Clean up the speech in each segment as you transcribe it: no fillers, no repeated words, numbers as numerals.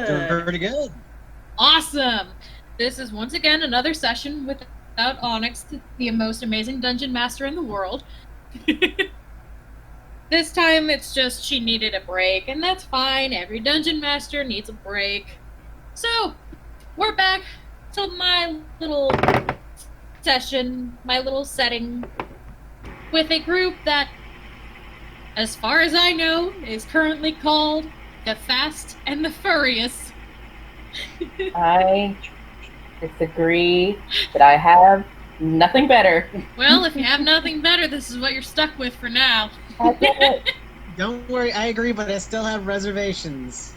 Doing good. pretty good. Awesome! This is once again another session without Onyx, the most amazing dungeon master in the world. This time it's just she needed a break, and that's fine. Every dungeon master needs a break. So, we're back to my little session, my little setting, with a group that, as far as I know, is currently called the Fast and The Furrious. I disagree, but I have nothing better. Well, if you have nothing better, this is what you're stuck with for now. Don't worry, I agree, but I still have reservations.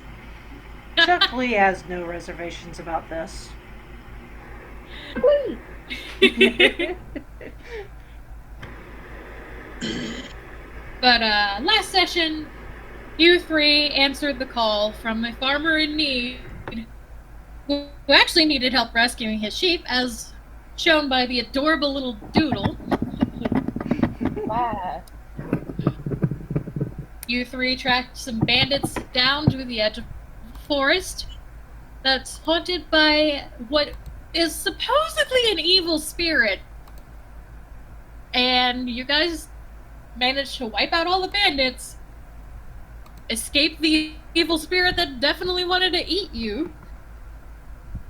Chuck Lee has no reservations about this. But last session, you three answered the call from a farmer in need who actually needed help rescuing his sheep, as shown by the adorable little doodle. Wow. You three tracked some bandits down to the edge of the forest that's haunted by what is supposedly an evil spirit. And you guys managed to wipe out all the bandits, escape the evil spirit that definitely wanted to eat you,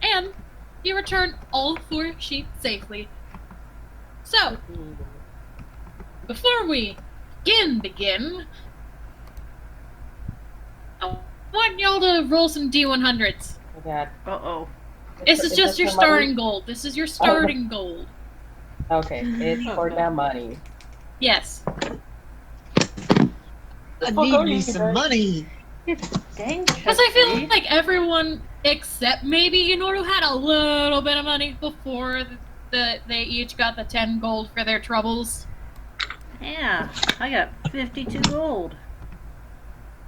and you return all 4 sheep safely. So, before we begin, I want y'all to roll some D100s. Oh God. Uh-oh. This is just your for money? starting gold. This is your starting gold. Okay, it's for the money. Yes. I need me some money. Dang, Because I Chuck Lee. feel like everyone except maybe Inoru had a little bit of money before they each got the 10 gold for their troubles. Yeah, I got 52 gold.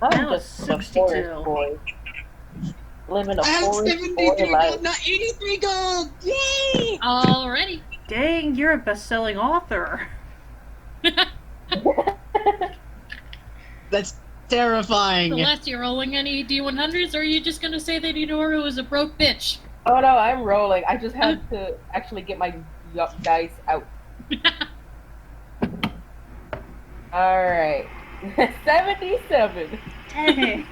I'm Now just it's a 62. forest boy. Living a I have forest 73 boy life. gold, not 83 gold! Yay! Alrighty. Dang, you're a best-selling author. That's terrifying. Celeste, you rolling any D100s, or are you just gonna say that Inoru is a broke bitch? Oh no, I'm rolling. I just had to actually get my dice out. Alright. 77. Dang.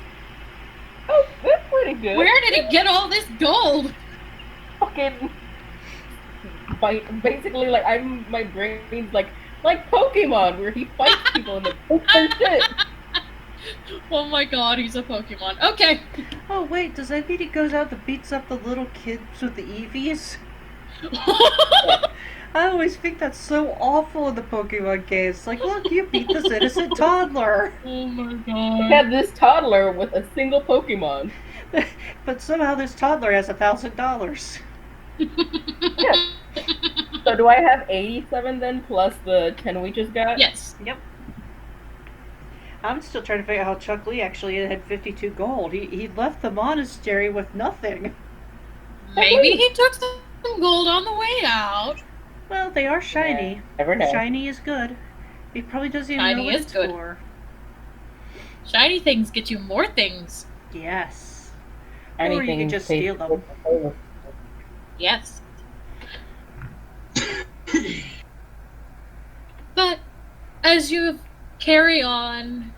Oh, that's pretty good. Where did he get all this gold? Fucking basically, like, my brain's like Pokemon, where he fights people and they poke their shit. Oh my god, he's a Pokemon. Okay. Oh wait, does that mean he goes out and beats up the little kids with the Eevees? I always think that's so awful in the Pokemon games. Like, look, you beat this innocent toddler. Oh my I god. had this toddler with a single Pokemon. But somehow this toddler has $1,000. Yeah. So do I have 87 then, plus the 10 we just got? Yes. Yep. I'm still trying to figure out how Chuck Lee actually had 52 gold. He left the monastery with nothing. Maybe he took some gold on the way out. Well, they are shiny. Yeah, never know. Shiny is good. He probably doesn't even Shiny know what is it's good. for. Shiny things get you more things. Yes. Anything Or you can just steal them. Yes. But as you carry on,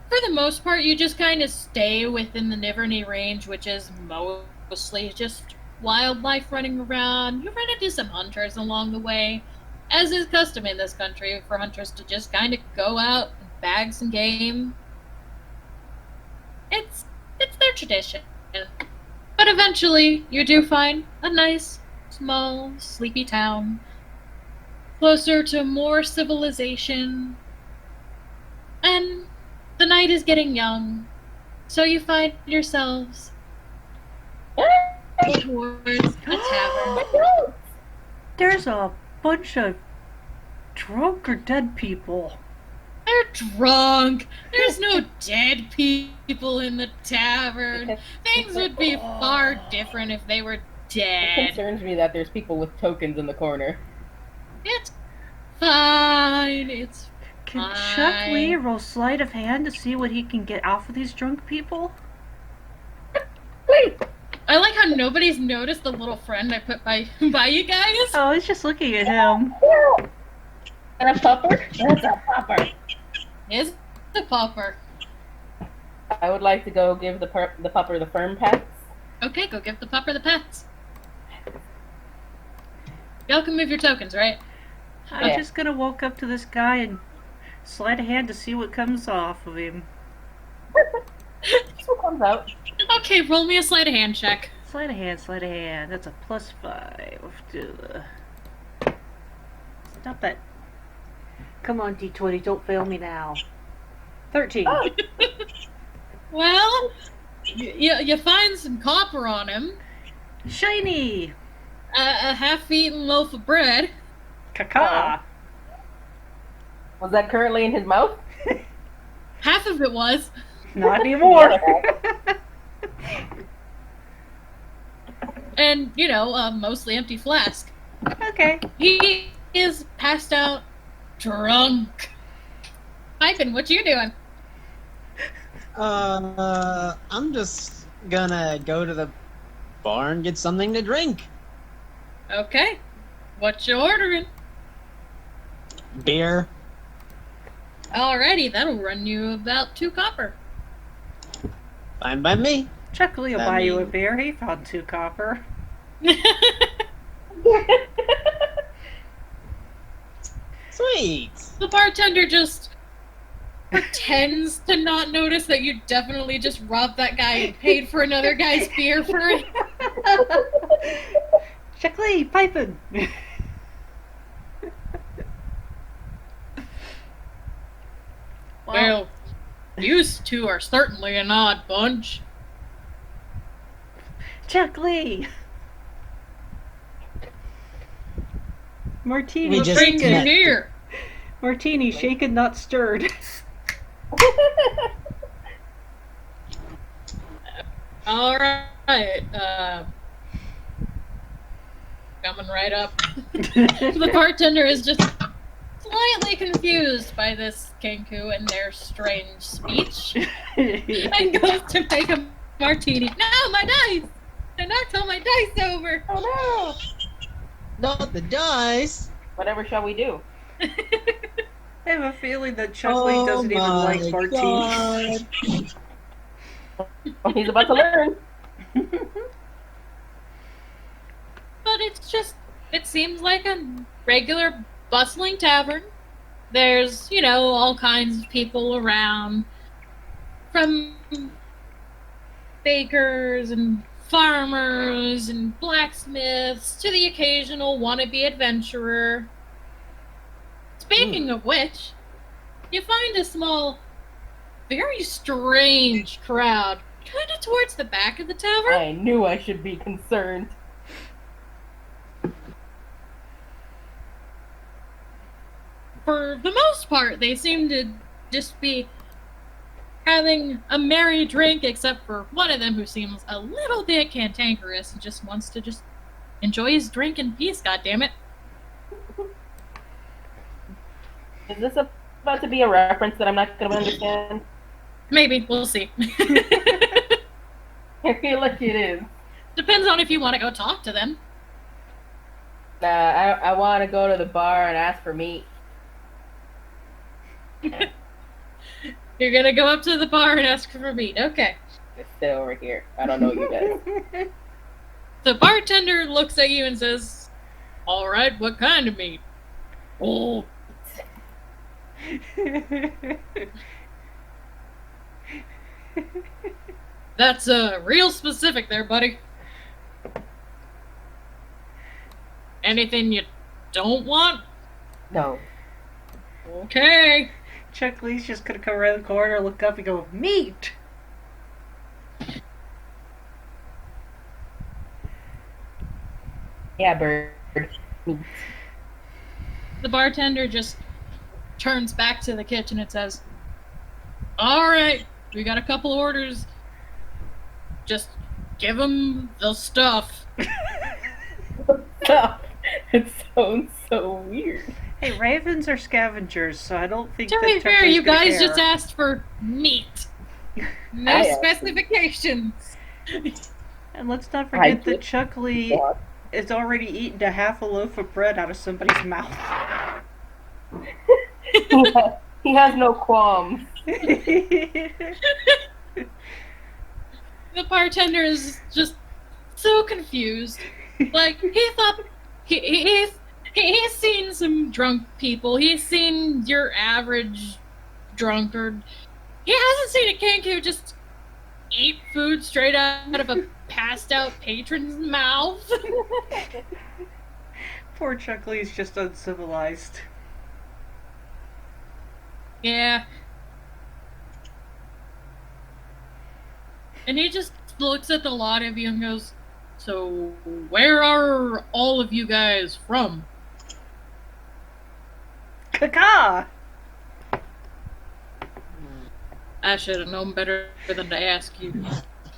for the most part, you just kind of stay within the Niverney range, which is mostly just wildlife running around. You run into some hunters along the way, as is custom in this country for hunters to just kind of go out and bag some game. It's their tradition. But eventually, you do find a nice, small, sleepy town, closer to more civilization, and the night is getting young, so you find yourselves towards a tavern. There's a bunch of drunk or dead people. They're drunk. There's no dead people in the tavern. Things would be far different if they were It dead. concerns me that there's people with tokens in the corner. It's fine. It's Can Fine. Chuck Lee roll sleight of hand to see what he can get off of these drunk people? Wait! I like how nobody's noticed the little friend I put by you guys. Oh, I was just looking at him. And a pupper? That's a pupper. Is the popper. I would like to go give the pupper the firm pets. Okay, go give the popper the pets. Y'all can move your tokens, right? I'm Yeah. just gonna walk up to this guy and slide a hand to see what comes off of him. That's what comes out. Okay, roll me a sleight of hand check. Sleight of hand, sleight of hand. That's a +5 to the... Stop that. Come on, D20, don't fail me now. 13. Oh. Well, you find some copper on him, Shiny! a half-eaten loaf of bread. Caca! Was that currently in his mouth? Half of it was. Not anymore. And, a mostly empty flask. Okay. He is passed out drunk. Ivan, what you doing? I'm just gonna go to the bar and get something to drink. Okay. What you ordering? Beer. Alrighty, that'll run you about 2 copper. Fine by me. Chuckly will I buy you a mean- beer. He found 2 copper. Sweet. The bartender just pretends to not notice that you definitely just robbed that guy and paid for another guy's beer for it. Chuckly, piping. Well, you two are certainly an odd bunch. Chuckly. Martini We just Bring you met. near. Martini shaken, not stirred. All right. Coming right up. The bartender is just slightly confused by this Kenku and their strange speech, and goes to make a martini. No, my dice! I knocked all my dice over. Oh Not the dice. no! Whatever shall we do? I have a feeling that Chuckly doesn't even like martinis. Oh, he's about to learn. But it seems like a regular bustling tavern. There's, all kinds of people around. From bakers and farmers and blacksmiths to the occasional wannabe adventurer. Speaking of which, you find a small, very strange crowd kind of towards the back of the tavern. I knew I should be concerned. For the most part, they seem to just be having a merry drink, except for one of them who seems a little bit cantankerous and just wants to just enjoy his drink in peace, goddammit. Is this about to be a reference that I'm not going to understand? Maybe, we'll see. I feel like it is. Depends on if you want to go talk to them. Nah, I want to go to the bar and ask for meat. You're gonna go up to the bar and ask for meat. Okay. It's still over here. I don't know you guys. The bartender looks at you and says, "Alright, what kind of meat?" "Oh, that's real specific there, buddy. Anything you don't want?" No. "Okay." Chuckly's just gonna come around the corner, look up, and go, meat! Yeah, bird. Meat. The bartender just turns back to the kitchen and says, "Alright, we got a couple orders. Just give them the stuff." Stop. It sounds so weird. Hey, ravens are scavengers, so I don't think To that be fair, Chuckly's you gonna guys care. just asked for meat. No I asked. specifications. And let's not I forget that did Chuckly what? is already eaten a half a loaf of bread out of somebody's mouth. He has no qualms. The bartender is just so confused. Like, he thought he's seen some drunk people. He's seen your average drunkard. He hasn't seen a king who just eat food straight out of a passed out patron's mouth. Poor Chuckly's just uncivilized. Yeah. And he just looks at the lot of you and goes, "So, where are all of you guys from?" Caca! I should have known better than to ask you.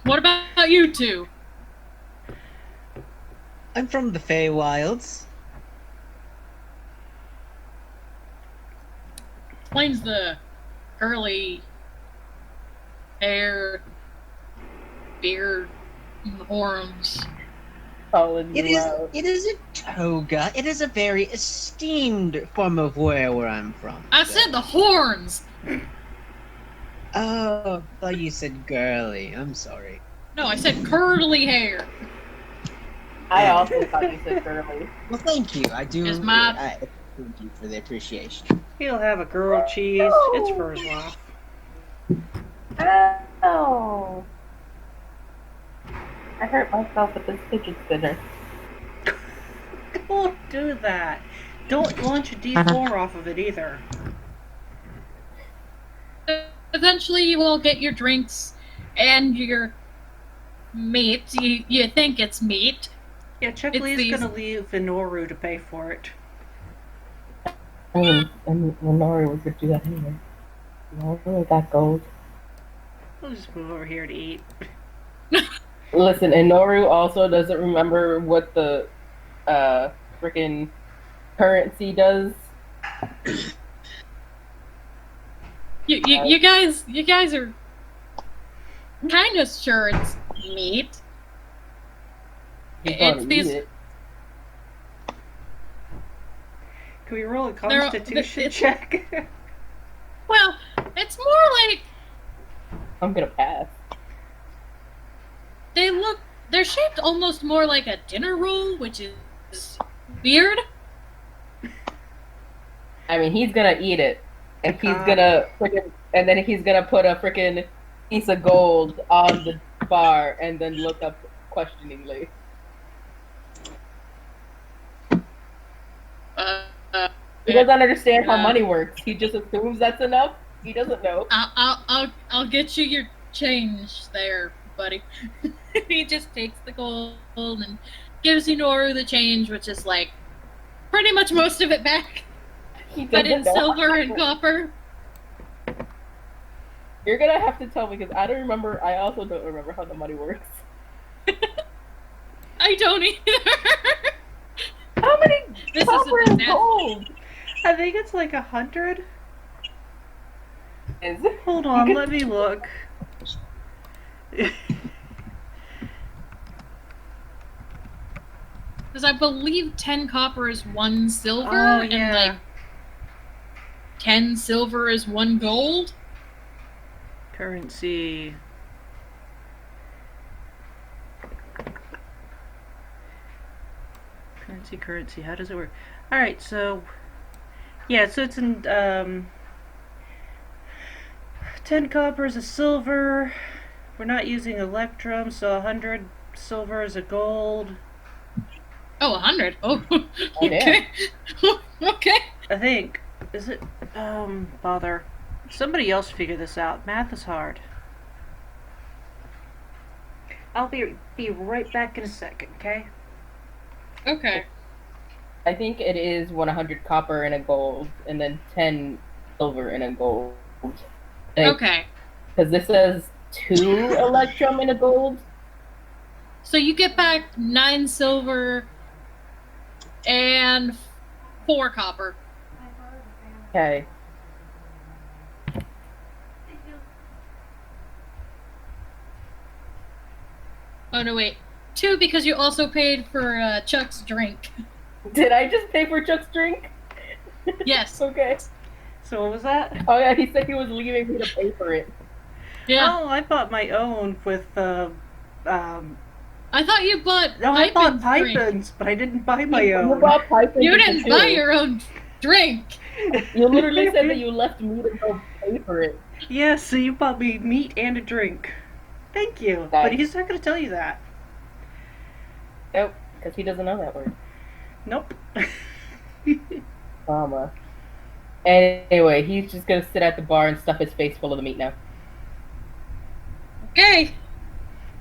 What about you two? I'm from the Feywilds. Explains the curly hair, beard, and horns. Calling It you is. out. It is a toga. It is a very esteemed form of wear where I'm from. I said the horns! Oh, I thought you said girly. I'm sorry. No, I said curly hair. I also thought you said curly. Well, thank you. I do. Is my- Thank you for the appreciation. He'll have a grilled cheese. It's fur's off. Ow! I hurt myself with this fidget spinner. Don't do that. Don't launch a D4 off of it either. Eventually, you all get your drinks and your meat. You think it's meat. Yeah, Chuckly It's is these- gonna leave Inoru to pay for it. And Lenore was gonna do that anyway. Lenore got gold. We'll just move over here to eat. Listen, and Noru also doesn't remember what the freaking currency does. You guys are kind of sure it's meat. He's It's gonna eat these- it. Can we roll a They're- constitution it's- check? Well, it's more like I'm gonna pass. they're shaped almost more like a dinner roll, which is weird. I mean, he's gonna eat it, and he's God. gonna freaking, and then he's gonna put a freaking piece of gold on the bar, and then look up questioningly. He doesn't understand how Uh, money works. He just assumes that's enough. He doesn't know. I'll get you your change there, buddy. He just takes the gold and gives Inoru the change, which is like pretty much most of it back, He but doesn't in know. silver and copper. You're gonna have to tell me because I don't remember. I also don't remember how the money works. I don't either. How many This is copper a and disaster. gold? I think it's like 100. Is it? Hold on, You let me look. Because I believe 10 copper is 1 silver, Oh, and yeah. like 10 silver is 1 gold. Currency. Currency. How does it work? All right, so yeah, so it's in 10 copper is a silver. We're not using electrum, so 100 silver is a gold. Oh, 100. Oh, Oh, okay. Okay. I think. Is it? Bother. Somebody else figure this out. Math is hard. I'll be right back in a second, okay? Okay. I think it is 100 copper and a gold, and then 10 silver and a gold. Okay. Because this says 2 electrum and a gold. So you get back 9 silver and 4 copper. Okay. Oh no, wait. 2 because you also paid for Chuck's drink. Did I just pay for Chuck's drink? Yes. Okay. So what was that? Oh yeah, he said he was leaving me to pay for it. Yeah. Oh, I bought my own with I thought you bought No, I bought Pipen's drink. Pipens, but I didn't buy my You own. bought Piper You for didn't two. buy your own drink. You literally said that you left me to go pay for it. Yes, so you bought me meat and a drink. Thank you. Nice. But he's not going to tell you that. Nope, because he doesn't know that word. Nope. Mama. Anyway, he's just gonna sit at the bar and stuff his face full of the meat now. Okay.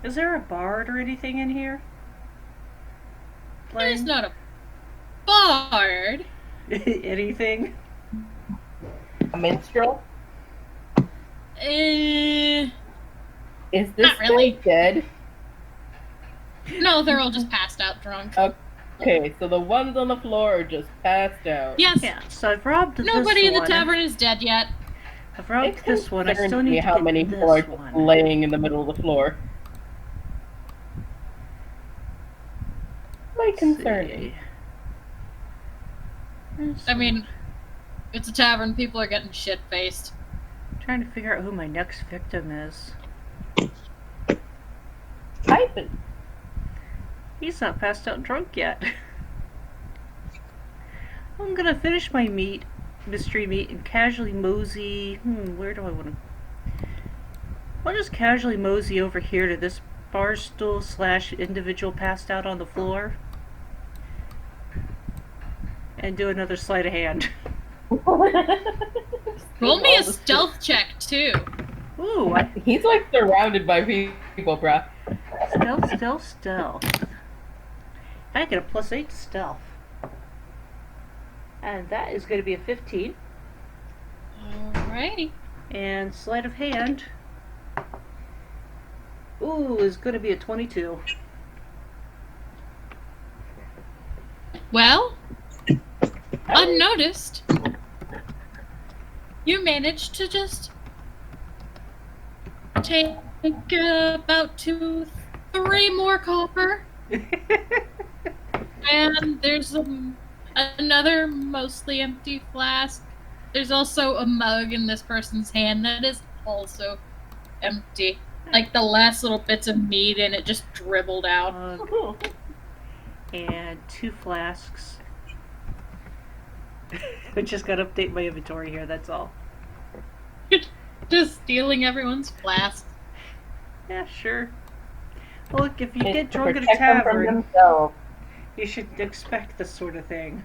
Is there a bard or anything in here? It's not a bard. Anything? A minstrel? Eh, Is this Not really. guy dead? no, they're all just passed out drunk. Okay, so the ones on the floor are just passed out. Yes. Yeah, so I've robbed Nobody this in the one. tavern is dead yet. I've robbed It this one. I concerns still need me to how get many this people are just one. laying in the middle of the floor. Quite concerning. I mean, it's a tavern. People are getting shit faced. I'm trying to figure out who my next victim is. Typing. He's not passed out drunk yet. I'm gonna finish my mystery meat, and casually mosey. Where do I want to? I'll just casually mosey over here to this bar stool / individual passed out on the floor, and do another sleight of hand. Roll me a stealth check too. Ooh, He's like surrounded by people, bruh. stealth. I get a +8 to stealth. And that is going to be a 15. Alrighty. And sleight of hand. Ooh, is going to be a 22. Well, unnoticed, you managed to just take about 2-3 more copper, and there's another mostly empty flask. There's also a mug in this person's hand that is also empty. Like the last little bits of meat in it just dribbled out. And 2 flasks. I just got to update my inventory here, that's all. Just stealing everyone's flasks. Yeah, sure. Well, look, if you It's get to drunk at a protect them from tavern, themselves. you should expect this sort of thing.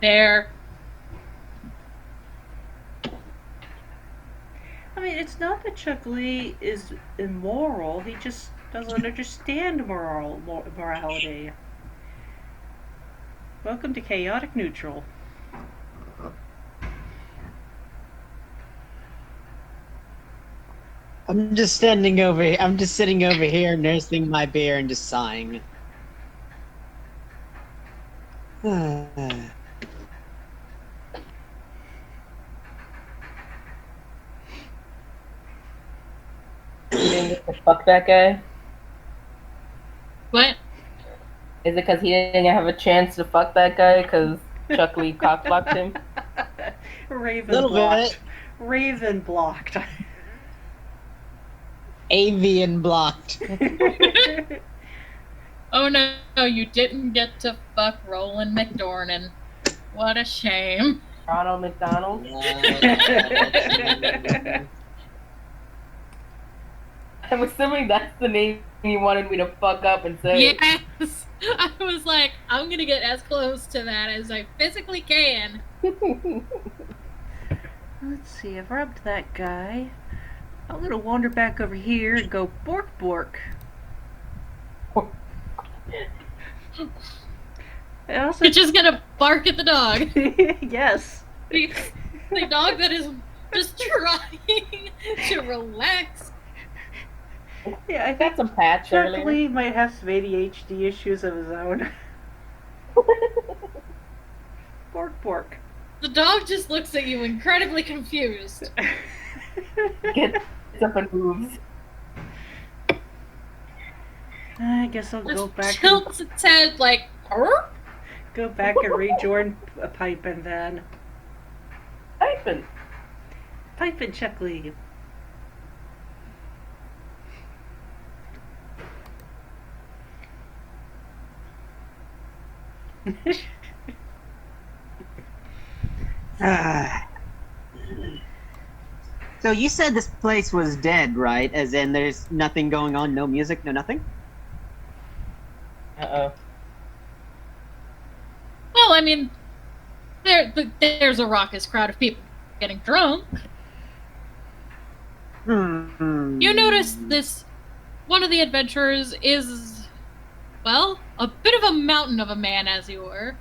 There. I mean, it's not that Chuck Lee is immoral, he just doesn't understand morality. Welcome to Chaotic Neutral. I'm just sitting over here nursing my beer and just sighing. You didn't get to fuck that guy? What? Is it because he didn't have a chance to fuck that guy because Chuck Lee cockblocked him? Raven Little blocked. bit. Raven blocked. Avian blocked. Oh no, you didn't get to fuck Roland McDornan. What a shame. Ronald McDonald? I'm assuming that's the name you wanted me to fuck up and say. Yes! I was like, I'm gonna get as close to that as I physically can. Let's see, I've robbed that guy. I'm gonna wander back over here and go bork bork. I also You're just gonna bark at the dog. yes. The dog that is just trying to relax. Yeah, I Got think some patch Chuck earlier. Lee might have some ADHD issues of his own. Bork bork. The dog just looks at you incredibly confused. Gets up and moves. I guess I'll go Just back. tilts its head like, "Arr?" Go back and rejoin a pipe and then Typing. pipe and Chuckly. Ah. So you said this place was dead, right? As in there's nothing going on, no music, no nothing? Uh-oh. Well, I mean, there's a raucous crowd of people getting drunk. You notice this. One of the adventurers is, well, a bit of a mountain of a man, as you were.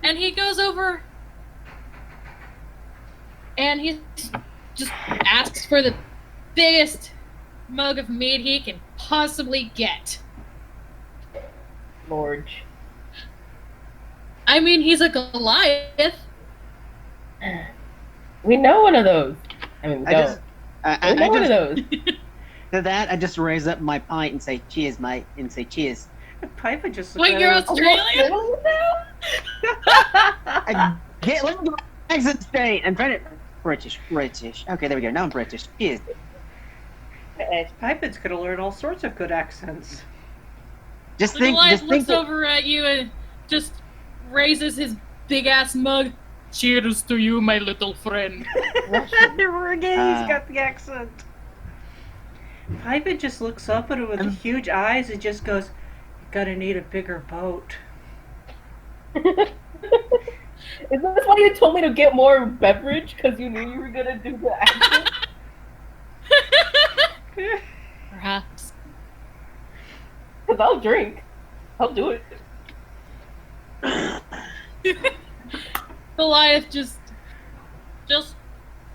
And he goes over and he just asks for the biggest mug of mead he can possibly get. Lorge. I mean, he's a Goliath. We know one of those. I mean, we I don't. just, We know one of just those. to that I just raise up my pint and say cheers, mate, and say cheers. Pipe would just Wait, you're Australian? I get let me get my accent straight. I'm trying to British. Okay, there we go. Now I'm British. Cheers. Pipe's gonna learn all sorts of good accents. Just The think. Goliath Just looks think. over at you and just raises his big ass mug. Cheers to you, my little friend. Again, he's got the accent. Pipe just looks up at him with huge eyes and just goes, "You're gonna need a bigger boat." Is this why you told me to get more beverage? Because you knew you were gonna do the accent? Perhaps. Because I'll drink. I'll do it. Goliath just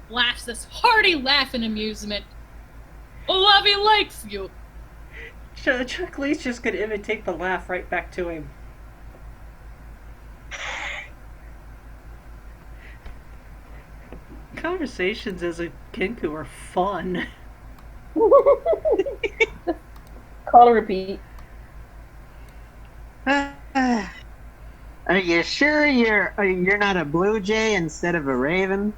laughs this hearty laugh in amusement. Olavi likes you. Chuck Lee's just gonna imitate the laugh right back to him. Conversations as a Kinku are fun. Call and repeat. Are you sure you're not a blue jay instead of a raven?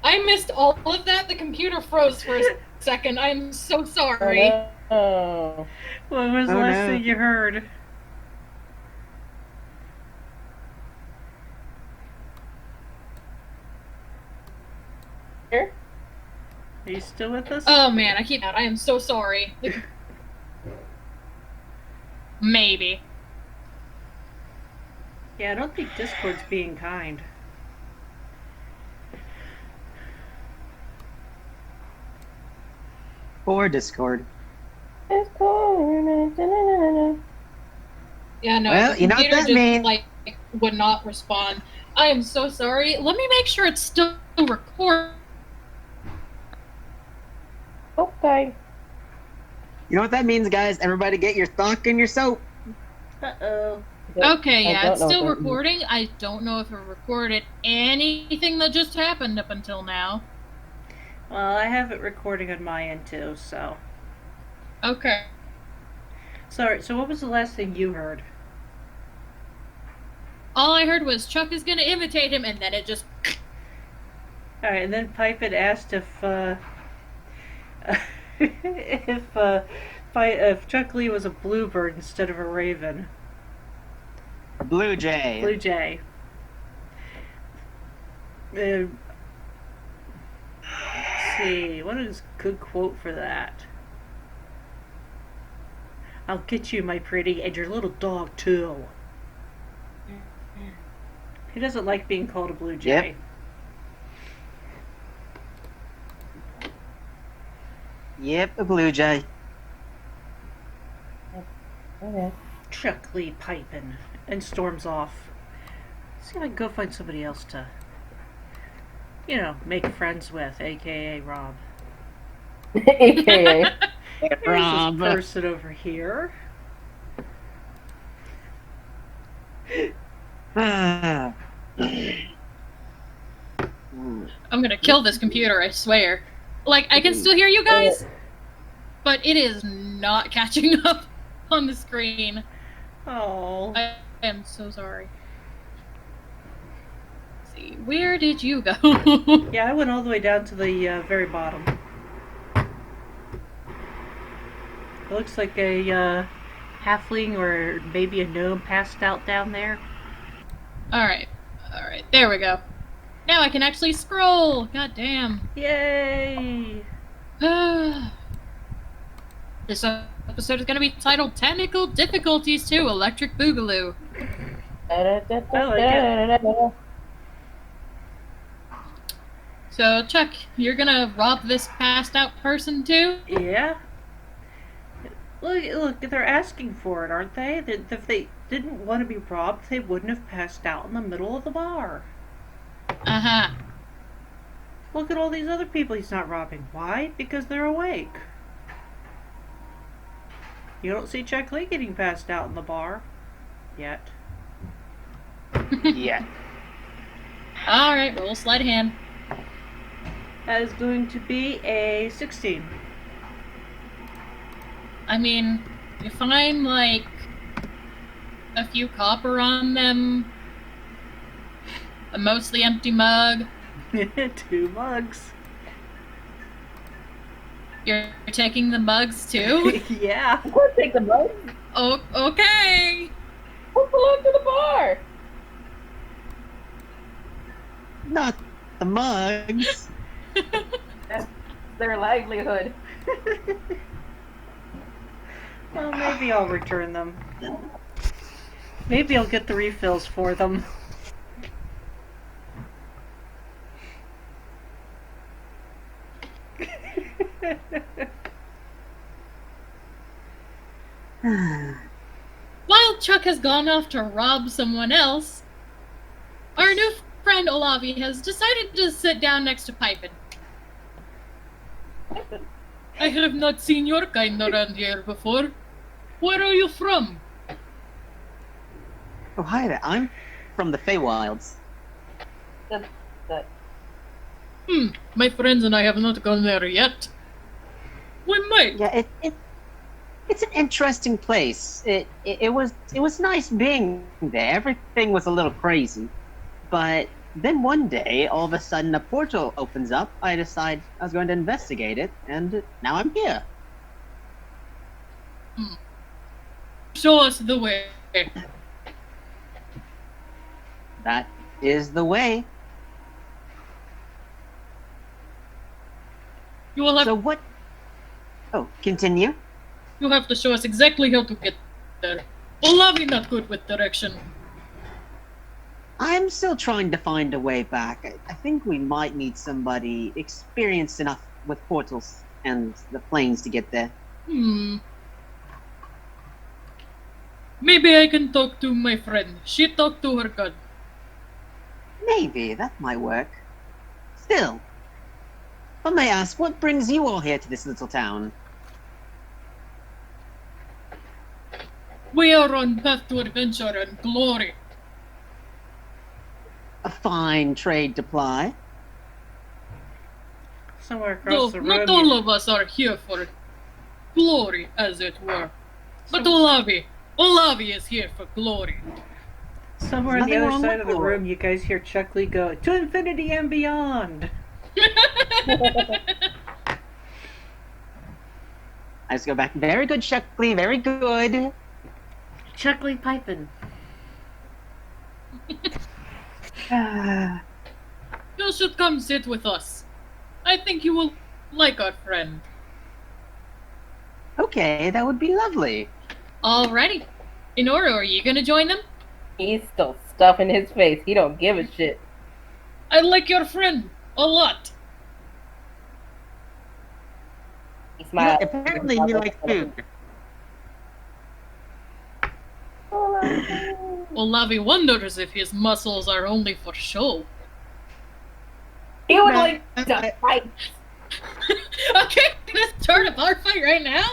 I missed all of that. The computer froze for a second. I'm so sorry. Oh. What was the last thing you heard? Here? Are you still with us? Oh man, I keep out. I am so sorry. Maybe. Yeah, I don't think Discord's being kind. Or Discord. Yeah, no. Well, the you know what computer that just means. like would not respond. I am so sorry. Let me make sure it's still recording. Okay. You know what that means, guys? Everybody get your stock and your soap. Uh-oh. Okay, I yeah, don't it's know still if it- recording. I don't know if it recorded anything that just happened up until now. Well, I have it recording on my end too, so. Okay. Sorry, so what was the last thing you heard? All I heard was Chuck is gonna imitate him, and then it just. Alright, and then Pipe had asked if if Chuck Lee was a bluebird instead of a raven. Blue jay. Blue jay. Let's see, what is a good quote for that? I'll get you, my pretty, and your little dog too. He doesn't like being called a blue jay. Yep, a blue jay. Okay. Chuck Lee piping and storms off. See if I can go find somebody else to, make friends with, aka Rob. AKA. There's Rob. this person over here. Ah. I'm gonna kill this computer, I swear. Like, I can still hear you guys? but it is not catching up on the screen. Oh. I am so sorry. Let's see, where did you go? Yeah, I went all the way down to the very bottom. It looks like a halfling or maybe a gnome passed out down there. Alright, there we go. Now I can actually scroll! God damn. Yay! This episode is going to be titled Technical Difficulties 2 Electric Boogaloo. So, Chuck, you're gonna rob this passed out person too? Yeah. Look, they're asking for it, aren't they? If they didn't want to be robbed, they wouldn't have passed out in the middle of the bar. Uh-huh. Look at all these other people he's not robbing. Why? Because they're awake. You don't see Chuck Lee getting passed out in the bar. Yet. Yeah. Alright, roll sleight of hand. That is going to be a 16. I mean, you find, like, a few copper on them, a mostly empty mug. 2 mugs. You're taking the mugs too? Yeah. I'm gonna take the mugs. Oh, okay! Who belong to the bar? Not the mugs. That's their livelihood. Well, maybe I'll return them. Maybe I'll get the refills for them. While Chuck has gone off to rob someone else, our new friend Olavi has decided to sit down next to Pipin. I have not seen your kind around here before. Where are you from? Oh, hi there. I'm from the Feywilds. That My friends and I have not gone there yet. We might. Yeah, it's an interesting place. It was nice being there. Everything was a little crazy, but then one day, all of a sudden, a portal opens up. I decide I was going to investigate it, and now I'm here. Show us the way. That is the way. You will have So what? Oh, continue. you have to show us exactly how to get there. Olavi not good with direction. I'm still trying to find a way back. I think we might need somebody experienced enough with portals and the planes to get there. Maybe I can talk to my friend. She talked to her god. Maybe that might work. Still, if I may ask, what brings you all here to this little town? We are on path to adventure and glory. A fine trade to ply. Somewhere No, across the room. not all of us are here for glory, as it were. But Olavi is here for glory. Somewhere on the Nothing other wrong side with of the glory. room, you guys hear Chuck Lee go, "To infinity and beyond!" I just go back. Very good, Shuckley. Very good. Chuck Lee piping. You should come sit with us. I think you will like our friend. Okay, that would be lovely. Alrighty. Inoru, are you gonna join them? he's still stuffing his face. He don't give a shit. I like your friend a lot. He You know, smiles. apparently, he likes food. Olavi wonders if his muscles are only for show. He would like to fight. Okay, let's start a bar fight right now.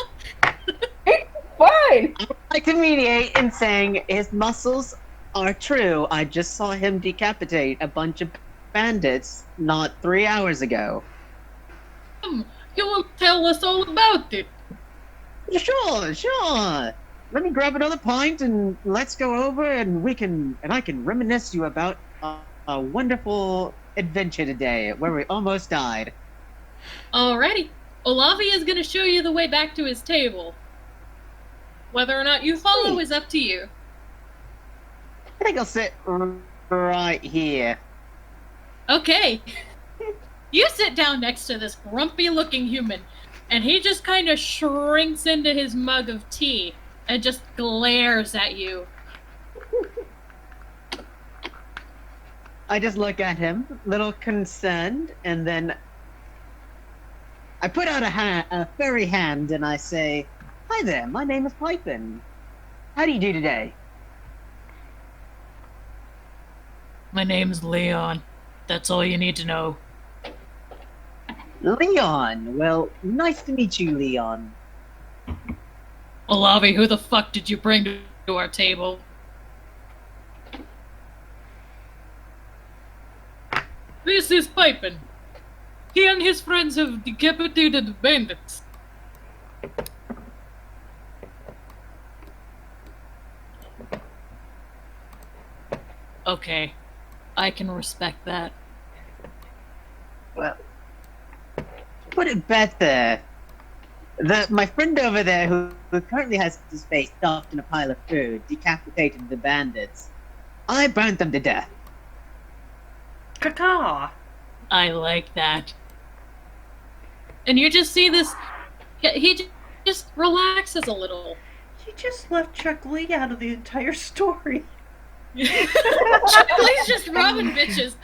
Fine. I can mediate in saying his muscles are true. I just saw him decapitate a bunch of bandits not 3 hours ago. You will tell us all about it. Sure, sure. Let me grab another pint and let's go over and I can reminisce you about a wonderful adventure today where we almost died. Alrighty. Olavi is going to show you the way back to his table. Whether or not you follow Sweet. is up to you. I think I'll sit right here. Okay. You sit down next to this grumpy looking human, and he just kind of shrinks into his mug of tea and just glares at you. I just look at him, little concerned, and then I put out a furry hand and I say, "Hi there, my name is Pipin. How do you do today?" My name's Leon. That's all you need to know. Leon. Well, nice to meet you, Leon. Olavi, who the fuck did you bring to our table? This is Pipin. He and his friends have decapitated bandits. Okay, I can respect that. Well, put it better. My friend over there who currently has his face stuffed in a pile of food decapitated the bandits. I burnt them to death. Caca! I like that. And you just see this. He just relaxes a little. You just left Chuck Lee out of the entire story. Chuck Lee's just robbing bitches.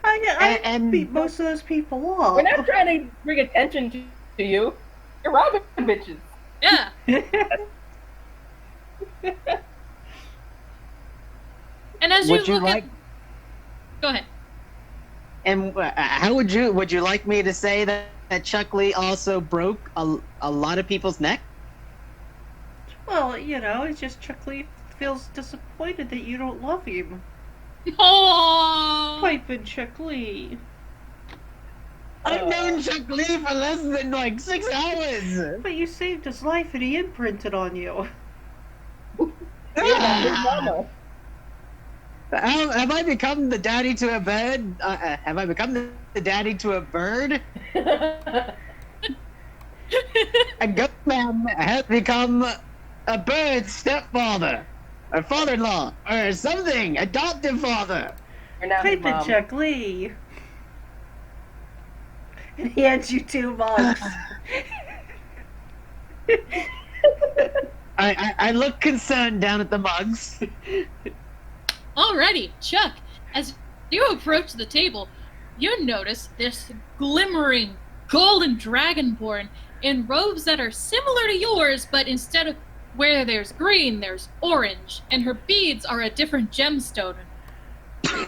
I And- beat most of those people off. We're not trying to bring attention to you. You're robbing bitches. Yeah. And as Would you look like? at... Go ahead. And how would you like me to say that Chuck Lee also broke a lot of people's neck? Well, you know, it's just Chuck Lee feels disappointed that you don't love him. Oh. Pipin' Chuck Lee. I've known Chuck Lee for less than like 6 hours. But you saved his life and he imprinted on you. Yeah, his mama. Have I become the daddy to a bird? Have I become the daddy to a bird? A goat man has become a bird's stepfather, or father-in-law, or something. Adoptive father. You're not his Pipin' mom. Chuck Lee. And he hands you 2 mugs. I look concerned down at the mugs. Alrighty, Chuck. As you approach the table, you notice this glimmering golden dragonborn in robes that are similar to yours, but instead of where there's green, there's orange, and her beads are a different gemstone.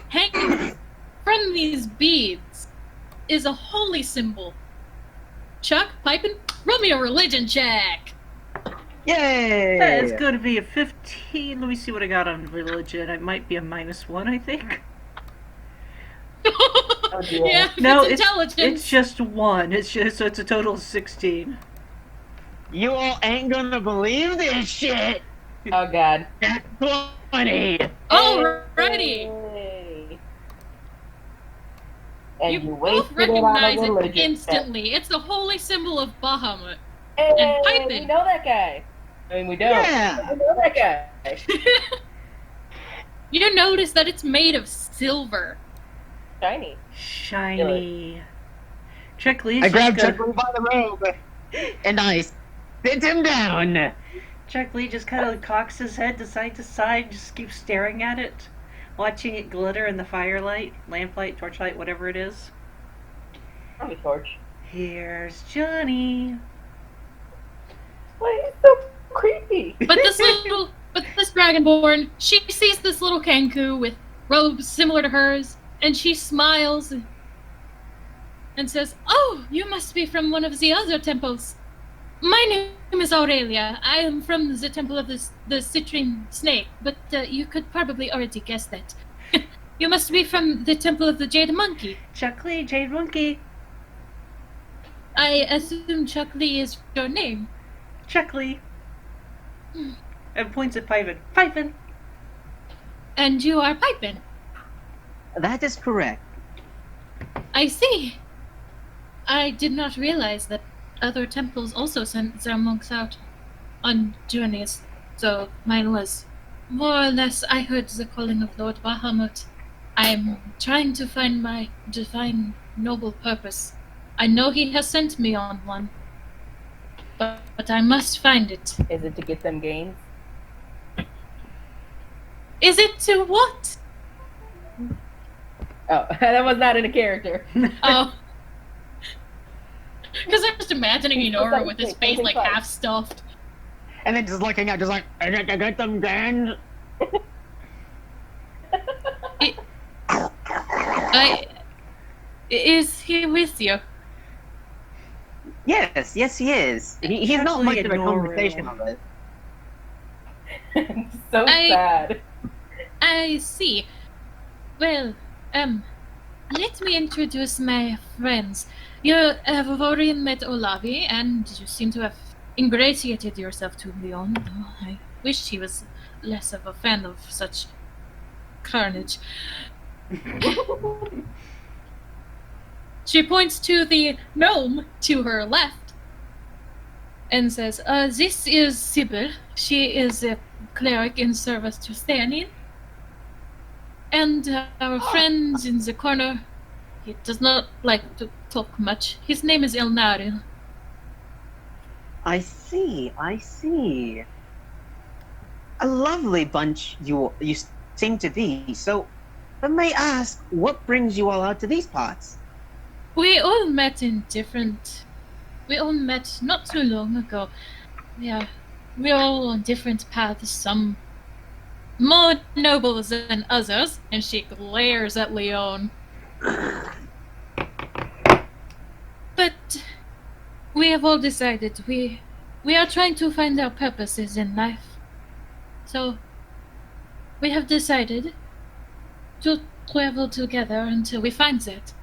Hanging from these beads is a holy symbol. Chuck, Pipin, roll me a religion check. Yay! That is going to be a 15. Let me see what I got on religion. It might be a -1, I think. Oh, dear. Yeah, if No, it's intelligence. it's just 1. So it's a total of 16. You all ain't gonna believe this shit. Oh god. That's 20. Alrighty. Hey. And You you both wasted it on recognize a it religion. instantly. It's the holy symbol of Bahamut. Hey, And we Pipin. know that guy. I mean, we don't. Yeah. We know that guy. You notice that it's made of silver. Shiny. Shiny. Chuck Lee's I grabbed just Chuck Lee by the robe, and I sit him down. Chuck Lee just kind of cocks his head to side, just keeps staring at it, watching it glitter in the firelight, lamplight, torchlight, whatever it is. I'm a torch. Here's Johnny. Why he's so creepy? But this dragonborn, she sees this little Kenku with robes similar to hers, and she smiles and says, "Oh, you must be from one of the other temples. My name is Aurelia. I am from the temple of the citrine snake, but you could probably already guess that. You must be from the temple of the jade monkey. Chuck Lee, Jade Monkey. I assume Chuck Lee is your name." Check, Lee. And points at Pipin. Pipin! And you are Pipin. That is correct. I see. I did not realize that other temples also sent their monks out on journeys. So mine was more or less. I heard the calling of Lord Bahamut. I'm trying to find my divine noble purpose. I know he has sent me on one, but I must find it. Is it to get them gains? Is it to what? Oh, that was not in a character. Oh. Because I'm just imagining Enora with his face like half stuffed. And then just looking out, just like, I got them gains. Is he with you? Yes, he is. He's not much of a conversationalist. So sad. I see. Well, let me introduce my friends. You have already met Olavi, and you seem to have ingratiated yourself to Leon, though I wish he was less of a fan of such carnage. She points to the gnome to her left and says, this is Sybil. She is a cleric in service to Theanin. And our friend in the corner, he does not like to talk much. His name is Elnaril. I see. A lovely bunch you seem to be. So, but may I ask, what brings you all out to these parts? We all met not too long ago. We're all on different paths, some more noble than others, and she glares at Leon. But we have all decided we are trying to find our purposes in life. So we have decided to travel together until we find that.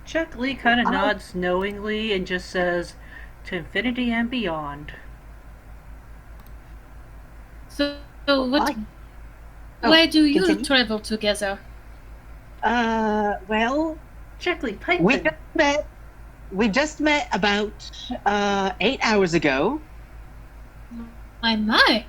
Chuck Lee kind of nods knowingly and just says, to infinity and beyond. So what? Why do you continue? travel together? Well, Chuck Lee, Pipin. We just met about 8 hours ago. My.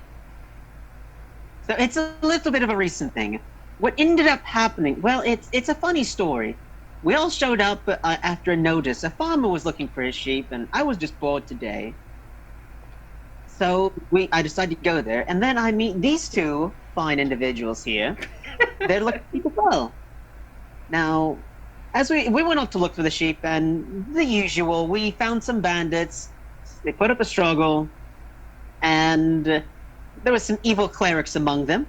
So it's a little bit of a recent thing. What ended up happening? Well, it's a funny story. We all showed up after a notice. A farmer was looking for his sheep, and I was just bored today. So I decided to go there, and then I meet these two fine individuals here. They're looking for well. Now, as we went out to look for the sheep, and the usual, we found some bandits. They put up a struggle, and there was some evil clerics among them.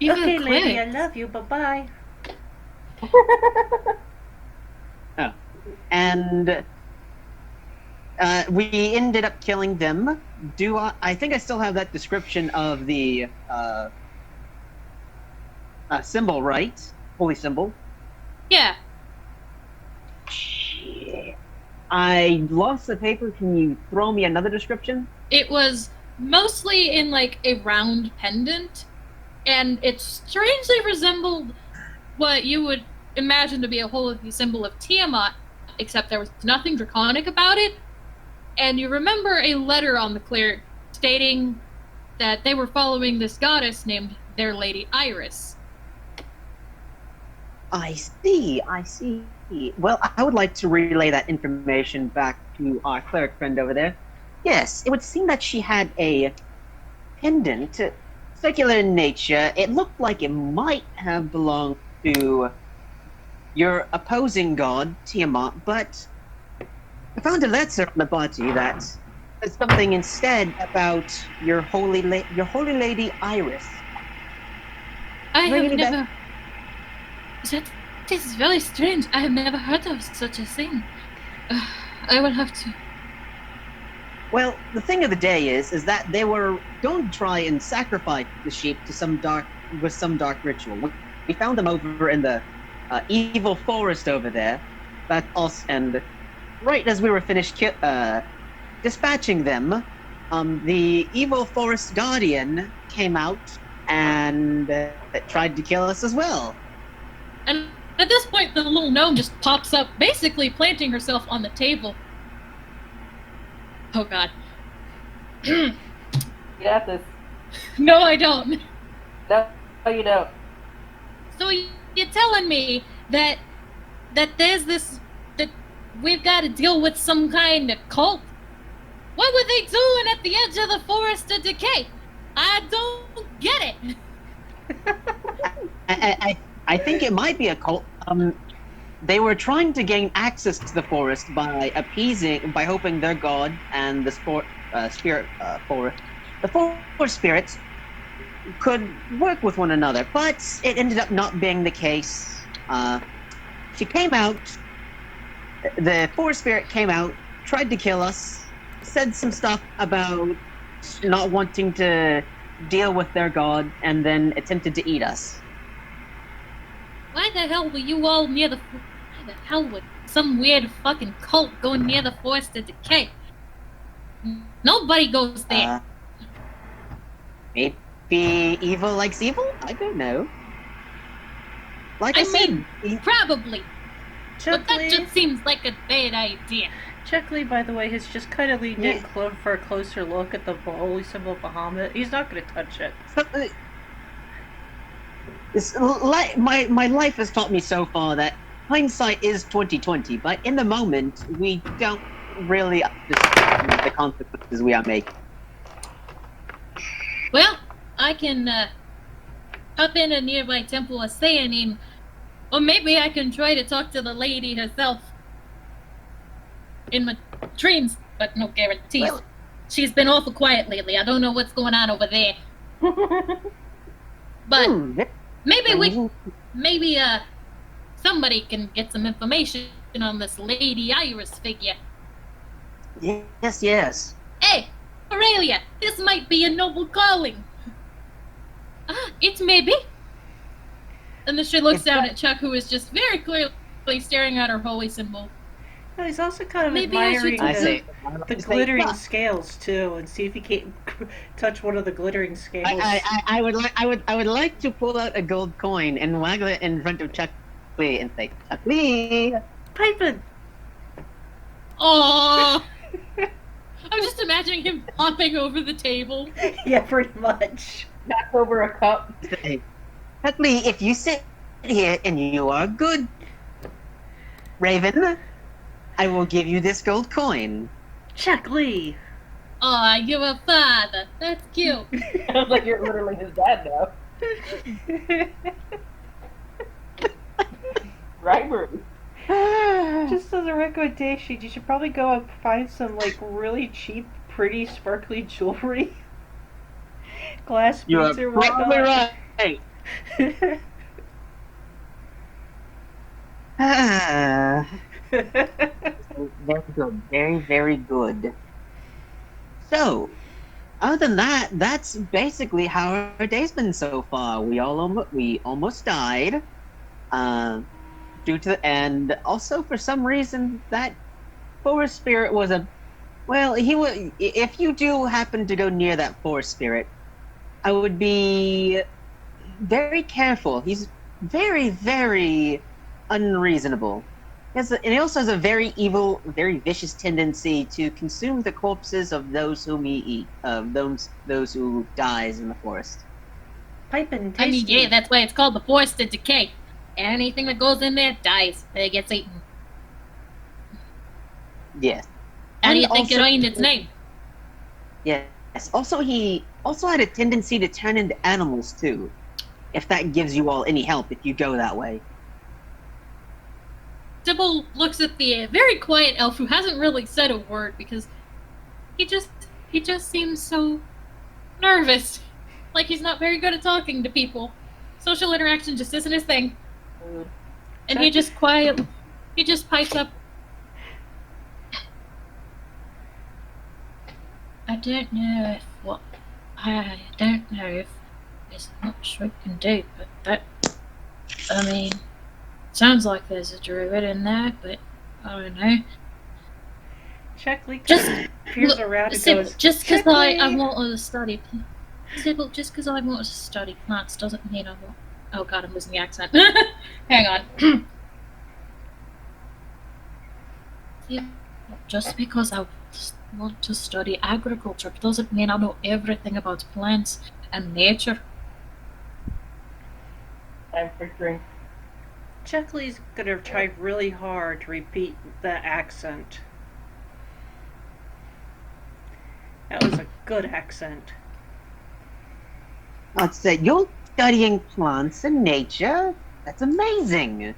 Okay, lady, I love you. Bye-bye. And we ended up killing them. I think I still have that description of the symbol, right? Holy symbol. Yeah. Shit. I lost the paper. Can you throw me another description? It was mostly in like a round pendant, and it strangely resembled what you would imagine to be a holy symbol of Tiamat, except there was nothing draconic about it. And you remember a letter on the cleric stating that they were following this goddess named their Lady Iris. I see. Well, I would like to relay that information back to our cleric friend over there. Yes, it would seem that she had a pendant, circular in nature. It looked like it might have belonged to your opposing god, Tiamat, but I found a letter on the body that says something instead about your holy lady Iris. I have Ringing never... That is very strange. I have never heard of such a thing. I will have to... Well, the thing of the day is that they were going to try and sacrifice the sheep to some dark ritual. We found them over in the evil forest over there. And right as we were finished dispatching them, the evil forest guardian came out and tried to kill us as well. And at this point, the little gnome just pops up, basically planting herself on the table. Oh god. You got this. No, I don't. No, you don't. So you're telling me that there's this, that we've got to deal with some kind of cult? What were they doing at the edge of the forest of decay? I don't get it. I think it might be a cult. They were trying to gain access to the forest by hoping their god and the forest spirits could work with one another. But it ended up not being the case. She came out. The forest spirit came out, tried to kill us, said some stuff about not wanting to deal with their god, and then attempted to eat us. Why the hell were you all near the... Why the hell would some weird fucking cult go near the forest of decay? Nobody goes there. Maybe evil likes evil? I don't know. Like I said, probably. But that Chuckley, just seems like a bad idea. Chuckley, by the way, has just kind of leaned in for a closer look at the holy symbol of Bahamut. He's not going to touch it. My life has taught me so far that hindsight is 20/20, but in the moment we don't really understand the consequences we are making. Well, I can hop in a nearby temple of Sayanin, or maybe I can try to talk to the lady herself in my dreams, but no guarantees. Well, she's been awful quiet lately. I don't know what's going on over there. But maybe somebody can get some information on this Lady Iris figure. Yes. Hey, Aurelia, this might be a noble calling. It's maybe. And then she looks down at Chuck, who is just very clearly staring at her holy symbol. No, he's also kind of Maybe I admiring should the glittering scales too, and see if he can't touch one of the glittering scales. I would like to pull out a gold coin and waggle it in front of Chuck Lee and say, Chuck Lee. Pippin! Aww. I'm just imagining him hopping over the table. Yeah, pretty much. Knock over a cup. Chuck Lee, if you sit here and you are good, Raven, I will give you this gold coin. Chuck Lee! Aw, you're a father. That's cute. Sounds like you're literally his dad now. Right, Bruce? Just as a recommendation, you should probably go and find some, like, really cheap, pretty, sparkly jewelry. Glass beads or whatnot. Probably right. Very good. Very, very good. So, other than that, that's basically how our day's been so far. We almost died, and also for some reason that forest spirit was if you do happen to go near that forest spirit, I would be very careful. He's very, very unreasonable. And he also has a very evil, very vicious tendency to consume the corpses of those whom he eats, of those who dies in the forest. Pippin, tasty. I mean, yeah, that's why it's called the forest of decay. Anything that goes in there dies. It gets eaten. Yes. How do you And think it also- earned its name? Yes. Also, he also had a tendency to turn into animals too. If that gives you all any help, if you go that way. Dibble looks at the very quiet elf who hasn't really said a word because he just seems so nervous. Like he's not very good at talking to people. Social interaction just isn't his thing. And he just pipes up. I don't know if there's much we can do, but sounds like there's a druid in there, but I don't know. Chuck Lee, Just peers Look, around and Sybil, goes, just because I "Chickly!" wanted to study... Sybil, just because I wanted to study plants doesn't mean I want... Oh god, I'm losing the accent. Hang on. Sybil, just because I want to study agriculture doesn't mean I know everything about plants and nature. Time for drink. Chuckley's gonna try really hard to repeat the accent. That was a good accent. Let's say you're studying plants and nature. That's amazing.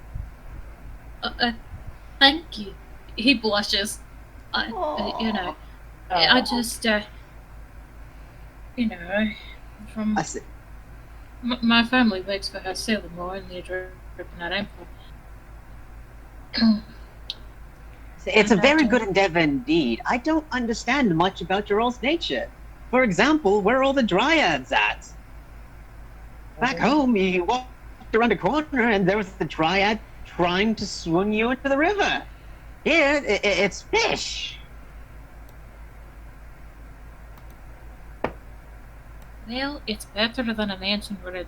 Thank you. He blushes. You know, I just, you know, from I said, my family begs for her sailing more in the dripping that empire. it's a very good endeavor indeed. I don't understand much about your all's nature. For example, where are all the dryads at? Back home, you walked around a corner and there was the dryad trying to swing you into the river. Here, it's fish. Well, it's better than an ancient red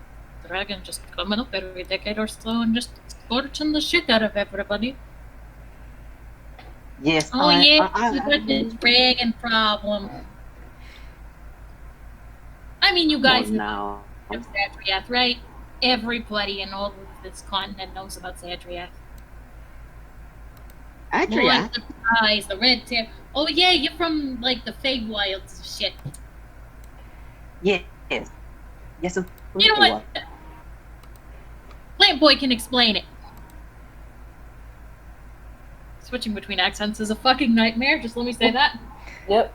dragon just coming up every decade or so and just scorching the shit out of everybody. Yes, Oh yeah, you got this dragon problem. I mean, you guys know now. Zadriath, right? Everybody in all of this continent knows about Zadriath. Adria, Like the eyes, the red tail. Oh yeah, you're from like the Feywilds and shit. yes, yes. Of You know what? Plant Boy can explain it. Switching between accents is a fucking nightmare, just let me say that. Yep.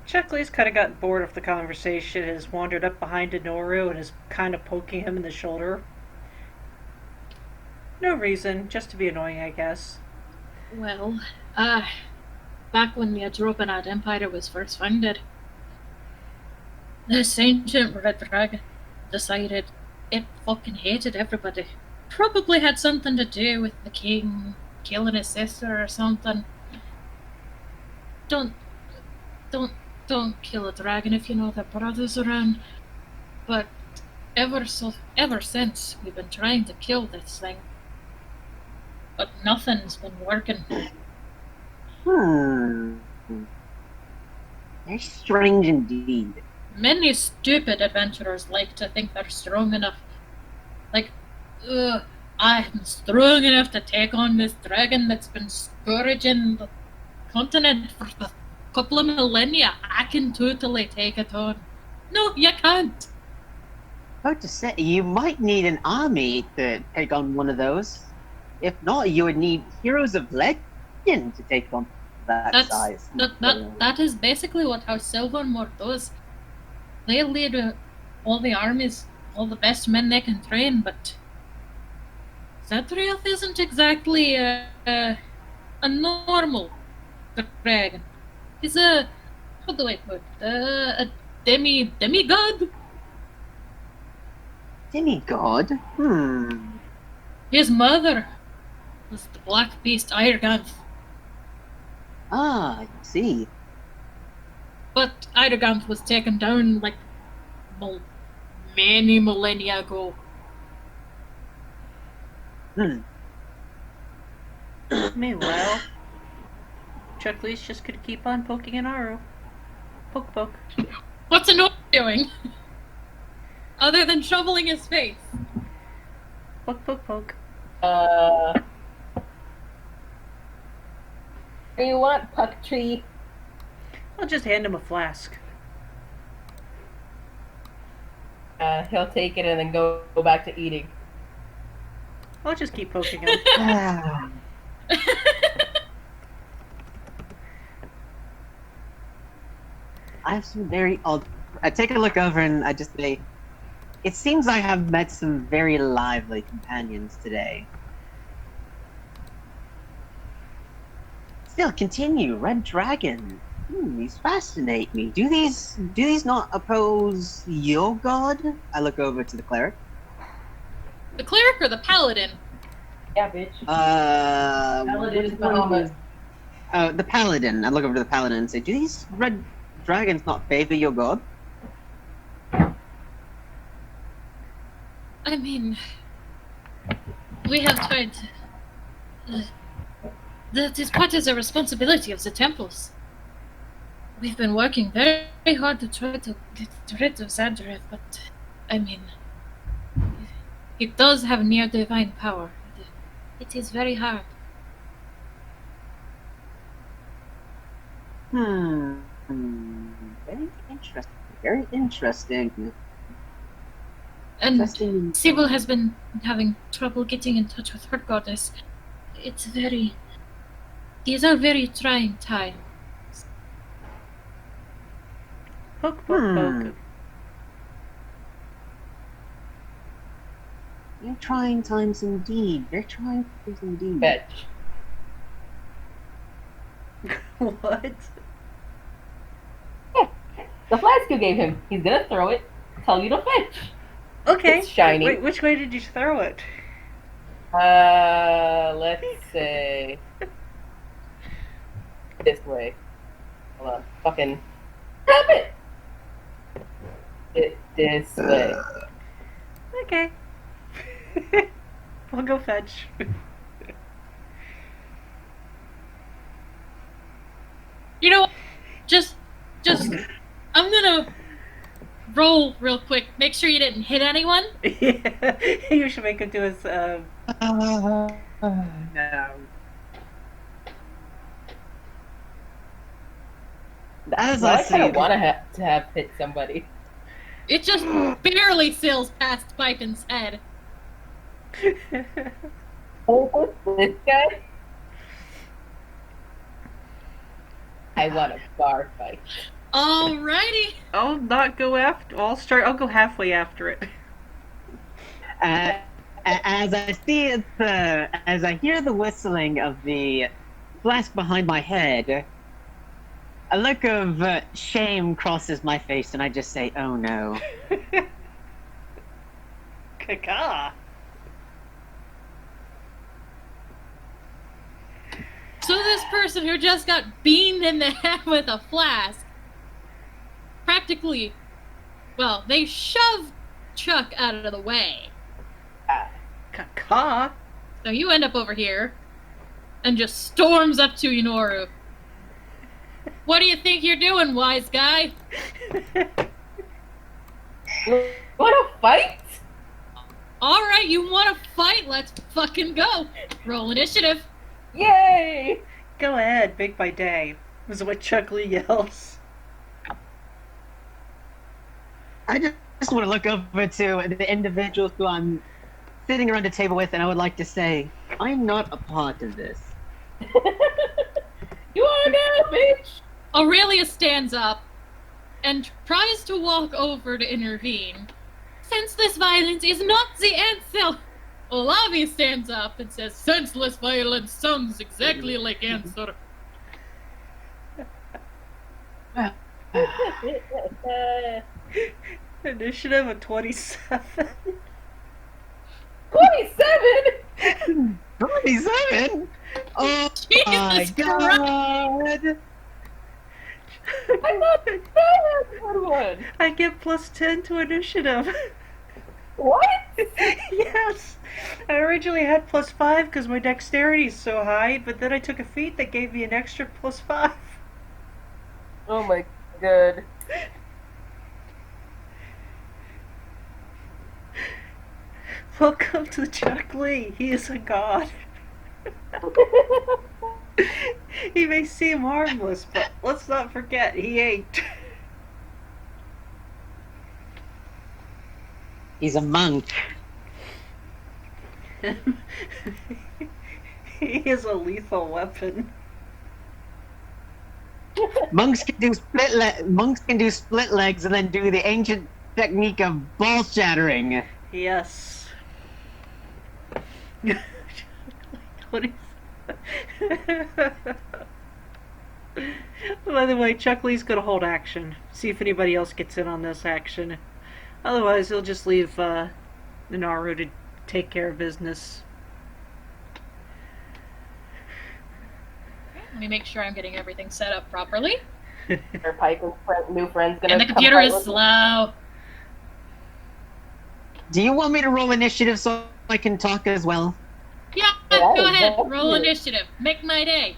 Chuckley's kind of gotten bored of the conversation, has wandered up behind Inoru and is kind of poking him in the shoulder. No reason, just to be annoying, I guess. Well, back when the Adrobanad Empire was first founded, this ancient red dragon decided it fucking hated everybody. Probably had something to do with the king killing his sister or something. Don't kill a dragon if you know their brothers around. But ever since we've been trying to kill this thing, but nothing's been working. Very strange indeed. Many stupid adventurers like to think they're strong enough. Like, I'm strong enough to take on this dragon that's been scourging the continent for a couple of millennia. I can totally take it on. No, you can't. Hard to say, you might need an army to take on one of those. If not, you would need heroes of legend to take on that size. That is basically what House Silvermore does. They lead all the armies, all the best men they can train, but Zadriath isn't exactly a normal dragon. He's a, how do I put it, a demigod? Demigod? His mother was the black beast Irganth. Ah, I see. But Irganth was taken down like many millennia ago. Meanwhile, Chuckley's just gonna keep on poking Inoru. Poke, poke. What's Inoru doing? Other than shoveling his face. Poke, poke, poke. What do you want, Puck Tree? I'll just hand him a flask. He'll take it and then go back to eating. I'll just keep poking him. I have some very odd. I take a look over and I just say, it seems I have met some very lively companions today. Still, continue. Red Dragon. These fascinate me. Do these not oppose your god? I look over to the cleric. The cleric or the paladin? Yeah, bitch. Paladin is Bahamas. The paladin. I look over to the paladin and say, "Do these red dragons not favor your god?" I mean, we have tried. That is part of the responsibility of the temples. We've been working very hard to try to get rid of Zadrith, but I mean, it does have near divine power. It is very hard. Very interesting. Very interesting. And Interesting. Sibyl has been having trouble getting in touch with her goddess. It's very. These are very trying times. Poke, poke, poke. Very trying times indeed. Very trying times indeed. Fetch. What? The flask you gave him. He's gonna throw it. Tell you to fetch. Okay. It's shiny. Wait, which way did you throw it? Let's say this way. Hold on. Fucking tap it. This way. Okay. I'll go fetch. You know what? Just. I'm gonna roll real quick. Make sure you didn't hit anyone. Yeah. You should make him do his, No. As Well, I I kind see, of want to have hit somebody. It just barely sails past Piken's head. Oh, this guy? I want a bar fight. Alrighty. I'll not go after. I'll go halfway after it. as I see it, as I hear the whistling of the flask behind my head, a look of shame crosses my face, and I just say, "Oh no." Caca. So this person who just got beamed in the head with a flask, practically, well, they shoved Chuck out of the way. Caca. So you end up over here, and just storms up to Inoru. What do you think you're doing, wise guy? Want to fight? Alright, you wanna fight? Let's fucking go. Roll initiative. Yay! Go ahead, big by day. Is what Chuck Lee yells. I just want to look over to the individuals who I'm sitting around the table with, and I would like to say, I'm not a part of this. You are now, bitch! Aurelia stands up and tries to walk over to intervene. Since this violence is not the answer, Olavi stands up and says, senseless violence sounds exactly like answer. Initiative of 27. 27? 27? Oh my Jesus god! I'm not the bad one. I get plus 10 to initiative. What? Yes! I originally had plus 5 because my dexterity is so high, but then I took a feat that gave me an extra plus 5. Oh my god. Welcome to Chuck Lee. He is a god. He may seem harmless, but let's not forget, he ain't. He's a monk. He is a lethal weapon. Monks can do split legs and then do the ancient technique of ball shattering. Yes. What is By the way, Chuck Lee's gonna hold action. See if anybody else gets in on this action. Otherwise, he'll just leave Naru to take care of business. Let me make sure I'm getting everything set up properly. Her Piper's new friend's gonna And the come computer fight is with slow. Do you want me to roll initiative so I can talk as well? Yeah, Yeah, go ahead. exactly. Roll initiative. Make my day.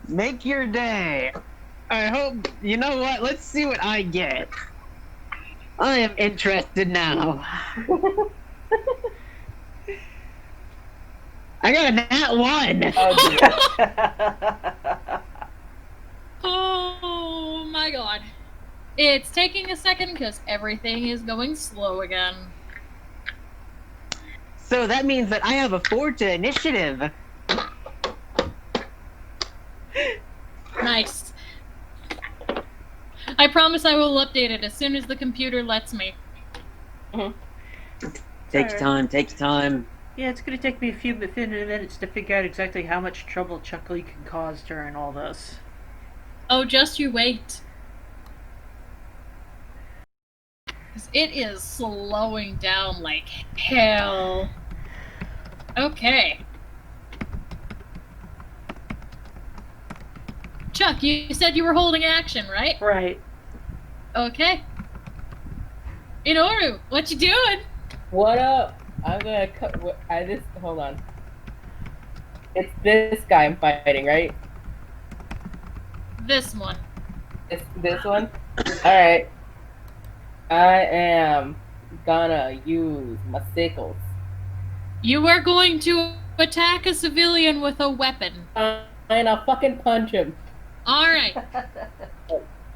Make your day. I hope. You know what? Let's see what I get. I am interested now. I got a nat 1. Oh dear. Oh my god. It's taking a second because everything is going slow again. So that means that I have a 4 to initiative. Nice. I promise I will update it as soon as the computer lets me. Takes Alright. time, takes time. Yeah, it's gonna take me a few minutes to figure out exactly how much trouble Chuckly can cause during all this. Oh, just you wait. 'Cause it is slowing down like hell. Okay. Chuck, you said you were holding action, right? Right. Okay. Inoru, what you doing? What up? I'm gonna cut. Hold on. It's this guy I'm fighting, right? This one. This one. All right. I am gonna use my sickles. You are going to attack a civilian with a weapon. And I'll fucking punch him. Alright.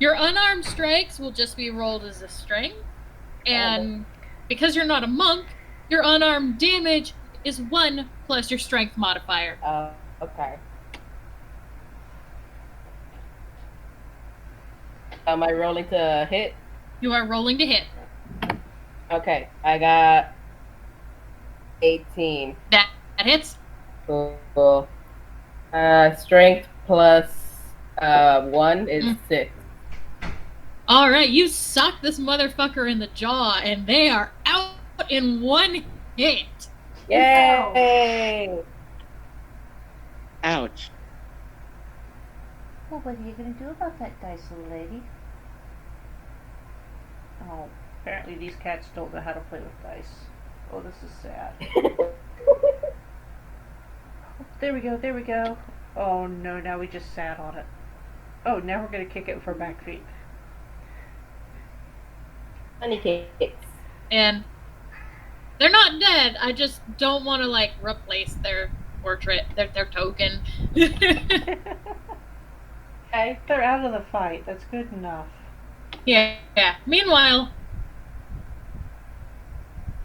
Your unarmed strikes will just be rolled as a strength. And because you're not a monk, your unarmed damage is 1 plus your strength modifier. Okay. Am I rolling to hit? You are rolling to hit. Okay, I got 18. That hits. Cool. Strength plus 1 is 6. Alright, you sock this motherfucker in the jaw, and they are out in 1 hit. Yay! Ouch. Well, what are you gonna do about that dice, little lady? Oh, apparently these cats don't know how to play with dice. Oh, this is sad. There we go, there we go. Oh no, now we just sat on it. Oh, now we're gonna kick it with our back feet. Honey cakes. And they're not dead. I just don't want to like replace their portrait, their token. Okay. They're out of the fight. That's good enough. Yeah. Meanwhile,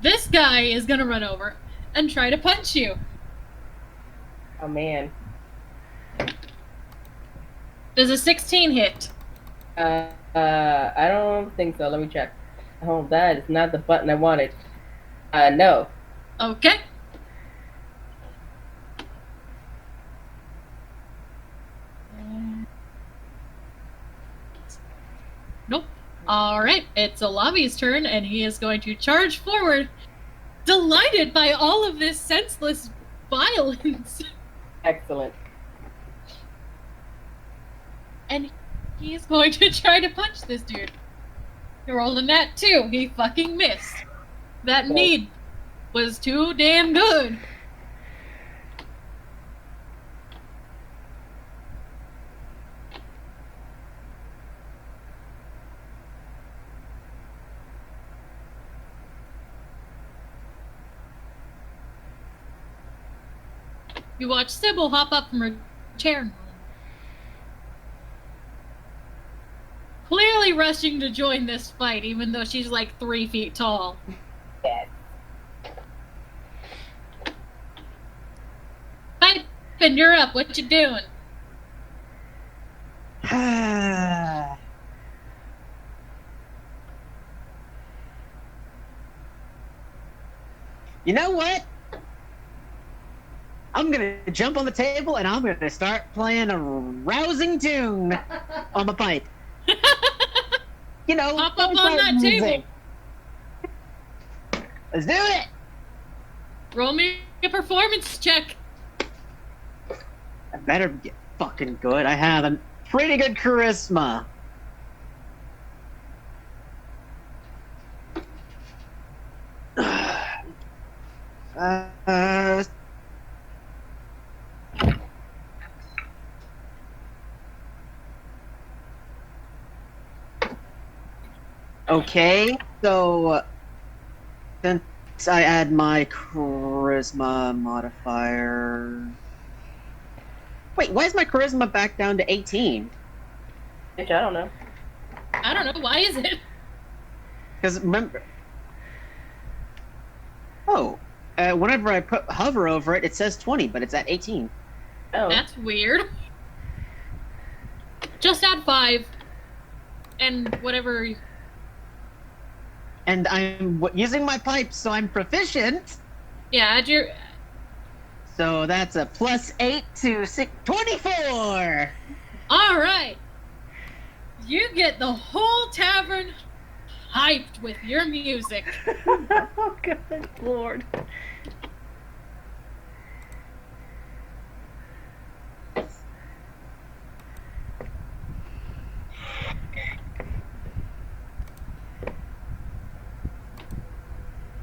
this guy is gonna run over and try to punch you. Oh man. Does a 16 hit? I don't think so. Let me check. Oh, that is not the button I wanted. No. Okay. Nope. Alright, it's Alavi's turn, and he is going to charge forward, delighted by all of this senseless violence. Excellent. And he's going to try to punch this dude. You're rolling that too. He fucking missed. That mead was too damn good. You watch Sybil hop up from her chair. Clearly rushing to join this fight, even though she's like 3 feet tall. Yes. Pippin, you're up. What you doing? You know what? I'm gonna jump on the table and I'm gonna start playing a rousing tune on the pipe. You know, Hop up on bonfire that music. table. Let's do it. Roll me a performance check. I better get. fucking good. I have a pretty good charisma. Uh, okay, so since I add my charisma modifier. Wait, why is my charisma back down to 18? Bitch, I don't know. I don't know. Why is it? Because remember. Oh, whenever I hover over it, it says 20, but it's at 18. Oh. That's weird. Just add 5. And whatever. And I'm using my pipes, so I'm proficient. Yeah, add your. So that's a +8 to 24! Alright! You get the whole tavern hyped with your music. Oh, good lord.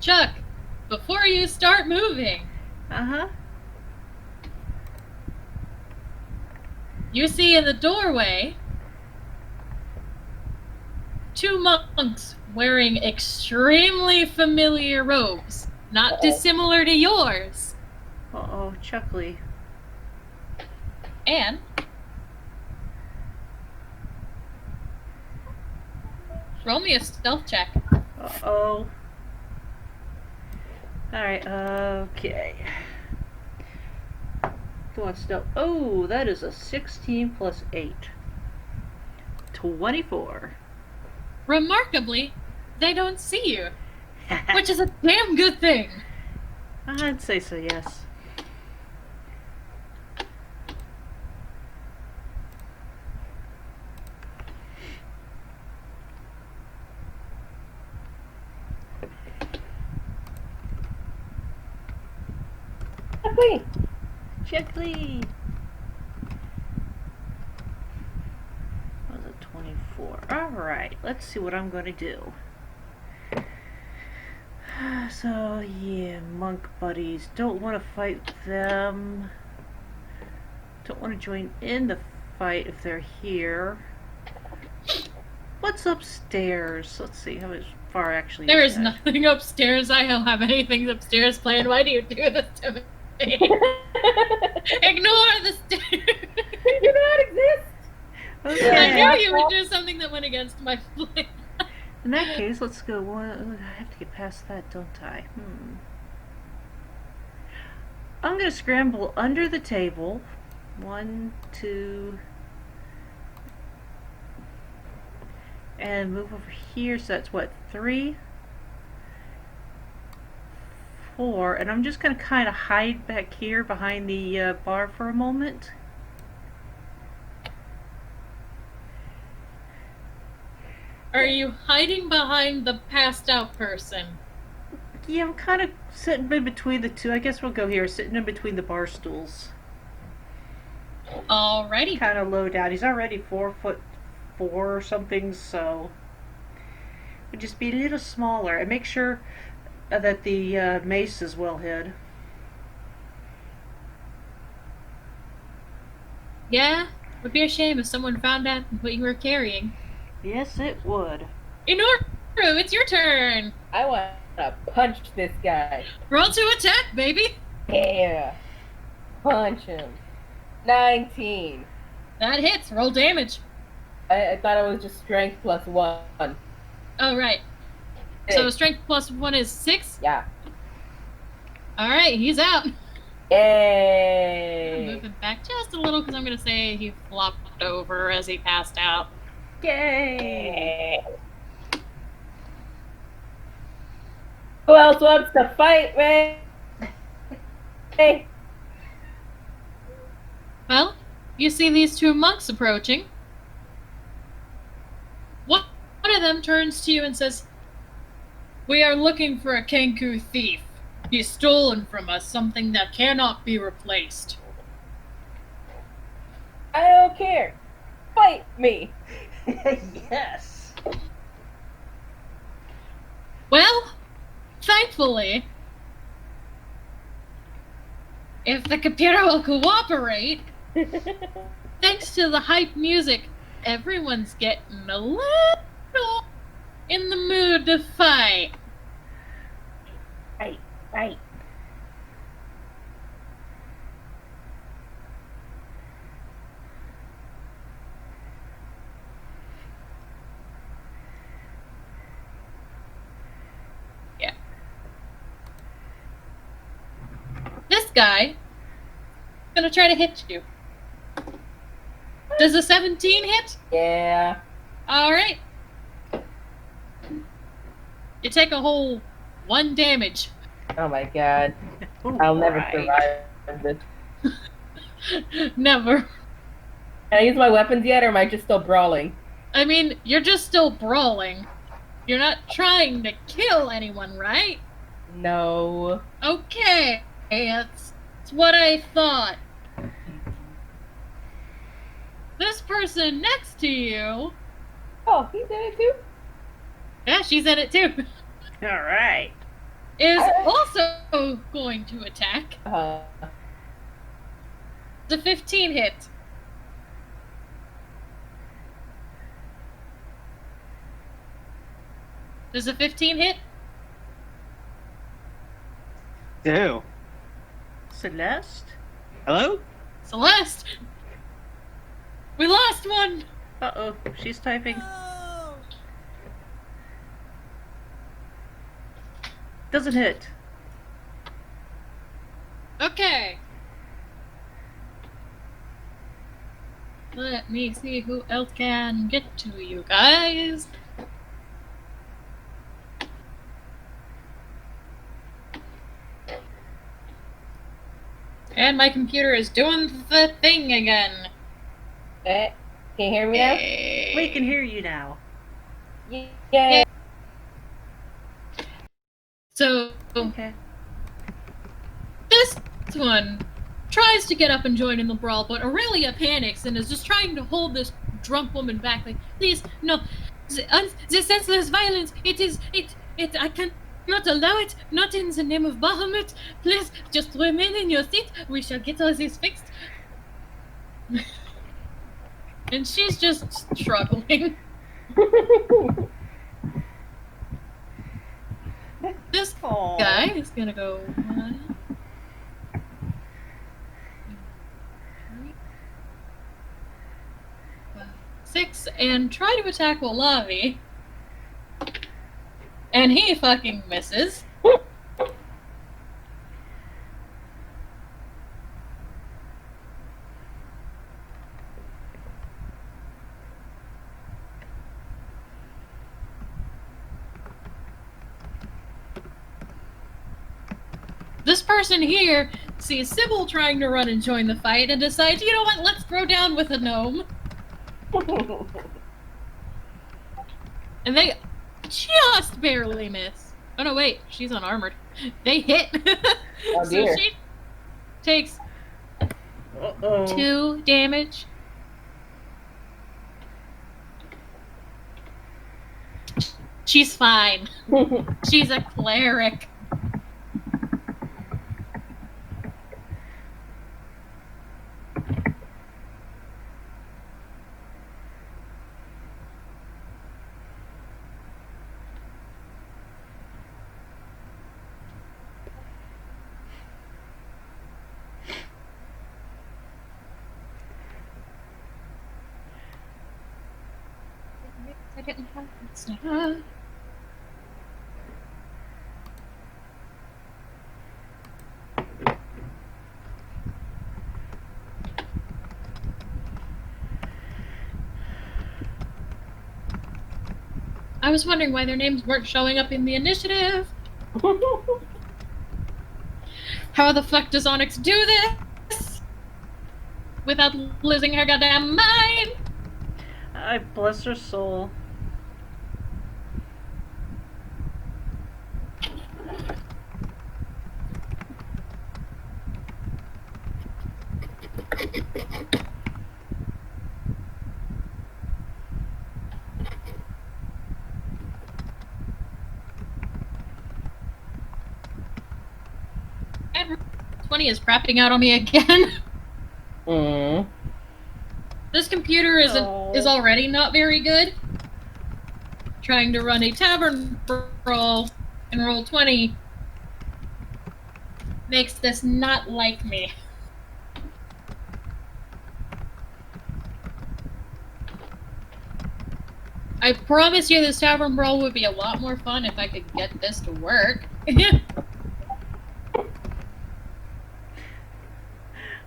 Chuck, before you start moving, Uh-huh. you see in the doorway 2 monks wearing extremely familiar robes, not dissimilar to yours. Uh-oh, Chuckly. And roll me a stealth check. Uh-oh. Alright, okay. Go on, stealth. Oh, that is a 16 plus 8. 24. Remarkably, they don't see you, which is a damn good thing. I'd say so, yes. Wait. Chuckly! What was it, 24? Alright, let's see what I'm going to do. So, yeah, monk buddies. Don't want to fight them. Don't want to join in the fight if they're here. What's upstairs? Let's see how far actually There is is that? nothing upstairs. I don't have anything upstairs planned. Why do you do this to me? Ignore the stairs. They do not exist. Okay. I knew you would do something that went against my plan. In that case, let's go one. I have to get past that, don't I? I'm gonna scramble under the table. 1, 2, and move over here. So that's what, 3, 4, and I'm just gonna kind of hide back here behind the bar for a moment. Are you hiding behind the passed out person? Yeah, I'm kind of sitting in between the two. I guess we'll go here, sitting in between the bar stools. Alrighty. Kind of low down. He's already 4'4" or something, so would just be a little smaller. And make sure that the mace is well hid. Yeah, would be a shame if someone found out what you were carrying. Yes, it would. Inoru, it's your turn. I want to punch this guy. Roll to attack, baby. Yeah. Punch him. 19. That hits. Roll damage. I thought it was just strength plus 1. Oh, right. So strength plus 1 is 6? Yeah. Alright, he's out. I'm Yay. moving back just a little because I'm going to say he flopped over as he passed out. Yay! Who else wants to fight, man? Hey. Well, you see these 2 monks approaching. One of them turns to you and says, "We are looking for a Kenku thief. He's stolen from us something that cannot be replaced." I don't care. Fight me. Yes. Well, thankfully, if the computer will cooperate, thanks to the hype music, everyone's getting a little in the mood to fight. Right. Yeah. This guy gonna try to hit you. Does a 17 hit? Yeah. Alright. You take a whole 1 damage. Oh my god. I'll never Right. survive this. Never. Can I use my weapons yet, or am I just still brawling? I mean, you're just still brawling. You're not trying to kill anyone, right? No. Okay. That's what I thought. This person next to you. Oh, he's in it too? Yeah, she's in it too. All right. Is also going to attack. The 15 hit. Does a 15 hit? Do. Celeste? Hello? Celeste! We lost one! Uh-oh, she's typing. Doesn't hit. Okay. Let me see who else can get to you guys. And my computer is doing the thing again. Can you hear me now? We can hear you now. Yeah. So, Okay. this one tries to get up and join in the brawl, but Aurelia panics and is just trying to hold this drunk woman back. Like, please, no, the senseless violence. I cannot allow it. Not in the name of Bahamut. Please, just remain in your seat. We shall get all this fixed. And she's just struggling. This Aw. guy is gonna go 1, 2, 3, 5, 6, and try to attack Olavi. And he fucking misses. This person here sees Sybil trying to run and join the fight and decides, you know what, let's throw down with a gnome. And they just barely miss. Oh no, wait, she's unarmored. They hit. Oh, So dear. she takes Uh-oh. 2 damage. She's fine. She's a cleric. I didn't have that stuff. I was wondering why their names weren't showing up in the initiative. How the fuck does Onyx do this? Without losing her goddamn mind? I bless her soul. Roll20 is crapping out on me again. Mm. This computer is already not very good. Trying to run a tavern brawl in Roll20 makes this not like me. I promise you this tavern brawl would be a lot more fun if I could get this to work.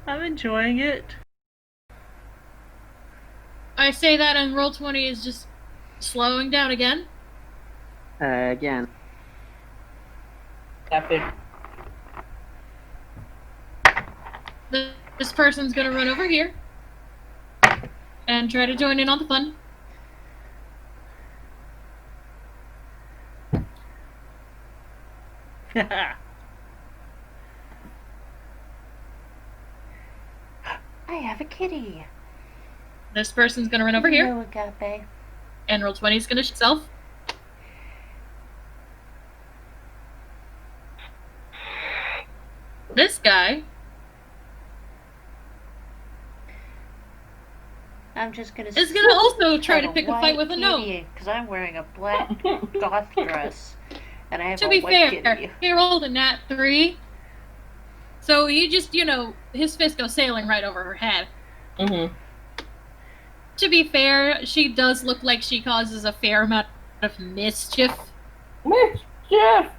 I'm enjoying it. I say that and Roll20 is just slowing down again. Again. After This person's gonna run over here and try to join in on the fun. I have a kitty. This person's gonna run over here Hello, Agape. and Roll20 is gonna shoot itself. This guy I'm just gonna. is gonna also try to pick a fight with a gnome. Because I'm wearing a black goth dress, and I have To a be white fair, kitty. he rolled a nat 3. So he just, his fist goes sailing right over her head. Mm-hmm. To be fair, she does look like she causes a fair amount of mischief. Mischief.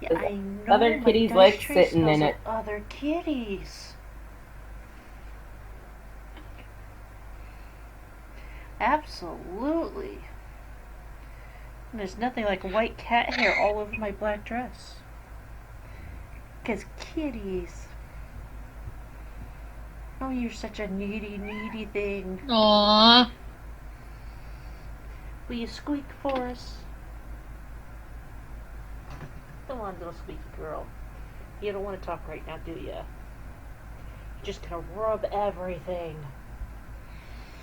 Yeah, I know Other my kitties dice like tray sitting in smells it. like other kitties. Absolutely. And there's nothing like white cat hair all over my black dress. Because kitties. Oh, you're such a needy thing. Aww. Will you squeak for us? Come on, little squeaky girl. You don't want to talk right now, do you? You're just gonna rub everything.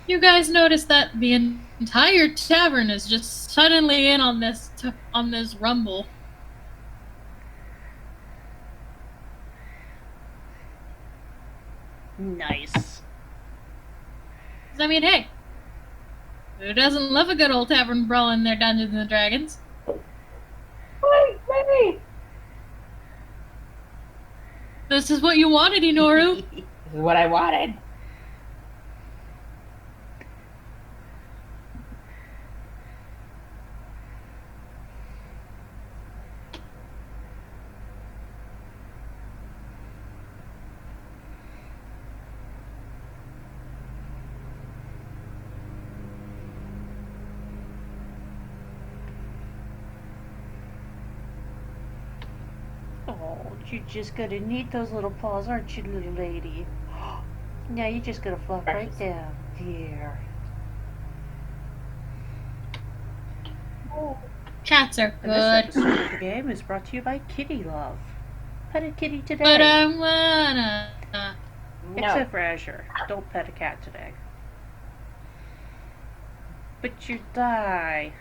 You guys notice that the entire tavern is just suddenly in on this rumble. Nice. I mean, hey, who doesn't love a good old tavern brawl in their Dungeons and Dragons? Wait, baby. This is what you wanted, Inoru. This is what I wanted. Oh, you're just gonna need those little paws, aren't you, little lady? Now you're just gonna flop right down. There. Cats are And this good. episode of the game is brought to you by Kitty Love. Pet a kitty today. But I wanna. Except for Azure. Don't pet a cat today. But you die.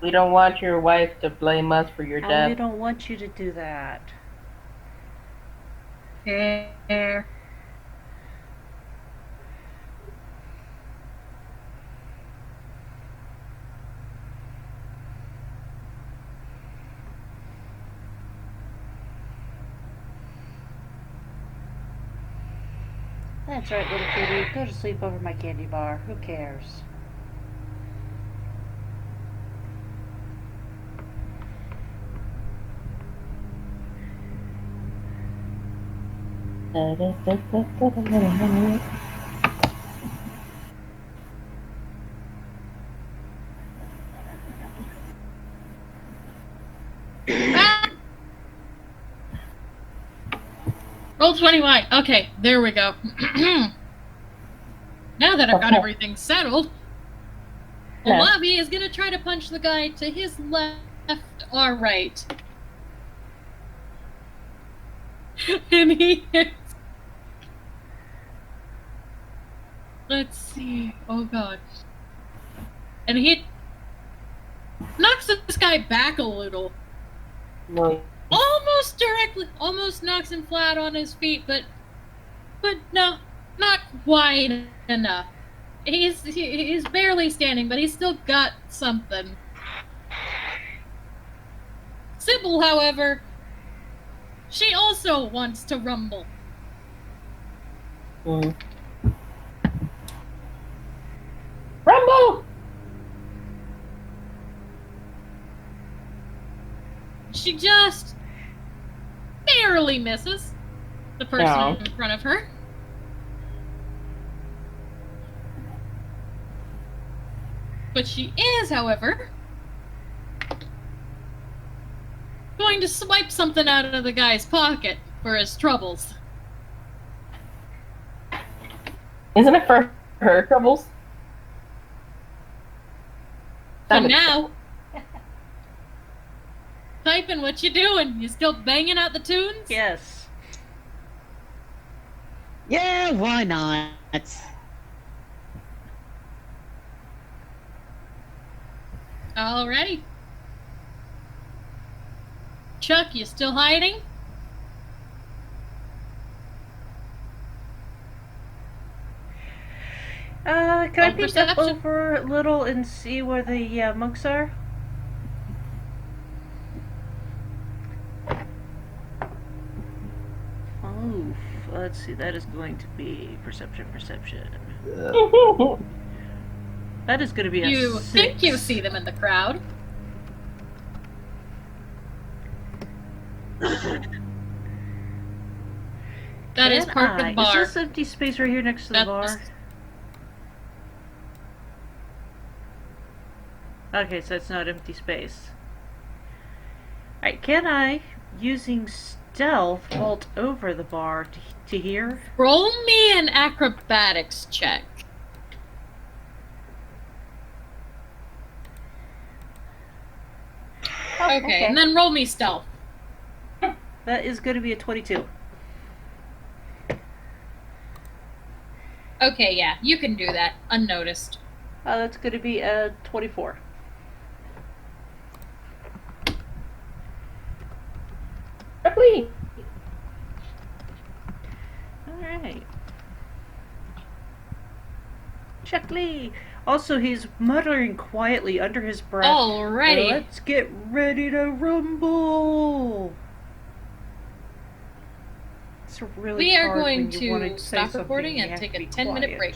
We don't want your wife to blame us for your And we death. don't want you to do that. Fair. That's right, little kitty. Go to sleep over my candy bar. Who cares? Ah! Roll 20 white. Okay, there we go. Now that I've got everything settled, Yeah. Olabi is gonna try to punch the guy to his left or right. And he hits. Let's see. Oh god. And he knocks this guy back a little. No. Almost knocks him flat on his feet, but no, not quite enough. He's barely standing, but he's still got something. Sybil, however, she also wants to rumble. Rumble! She just barely misses the person in front of her. But she is, however, going to swipe something out of the guy's pocket for his troubles. Isn't it for her troubles? So now, typing, what you doing? You still banging out the tunes? Yes. Yeah, why not? Alrighty. Chuck, you still hiding? Can I Roll peek up perception. over a little and see where the monks are? Oh, let's see. That is going to be perception. That is going to be a You 6. think you see them in the crowd. That is part of the bar. Is this empty space right here next to the bar? Okay, so it's not empty space. Alright, can I, using stealth, vault over the bar to here? Roll me an acrobatics check. Okay, and then roll me stealth. That is going to be a 22. Okay, yeah, you can do that, unnoticed. That's going to be a 24. Please. Alright. Chuck Lee! Also, he's muttering quietly under his breath. Alrighty. Let's get ready to rumble! It's really We are hard going when you wanna to say stop something recording you and have take to a be 10-minute quiet. break.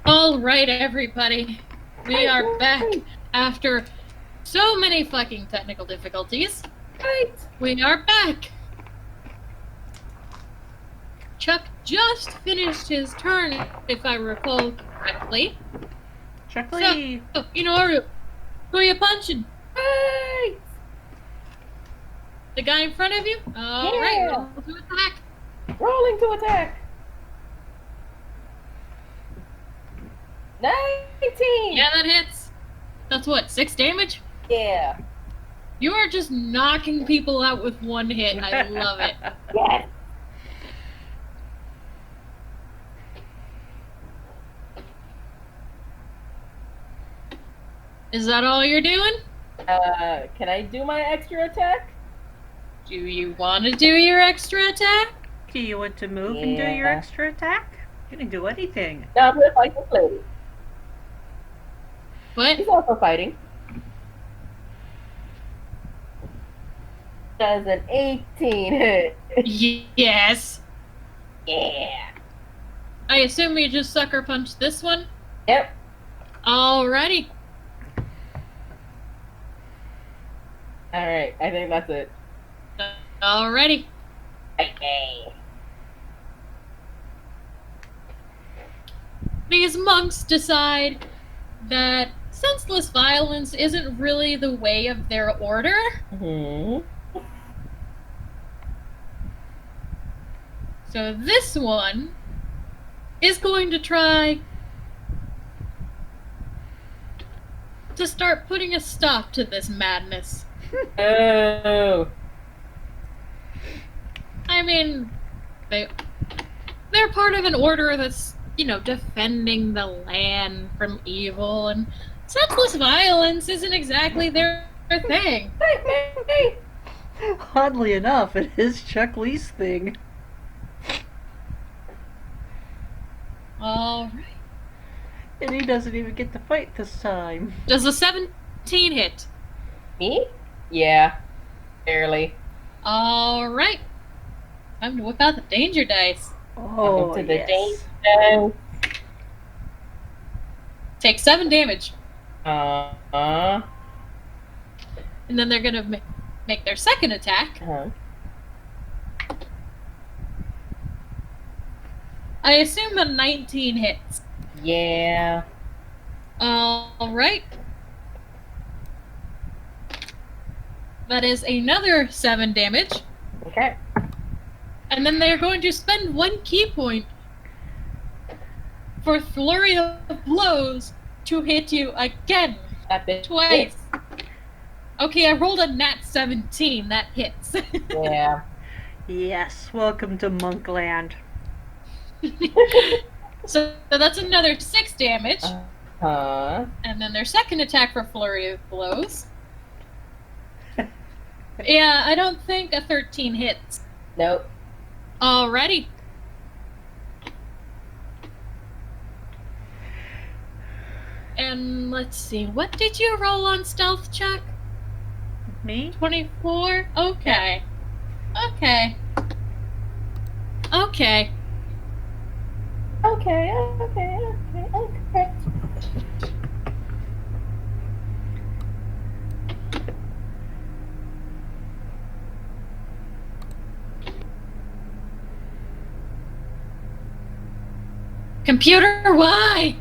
Alright, everybody. We are back after so many fucking technical difficulties. Right. We are back. Chuck just finished his turn, if I recall correctly. Chuck Lee! So, who are you punching? Right. The guy in front of you? Alright, Yeah. roll to attack. Rolling to attack. 19. Yeah, that hits. That's what, 6 damage? Yeah. You are just knocking people out with one hit. I love it. Yes. Is that all you're doing? Can I do my extra attack? Do you want to do your extra attack? Do you want to move and do your Yeah. extra attack? You can do anything. No, I'm gonna fight this lady. What? He's also fighting. Does an 18 hit? Yes. Yeah. I assume you just sucker punched this one? Yep. Alrighty. Alright, I think that's it. Alrighty. Okay. These monks decide that senseless violence isn't really the way of their order. Mm-hmm. So this one is going to try to start putting a stop to this madness. Oh. I mean, they're part of an order that's, defending the land from evil, and senseless violence isn't exactly their thing. Oddly enough, it is Chuck Lee's thing. All right. And he doesn't even get to fight this time. Does a 17 hit? Me? Yeah. Barely. All right. Time to whip out the danger dice. Oh, To the yes. danger. Take 7 damage. Uh-huh. And then they're going to make their second attack. Uh-huh. I assume a 19 hits. Yeah. All right. That is another 7 damage. Okay. And then they're going to spend 1 key point for Flurry of Blows to hit you again. That bit. Twice. Okay, I rolled a nat 17. That hits. Yeah. Yes, welcome to Monkland. So that's another 6 damage. Huh. And then their second attack for Flurry of Blows. Yeah, I don't think a 13 hits. Nope. Alrighty. And let's see, what did you roll on stealth check? Me? 24? Okay. Okay. Okay. Okay. Computer, why?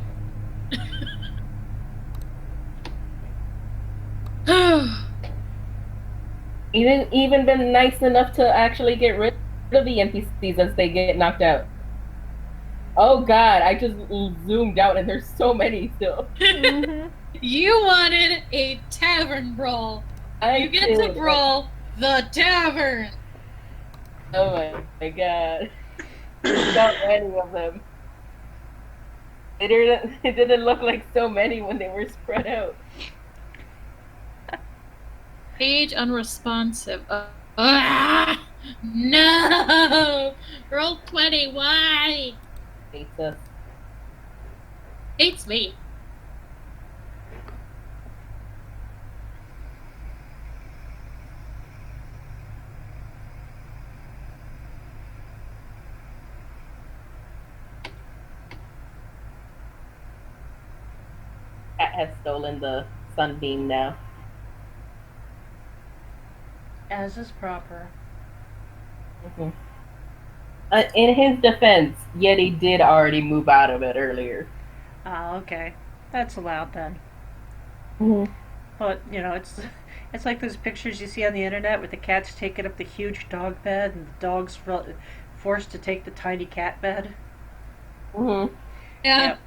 Even been nice enough to actually get rid of the NPCs as they get knocked out. Oh god, I just zoomed out and there's so many still. Mm-hmm. You wanted a tavern brawl. You get to did. brawl the tavern. Oh my god. So many of them. It didn't look like so many when they were spread out. Page unresponsive. No! Roll 20, why? Hates us. Hates me. Cat has stolen the sunbeam now. As is proper. Mm-hmm. In his defense, Yeti did already move out of it earlier. Oh, okay. That's allowed then. Mm-hmm. But, it's like those pictures you see on the internet with the cats taking up the huge dog bed and the dog's forced to take the tiny cat bed. Mm-hmm. Yeah. Yep.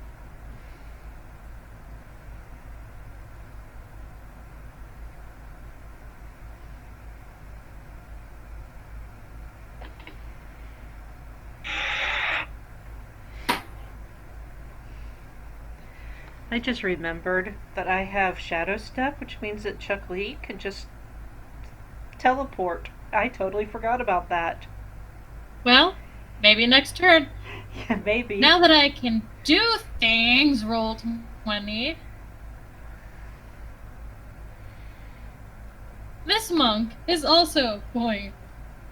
I just remembered that I have Shadow Step, which means that Chuck Lee can just teleport. I totally forgot about that. Well, maybe next turn. Yeah, maybe. Now that I can do things, roll 20. This monk is also going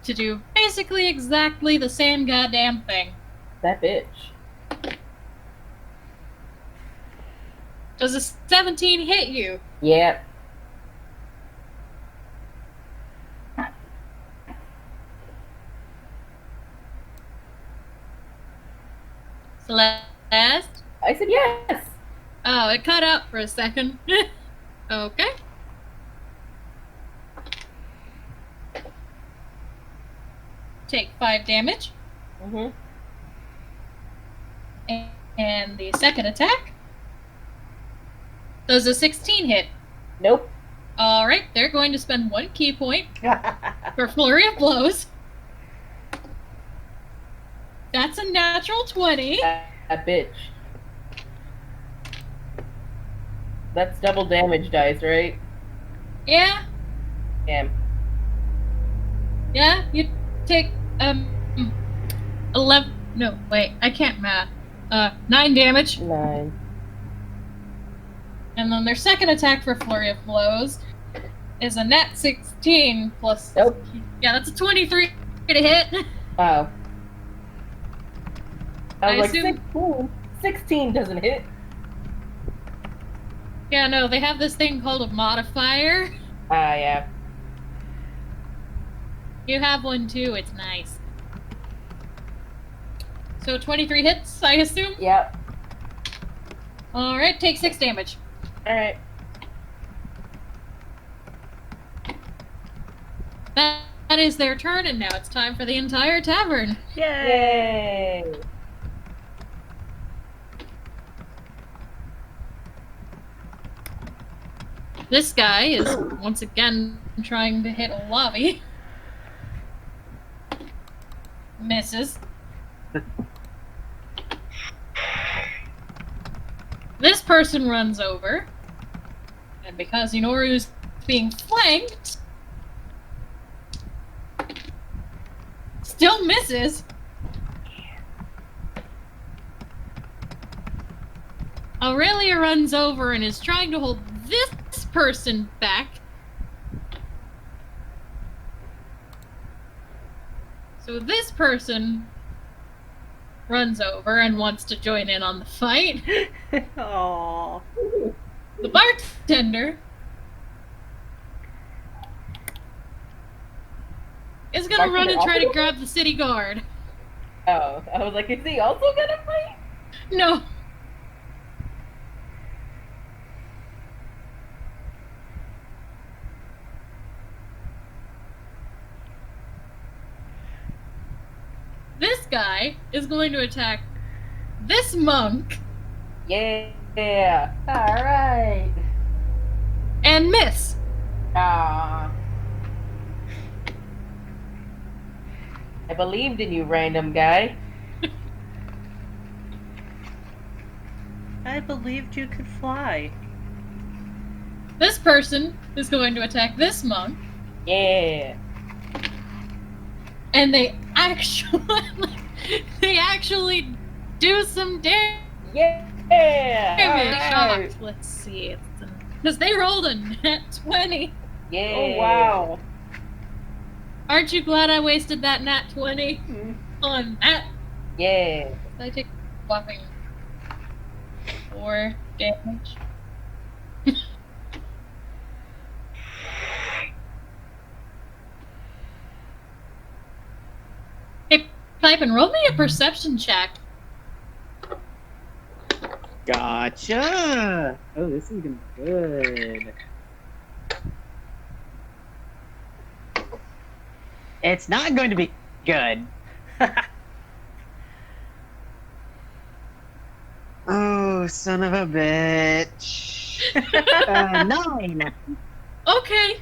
to do basically exactly the same goddamn thing. That bitch. Does a 17 hit you? Yep. Celeste? I said yes. Oh, it cut out for a second. Okay. Take 5 damage. Mm-hmm. And the second attack. Does a 16 hit? Nope. Alright, they're going to spend 1 key point for Flurry of Blows. That's a natural 20. That bitch. That's double damage dice, right? Yeah, Damn. yeah, you take 11. No, wait, I can't math. 9 damage. 9. And then their second attack for Flurry of Blows is a nat 16 plus. Nope. Yeah, that's a 23 to hit. Wow. I I was like, assume- 16. 16 doesn't hit. Yeah, no, they have this thing called a modifier. Ah, yeah. You have one too, it's nice. So 23 hits, I assume? Yep. Alright, take 6 damage. Alright. That is their turn, and now it's time for the entire tavern. Yay! Yay! This guy is once again trying to hit a lobby. Misses. This person runs over, and because Inoru's being flanked, still misses. Aurelia runs over and is trying to hold this person back. So this person runs over and wants to join in on the fight. Aww. The bartender is gonna run and try to grab the city guard. Oh, I was like, is he also gonna fight? No. This guy is going to attack this monk Yeah. Alright. and miss. Ah. I believed in you, random guy. I believed you could fly. This person is going to attack this monk, Yeah. and they actually do some damage. Yeah. Alright. Let's see, because they rolled a nat 20. Yeah. Oh wow. Aren't you glad I wasted that nat 20 on that? Yeah. I take whopping 4 damage. Hey, Pipe, and roll me a perception check. Gotcha. Oh, this is gonna be good. It's not going to be good. Oh, son of a bitch. 9. Okay.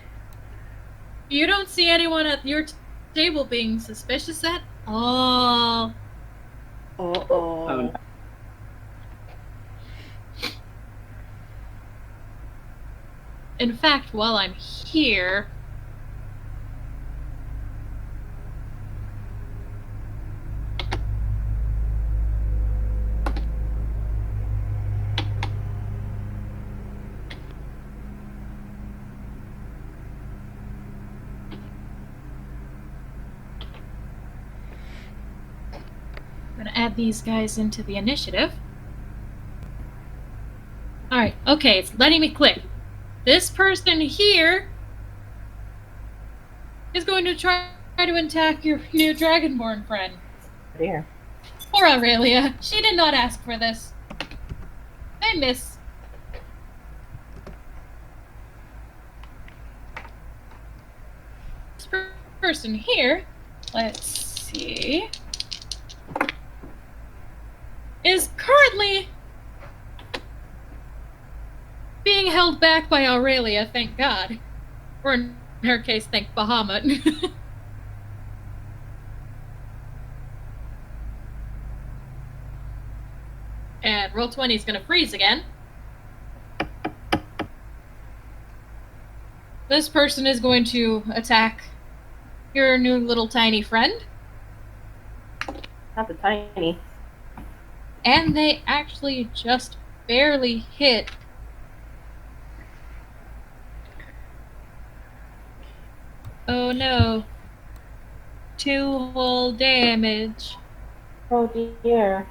You don't see anyone at your table being suspicious at all. Uh-oh. Oh, no. In fact, while I'm here, I'm gonna add these guys into the initiative. Alright, okay, it's letting me click. This person here is going to try to attack your new Dragonborn friend. There. Poor Aurelia. She did not ask for this. They miss. This person here, let's see, is currently being held back by Aurelia, thank God. Or in her case, thank Bahamut. And roll 20 is going to freeze again. This person is going to attack your new little tiny friend. Not the tiny. And they actually just barely hit. Oh no. 2 whole damage. Oh dear.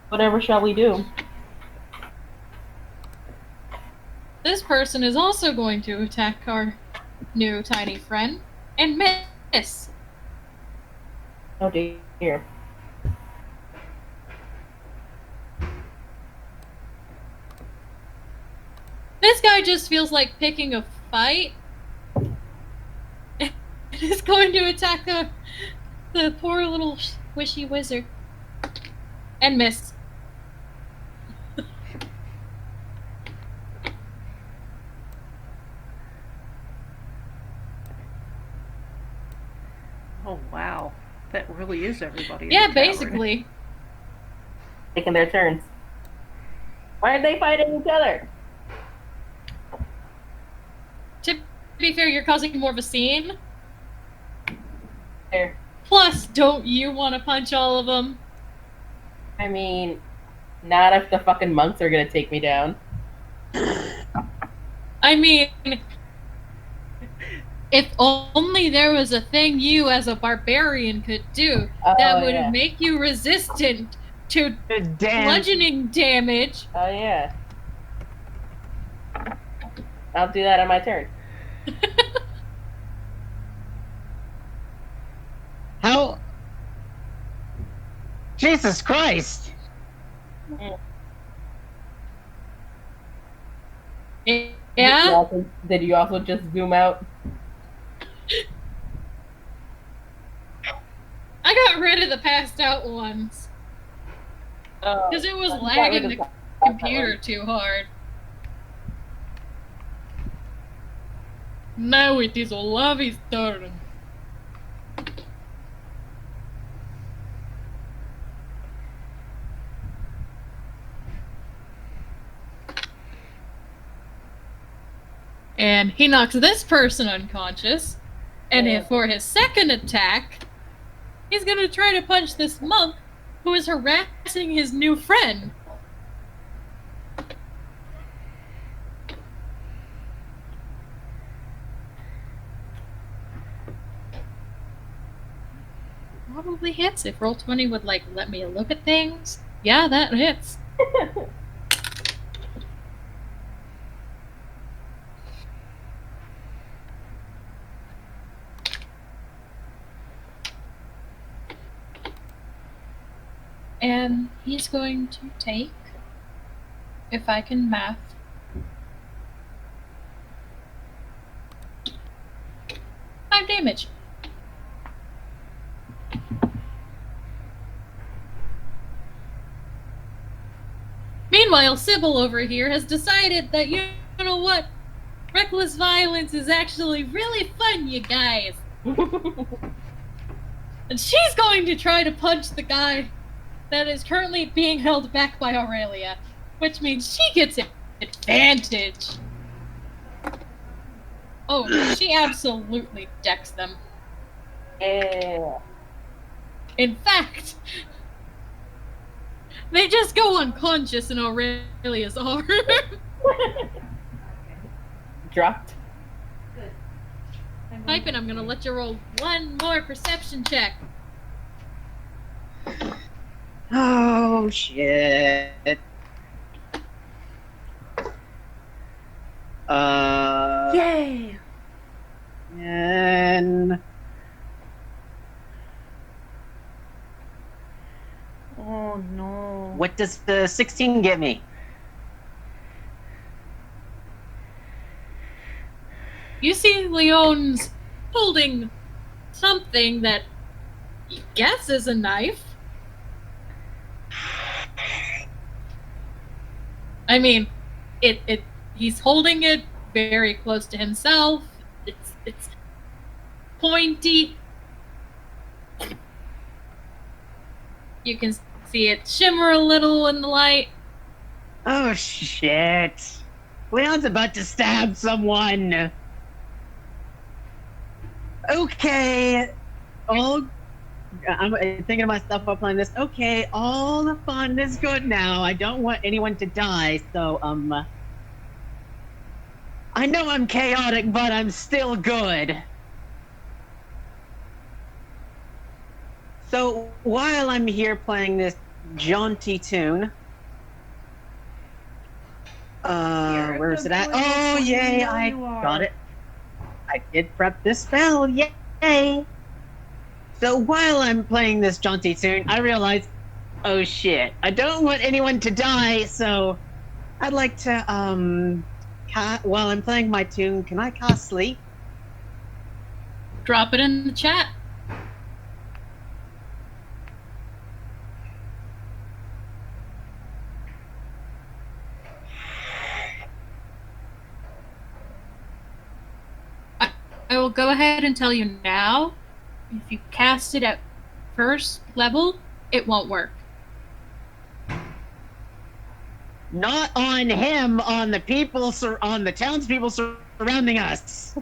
Whatever shall we do? This person is also going to attack our new tiny friend and miss. Oh dear. This guy just feels like picking a fight. And is going to attack the poor little squishy wizard. And miss. Oh wow, that really is everybody. in Yeah, the tavern. basically. Taking their turns. Why are they fighting each other? To be fair, you're causing more of a scene. There. Plus, don't you want to punch all of them? I mean, not if the fucking monks are gonna take me down. I mean, if only there was a thing you as a barbarian could do that would yeah. make you resistant to Damn. bludgeoning damage. Oh yeah. I'll do that on my turn. How? Jesus Christ! Yeah? Did you also just zoom out? I got rid of the passed out ones because it was I got lagging rid the of that computer too hard. Now it is Olavi's turn. And he knocks this person unconscious. And Yeah. for his second attack, he's gonna try to punch this monk who is harassing his new friend. Probably hits if Roll20 would let me look at things. Yeah, that hits. And he's going to take, if I can math, 5 damage. Meanwhile, Sybil over here has decided that, you know what? Reckless violence is actually really fun, you guys. And she's going to try to punch the guy that is currently being held back by Aurelia, which means she gets an advantage. Oh, she absolutely decks them. Yeah. In fact, they just go unconscious in Aurelia's arm. Dropped. Pippin, I'm gonna let you roll one more perception check. Oh shit. Yay! And Oh no. what does the 16 get me? You see Leon's holding something that you guess is a knife. I mean, he's holding it very close to himself. It's pointy. You can see it shimmer a little in the light. Oh shit! Leon's about to stab someone. Okay, I'm thinking of myself while playing this. Okay, all the fun is good now. I don't want anyone to die, so I know I'm chaotic, but I'm still good. So while I'm here playing this jaunty tune, where is it at? Oh yay! I got it. I did prep this spell. Yay! So while I'm playing this jaunty tune, I realize, oh shit, I don't want anyone to die, so I'd like to, while I'm playing my tune, can I cast sleep? Drop it in the chat. I will go ahead and tell you now, if you cast it at first level, it won't work. Not on him, on the people, on the townspeople surrounding us.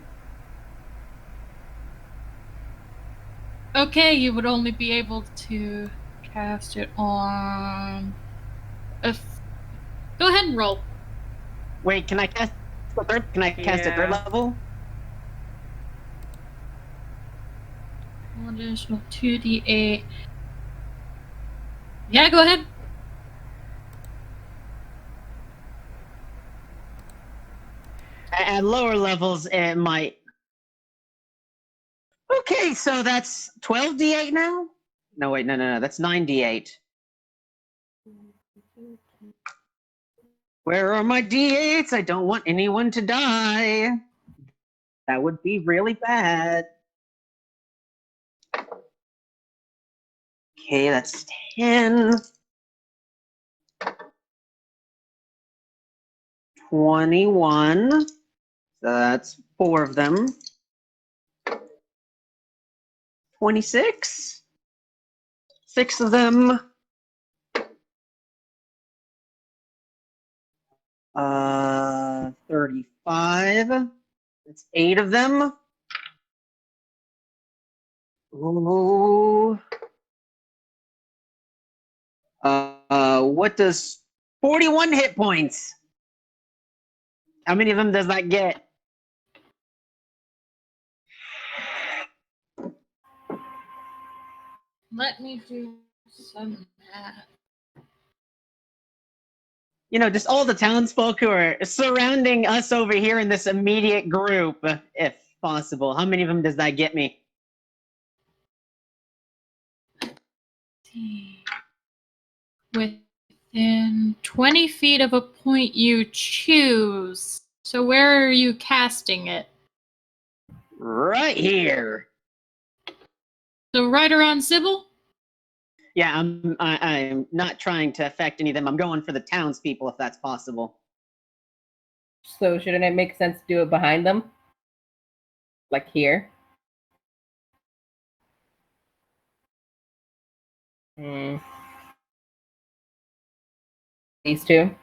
Okay, you would only be able to cast it on... Go ahead and roll. Wait, can I cast the third? Can I cast at third Yeah. level? One additional 2d8. Yeah, go ahead. At lower levels, it might. Okay, so that's 12d8 now? No, wait, no. That's 9d8. Where are my d8s? I don't want anyone to die. That would be really bad. Okay, that's 10. 21. So that's 4 of them. 26. 6 of them. 35. That's 8 of them. Ooh. What does 41 hit points? How many of them does that get? Let me do some math. You know, just all the townsfolk who are surrounding us over here in this immediate group, if possible. How many of them does that get me? Within 20 feet of a point you choose. So where are you casting it? Right here. So right around Sybil? Yeah, I'm not trying to affect any of them. I'm going for the townspeople if that's possible. So shouldn't it make sense to do it behind them? Like here? These two?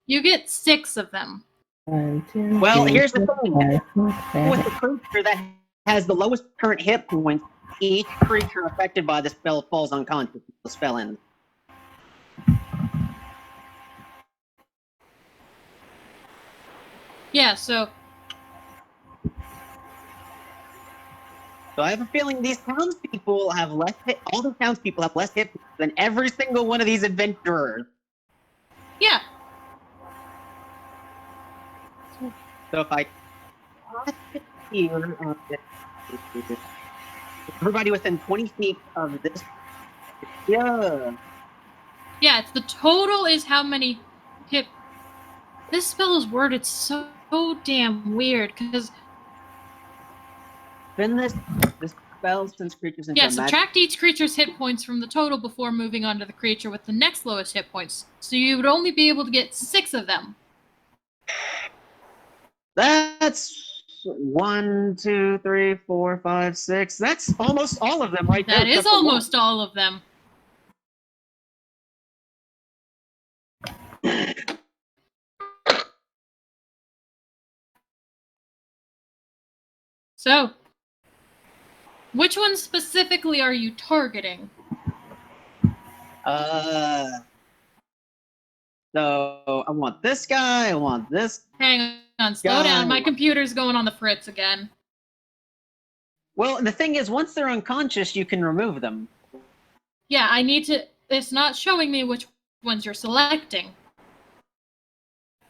You get 6 of them. 1, 2, Well, 3, here's the 4, thing. 5, 6, With 7. the creature that has the lowest current hit points, each creature affected by the spell falls unconscious. The spell ends. Yeah, so I have a feeling these townspeople have less hit. All the townspeople have less hit than every single one of these adventurers. yeah. So if I cast it here, everybody within 20 feet of this. Yeah. Yeah, it's the total is how many hit. This spell is worded so damn weird because Then this spell sends creatures into yeah, a magic. subtract each creature's hit points from the total before moving on to the creature with the next lowest hit points. So you would only be able to get 6 of them. That's 1, 2, 3, 4, 5, 6. That's almost all of them right there. That is except for one. almost all of them. So, which one specifically are you targeting? So I want this guy. I want this. Hang on, slow down. My computer's going on the fritz again. Well, the thing is, once they're unconscious, you can remove them. Yeah, I need to. It's not showing me which ones you're selecting.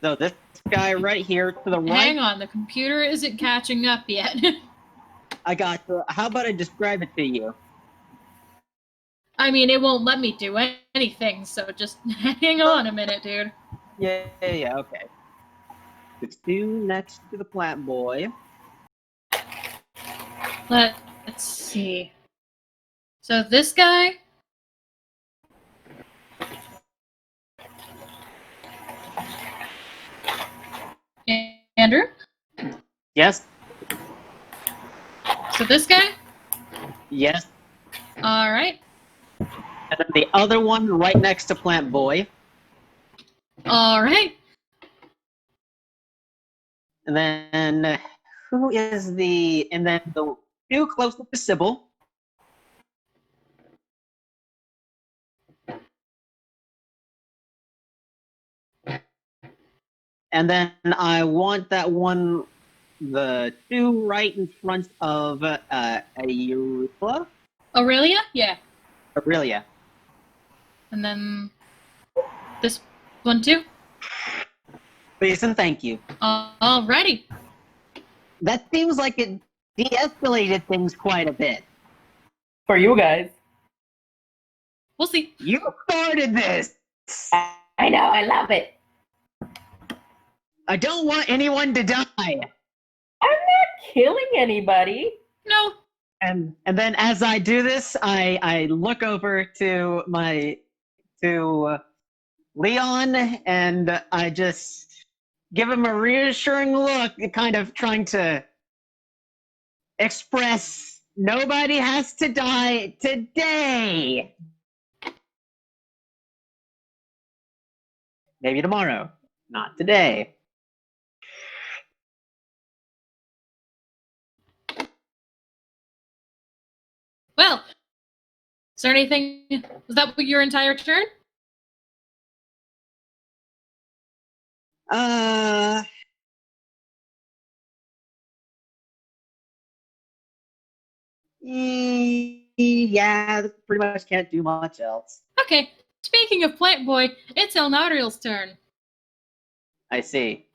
So this guy right here to the right. Hang on, the computer isn't catching up yet. I got. How about I describe it to you? I mean, it won't let me do anything, so just hang on a minute, dude. Yeah, okay. The two next to the plant boy. Let's see. So this guy. Andrew? Yes. So this guy? Yes. Alright. And then the other one right next to plant boy. Alright. And then who is the? And then the two closest to Sybil. And then I want that one, the two right in front of Aurelia. Aurelia? Yeah. Aurelia. And then this one too? Please and thank you. Alrighty. That seems like it de-escalated things quite a bit. For you guys. We'll see. You started this! I know, I love it. I don't want anyone to die! I'm not killing anybody. No. And then as I do this, I look over to Leon, and I just give him a reassuring look, kind of trying to express nobody has to die today. Maybe tomorrow, not today. Well, is there anything? Was that your entire turn? Yeah, pretty much can't do much else. Okay. Speaking of Plant Boy, it's Elnariel's turn. I see.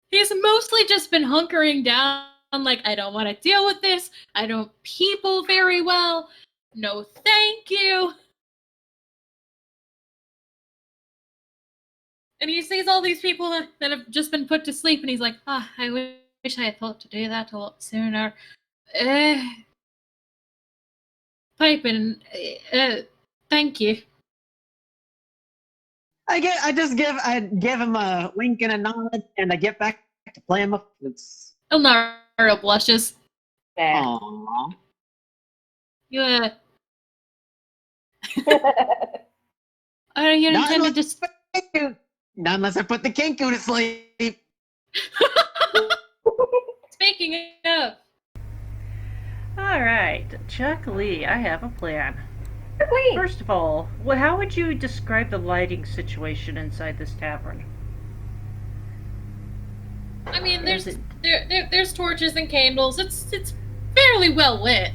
He's mostly just been hunkering down, like, I don't want to deal with this. I don't people very well. No, thank you. And he sees all these people that have just been put to sleep, and he's like, I wish I had thought to do that a lot sooner. Piping, thank you. I give him a wink and a nod, and I get back to playing my flutes. Elnariel blushes. Aww. You, are you Not intended to... Not unless I put the Kenku to sleep. Speaking of... Alright, Chuck Lee, I have a plan. Wait. First of all, how would you describe the lighting situation inside this tavern? I mean, there's torches and candles. It's fairly well lit.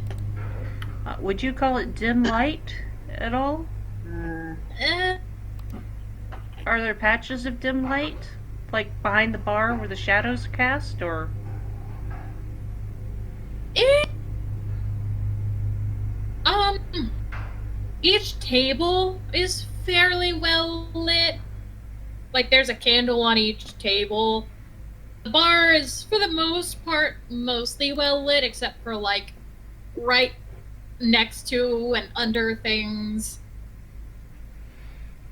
Would you call it dim light at all? Are there patches of dim light? Like behind the bar where the shadows are cast, or? Each table is fairly well lit. Like, there's a candle on each table. The bar is, for the most part, mostly well lit, except for, like, right next to and under things.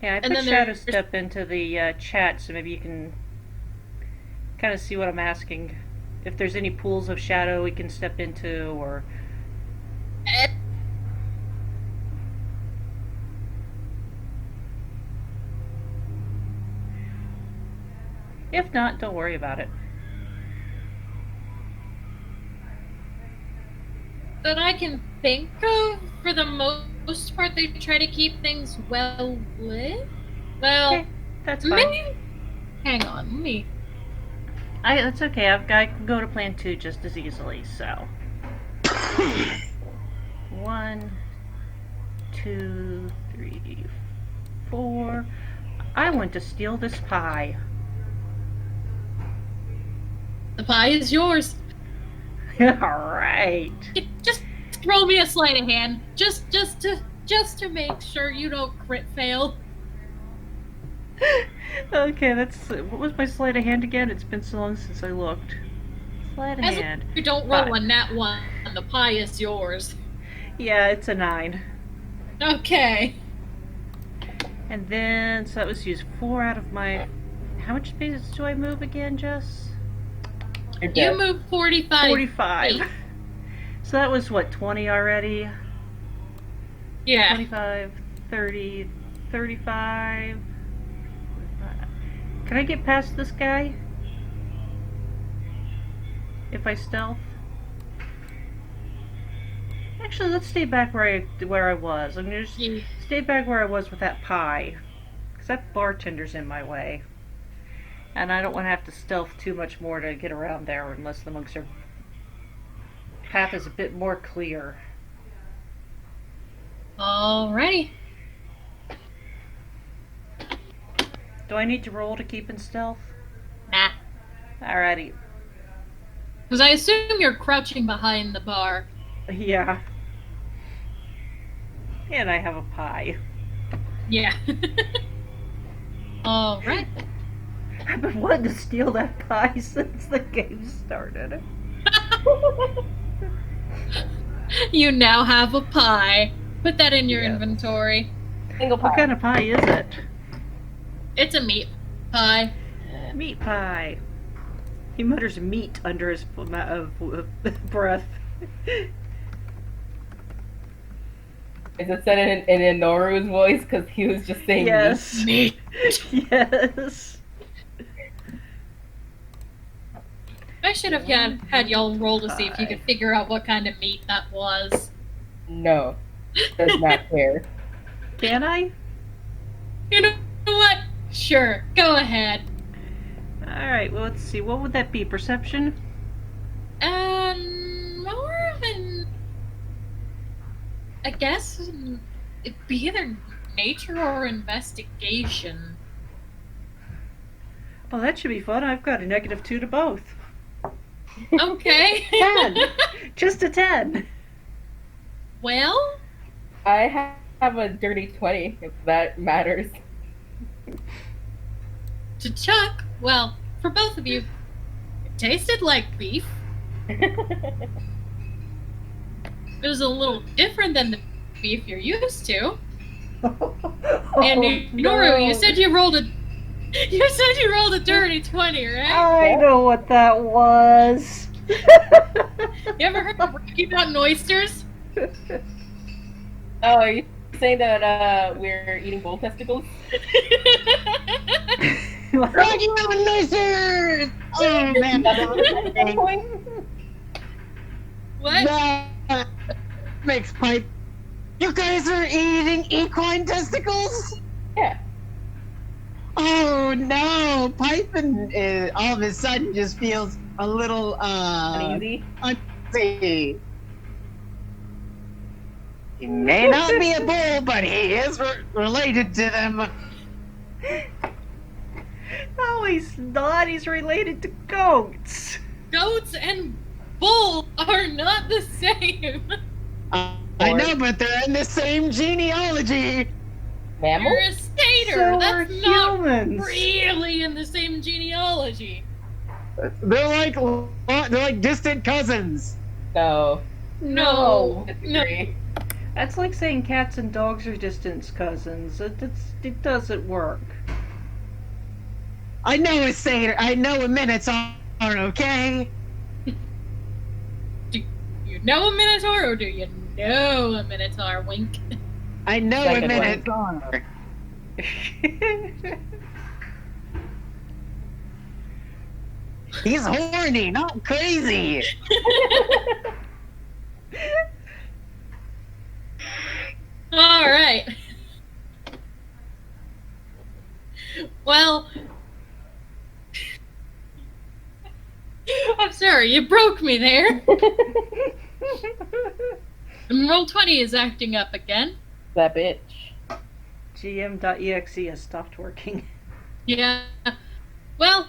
Yeah, I put Shadow Step into the chat, so maybe you can kind of see what I'm asking. If there's any pools of shadow we can step into, or if not, don't worry about it. That I can think of, for the most part, they try to keep things well lit. Well, Okay, that's fine. maybe. Hang on, let me. That's okay. I can go to plan 2 just as easily. So 1, 2, 3, 4. I want to steal this pie. The pie is yours. All right. Just throw me a sleight of hand, just to make sure you don't crit fail. Okay, that's what was my sleight of hand again? It's been so long since I looked. Sleight of As hand. if you don't roll 5. a nat 1, the pie is yours. Yeah, it's a 9. Okay. And then so that was used 4 out of my. How much space do I move again, Jess? You move 45. 45. feet. So that was what, 20 already? Yeah. 25, 30, 35. Can I get past this guy? If I stealth? Actually, let's stay back where I was. I'm gonna just stay back where I was with that pie. Because that bartender's in my way. And I don't want to have to stealth too much more to get around there unless the monks are... path is a bit more clear. Alrighty. Do I need to roll to keep in stealth? Nah. Alrighty. Because I assume you're crouching behind the bar. Yeah. And I have a pie. Yeah. Alright. I've been wanting to steal that pie since the game started. You now have a pie. Put that in your Yeah. inventory. Single pie. What kind of pie is it? It's a meat pie. Meat pie. He mutters meat under his breath. Is it said in Inoru's voice? Because he was just saying Yes. Meat. Yes. I should have had y'all roll to see if you could figure out what kind of meat that was. No. Does not care. Can I? You know what? Sure, go ahead. Alright, well, let's see. What would that be? Perception? More of an... I guess it'd be either nature or investigation. Oh, that should be fun. I've got a -2 to both. Okay. 10. Just a 10. Well, I have a dirty 20, if that matters. to Chuck, well, for both of you, it tasted like beef. It was a little different than the beef you're used to. And Noru, you said you rolled a dirty 20, right? I know what that was. You ever heard of Rocky Mountain oysters? Oh, are you saying that we're eating bull testicles? Rocky Mountain Oysters! Oh man, What? that makes pipe. You guys are eating equine testicles? Yeah. Oh no, Python all of a sudden just feels a little Uneasy? uneasy. He may not be a bull, but he is related to them. No, he's not. He's related to goats. Goats and bull are not the same. I know, but they're in the same genealogy. Mammal? You're a stater. So That's we're not humans. really in the same genealogy. They're like distant cousins. No. No. Disagree. That's like saying cats and dogs are distant cousins. It doesn't work. I know a satyr. I know a minotaur. Okay. Do you know a minotaur, or do you know a minotaur? Wink. I know a Second one. minotaur. He's horny, not crazy. All right. Well, I'm sorry, you broke me there. And Roll20 is acting up again. That bitch. GM.exe has stopped working. Yeah. Well,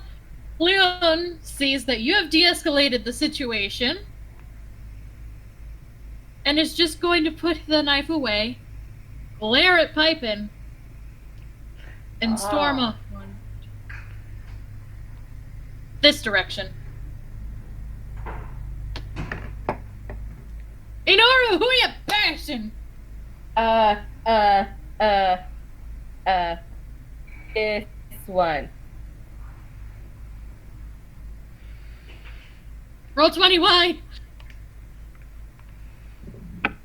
Leon sees that you have de-escalated the situation and is just going to put the knife away, glare at Pipin, and storm off one. This direction. Inoru, who you bashing? This one. Roll20 wide.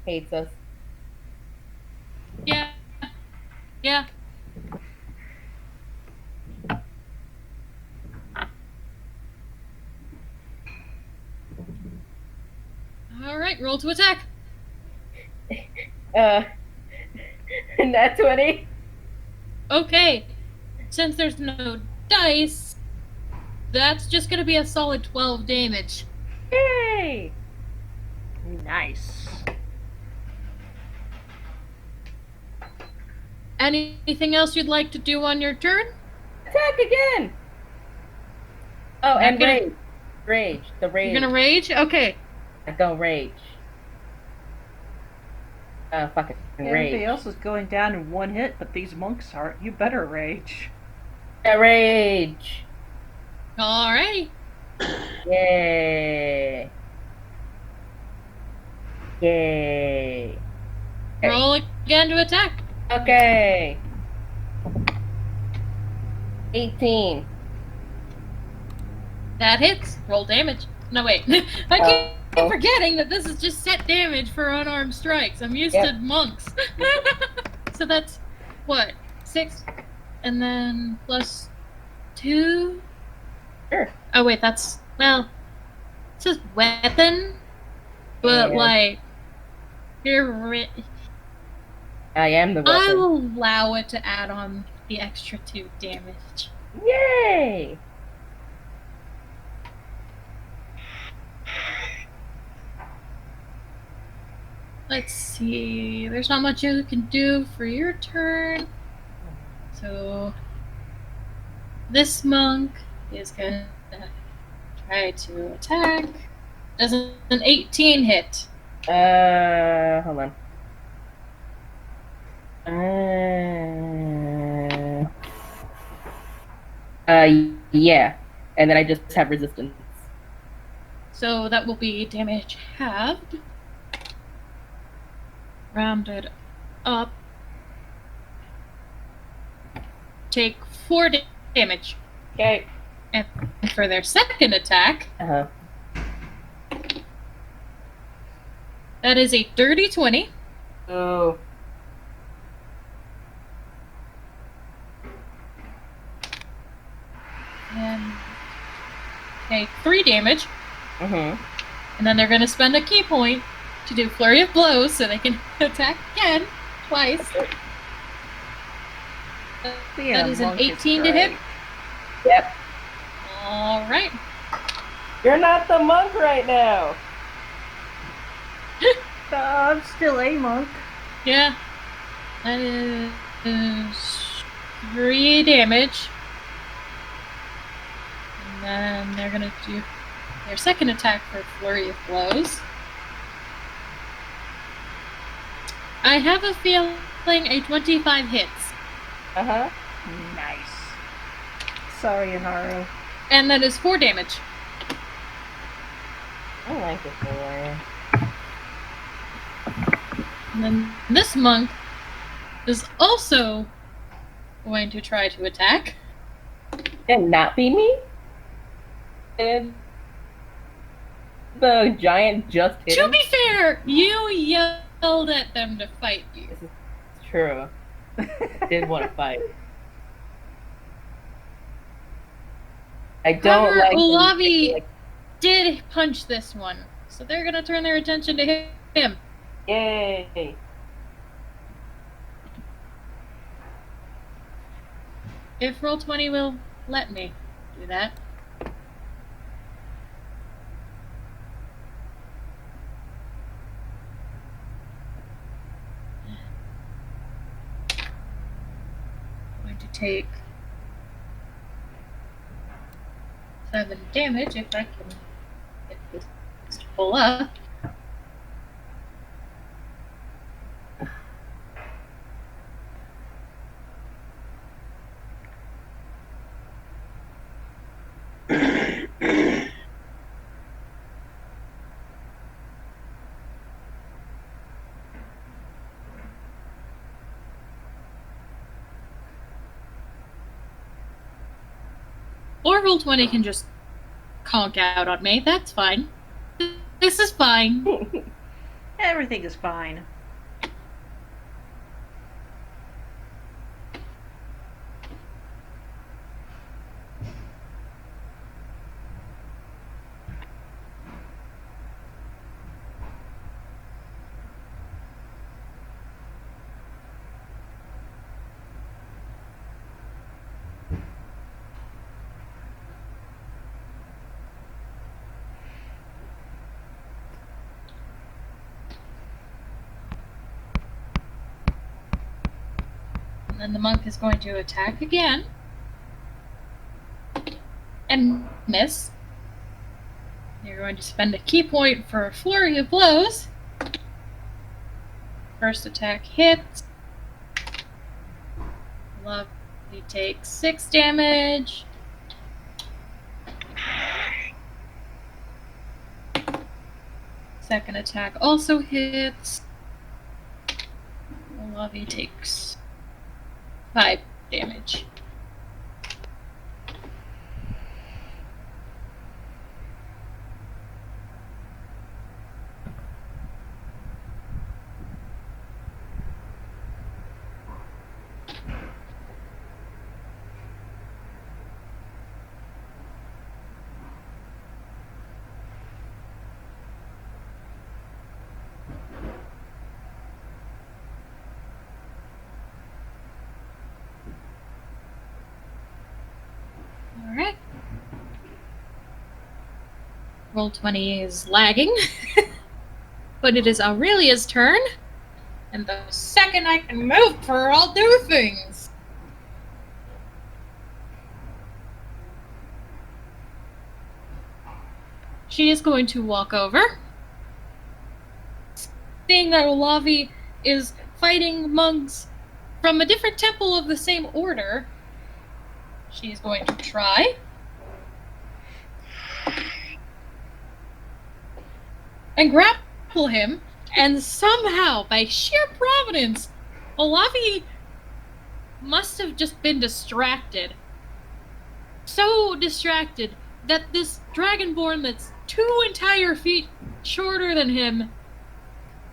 Hates us. Yeah. Yeah. Alright, roll to attack. Nat 20. Okay. Since there's no dice, that's just gonna be a solid 12 damage. Yay! Nice. Anything else you'd like to do on your turn? Attack again! Oh, I'm and gonna- rage. Rage. The rage. You're gonna rage? Okay. I go rage. Fucking Everybody rage. else is going down in one hit, but these monks aren't. You better rage. Yeah, rage. Alrighty. Yay. Yay. Roll again to attack. Okay. 18. That hits. Roll damage. No, wait. I keep Oh. forgetting that this is just set damage for unarmed strikes. I'm used to monks. So that's, what, 6? And then plus 2? Sure. Oh, wait, that's, well, it says weapon, but, Yeah. like, I am the I weapon. will allow it to add on the extra 2 damage. Yay! Let's see. There's not much you can do for your turn. So this monk is gonna try to attack. Does an 18 hit? Hold on. Yeah. And then I just have resistance. So that will be damage halved. Rounded up. Take 4 damage. Okay. And for their second attack, Uh-huh. that is a dirty 20. Oh. And take 3 damage. Mm-hmm. And then they're going to spend a key point to do flurry of blows so they can attack again, twice. Yeah, That is an monk is 18 to hit. great. Yep. Alright. You're not the monk right now. I'm still a monk. Yeah. That is 3 damage. And then they're going to do their second attack for flurry of blows. I have a feeling a 25 hits. Uh-huh. Nice. Sorry, Inaru. And that is 4 damage. I like it boy. And then this monk is also going to try to attack. And not be me? And the giant just hit To him? be fair, you yelled at them to fight you. This is true. Did want to fight. I don't However, like Olavi did punch this one, so they're gonna turn their attention to him. Yay. If Roll20 will let me do that. Going to take 7 damage if I can get this to pull up. Or Roll20 can just conk out on me. That's fine. This is fine. Everything is fine. And then the monk is going to attack again. And miss. You're going to spend a key point for a flurry of blows. First attack hits. Lovely takes 6 damage. Second attack also hits. Lovely takes 5 damage. Alright. Roll20 is lagging. But it is Aurelia's turn. And the second I can move her, I'll do things. She is going to walk over. Seeing that Olavi is fighting monks from a different temple of the same order, she's going to try. And grapple him, and somehow, by sheer providence, Olavi must have just been distracted. So distracted that this dragonborn that's 2 entire feet shorter than him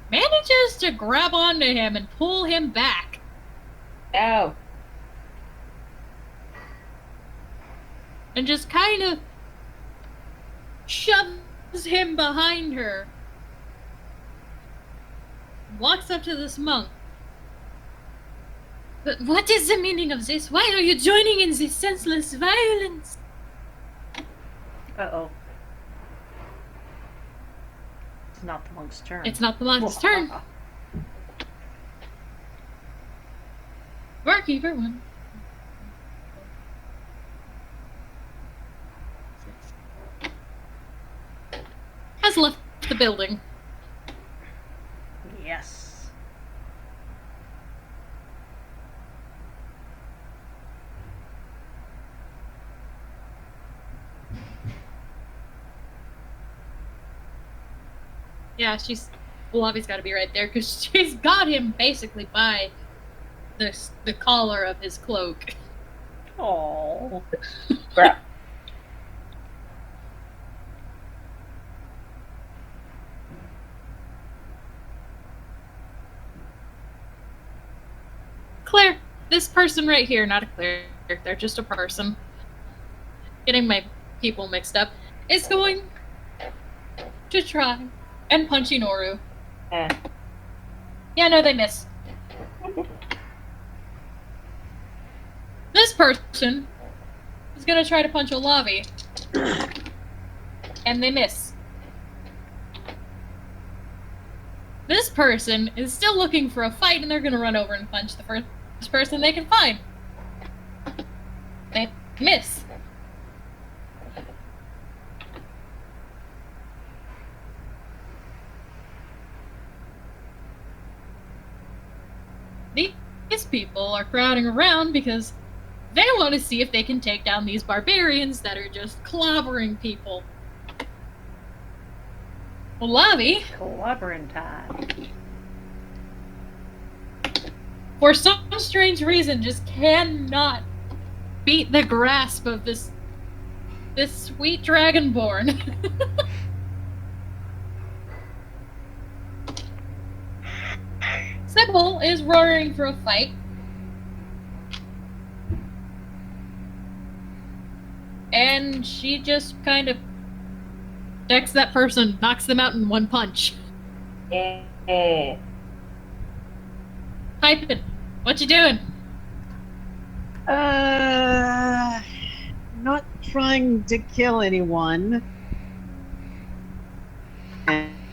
manages to grab onto him and pull him back. Ow. And just kind of shoves him behind her. Walks up to this monk. But what is the meaning of this? Why are you joining in this senseless violence? Uh-oh. It's not the monk's turn. It's not the monk's turn. Barkeeper 1. Has left the building. Yes. Yeah, Olavi's got to be right there because she's got him basically by the collar of his cloak. Oh. Crap. Claire, this person right here, not a cleric, they're just a person. Getting my people mixed up, is going to try and punch Inoru. Eh. Yeah, no, they miss. This person is gonna try to punch Olavi. And they miss. This person is still looking for a fight and they're gonna run over and punch the first person they can find. They miss. These people are crowding around because they want to see if they can take down these barbarians that are just clobbering people. Olavi, Clobbering time. for some strange reason, just cannot beat the grasp of this sweet dragonborn. Sybil is roaring for a fight. And she just kind of decks that person, knocks them out in one punch. Eh. Hyphen, what you doing? Not trying to kill anyone.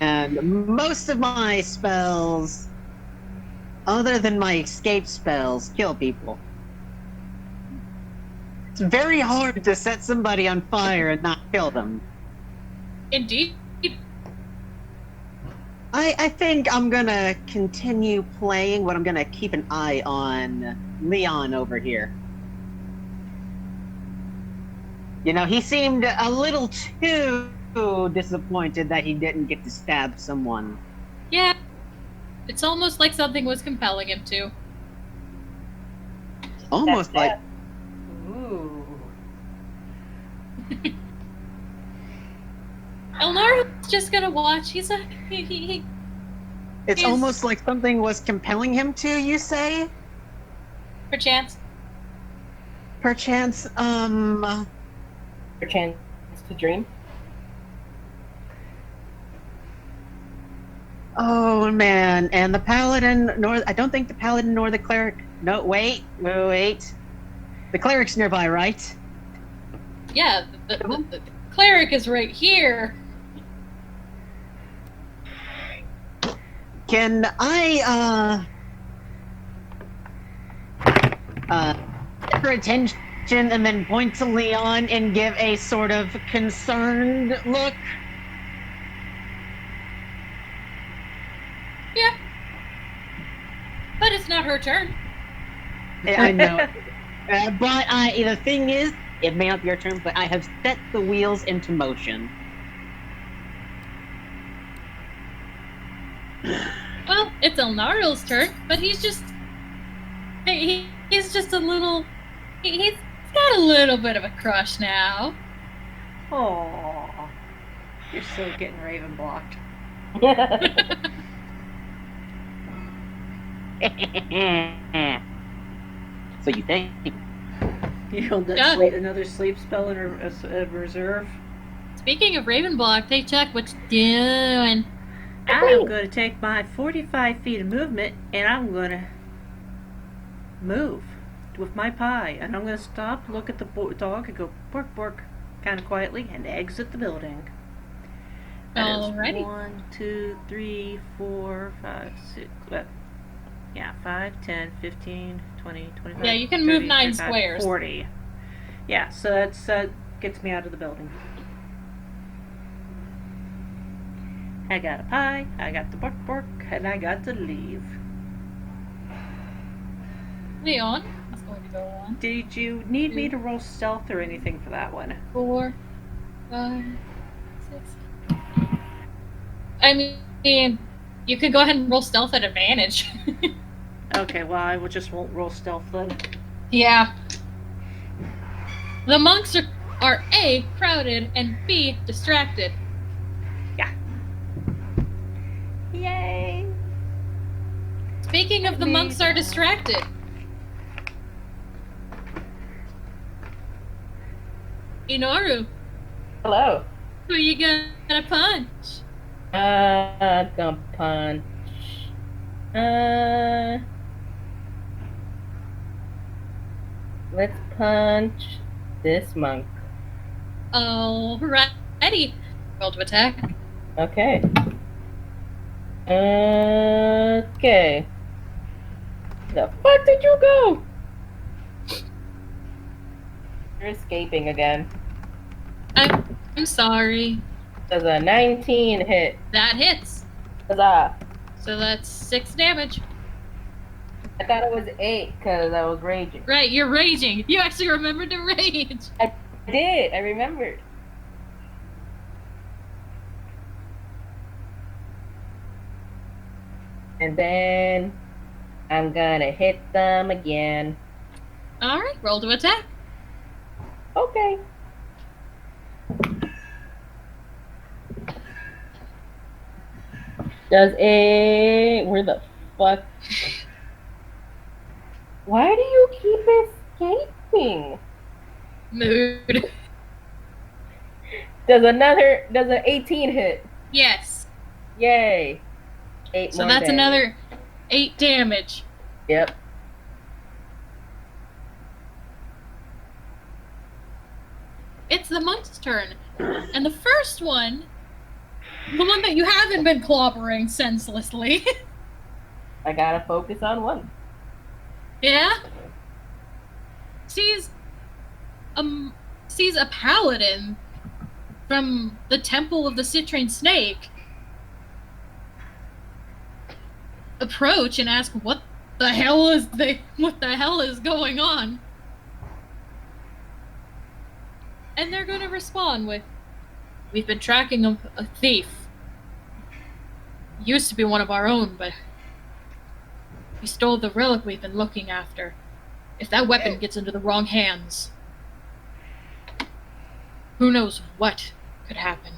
And most of my spells, other than my escape spells, kill people. It's very hard to set somebody on fire and not kill them. Indeed. I think I'm gonna continue playing, but I'm gonna keep an eye on Leon over here. You know, he seemed a little too disappointed that he didn't get to stab someone. Yeah. It's almost like something was compelling him to. Almost That's like Ooh. Elnar's just gonna watch. He's a he it's He's- almost like something was compelling him to, you say? perchance. Perchance, Your chance to dream. oh man, and the paladin nor I don't think the paladin nor the cleric. No, wait. The cleric's nearby, right? Yeah, the cleric is right here. Can I get her attention and then point to Leon and give a sort of concerned look? Yeah. But it's not her turn. I know. But the thing is, it may not be your turn, but I have set the wheels into motion. Well, it's Elnaril's turn, but he's just he's just a little he's got a little bit of a crush now. Oh. You're still getting Raven blocked. So you think? You hold that Yeah. another sleep spell in a reserve. Speaking of Ravenblock, hey Chuck, what you doing? I'm going to take my 45 feet of movement and I'm going to move with my pie. And I'm going to stop, look at the dog, and go bark, bark, kind of quietly, and exit the building. That is Alrighty. 1, 2, 3, 4, 5, 6. Yeah, 5, 10, 15, 20, 25. Yeah, you can move 30, 9 35, squares. 40. Yeah, so that's gets me out of the building. I got a pie, I got the bark bark, and I got to leave. Leon is going to go on. Did you need me to roll stealth or anything for that one? 4, 5, 6. I mean, you could go ahead and roll stealth at advantage. Okay, well, I will just won't roll stealth then. Yeah. The monks are A, crowded, and B, distracted. Yay! Speaking of the monks are distracted. Inoru, Hello. who you gonna punch? Gonna punch. Let's punch this monk. Alrighty. Roll to attack. Okay. Okay. The fuck did you go? You're escaping again. I'm sorry. Does a 19 hit? That hits. Huzzah. So that's 6 damage. I thought it was 8 because I was raging. Right, you're raging. You actually remembered to rage. I did. I remembered. And then I'm gonna hit them again. Alright, roll to attack. Okay. Where the fuck? Why do you keep escaping? Mood. Does an 18 hit? Yes. Yay. 8 So more that's damage. another 8 damage. Yep. It's the monk's turn. And the first one, the one that you haven't been clobbering senselessly. I gotta focus on one. Yeah? Sees a paladin from the Temple of the Citrine Snake approach and ask what the hell is going on? And they're gonna respond with, "We've been tracking a thief. Used to be one of our own, but he stole the relic we've been looking after. If that weapon gets into the wrong hands, who knows what could happen."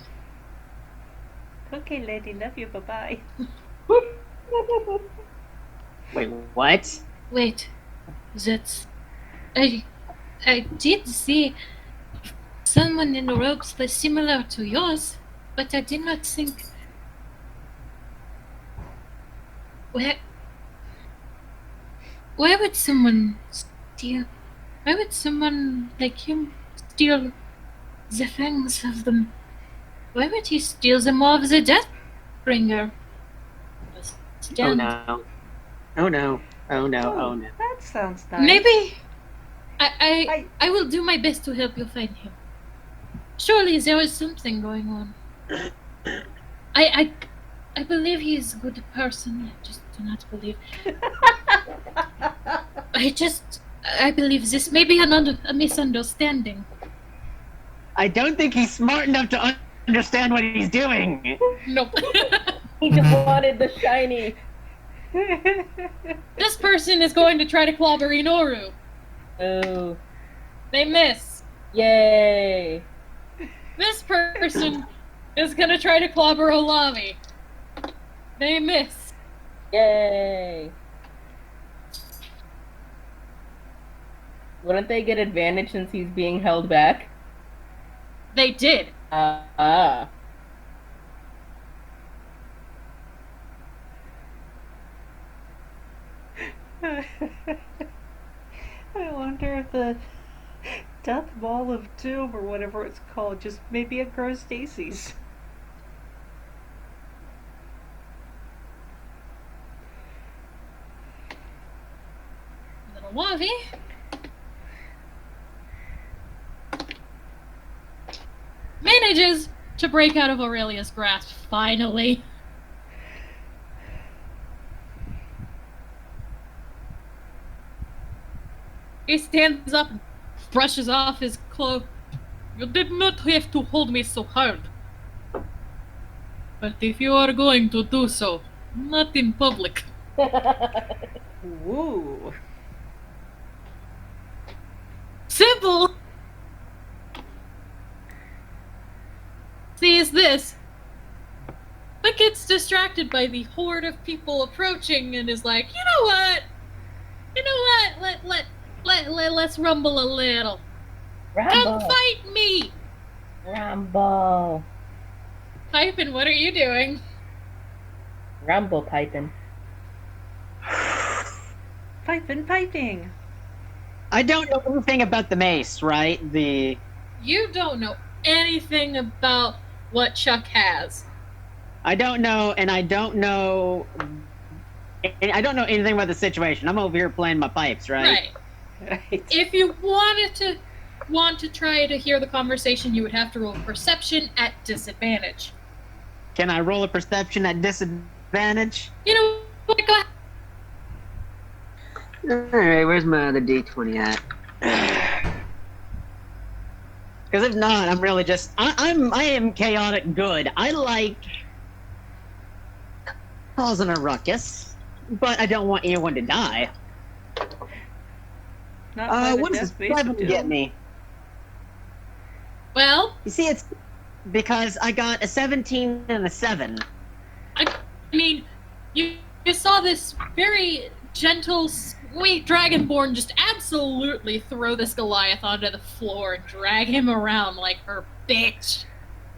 Okay, lady, love you. Bye bye. Wait, what? Wait, that's... I did see someone in the robes that's similar to yours, but I did not think... Where would someone steal... Why would someone like him steal the fangs of them? Why would he steal them of the Deathbringer? Oh no. Oh no. Oh no. Oh no. That sounds nice. Maybe I will do my best to help you find him. Surely there is something going on. I believe he is a good person. I just do not believe. I believe this may be a misunderstanding. I don't think he's smart enough to understand what he's doing. Nope. He just wanted the shiny. This person is going to try to clobber Inoru. Oh. They miss. Yay. This person is going to try to clobber Olami. They miss. Yay. Wouldn't they get advantage since he's being held back? They did. Ah. I wonder if the Death Ball of Doom or whatever it's called just maybe it grows daisies. Little Wavi. Manages to break out of Aurelia's grasp, finally. He stands up and brushes off his cloak. "You did not have to hold me so hard. But if you are going to do so, not in public." Woo. Simple! sees this, but gets distracted by the horde of people approaching and is like, you know what? Let's rumble a little. Come Rambo. fight me! Rambo. Pippin, what are you doing? Rambo piping. Piping. I don't know anything about the mace, right? You don't know anything about what Chuck has. I don't know anything about the situation. I'm over here playing my pipes, right? Right. If you want to try to hear the conversation, you would have to roll perception at disadvantage. Can I roll a perception at disadvantage? You know what? Go ahead. Alright, where's my other D20 at? Because if not, I'm really just I am chaotic good. I like causing a ruckus, but I don't want anyone to die. Not by the What does death base 7 do. get me? Well, You see, it's because I got a 17 and a 7. I mean, you saw this very gentle, sweet dragonborn just absolutely throw this Goliath onto the floor and drag him around like her bitch.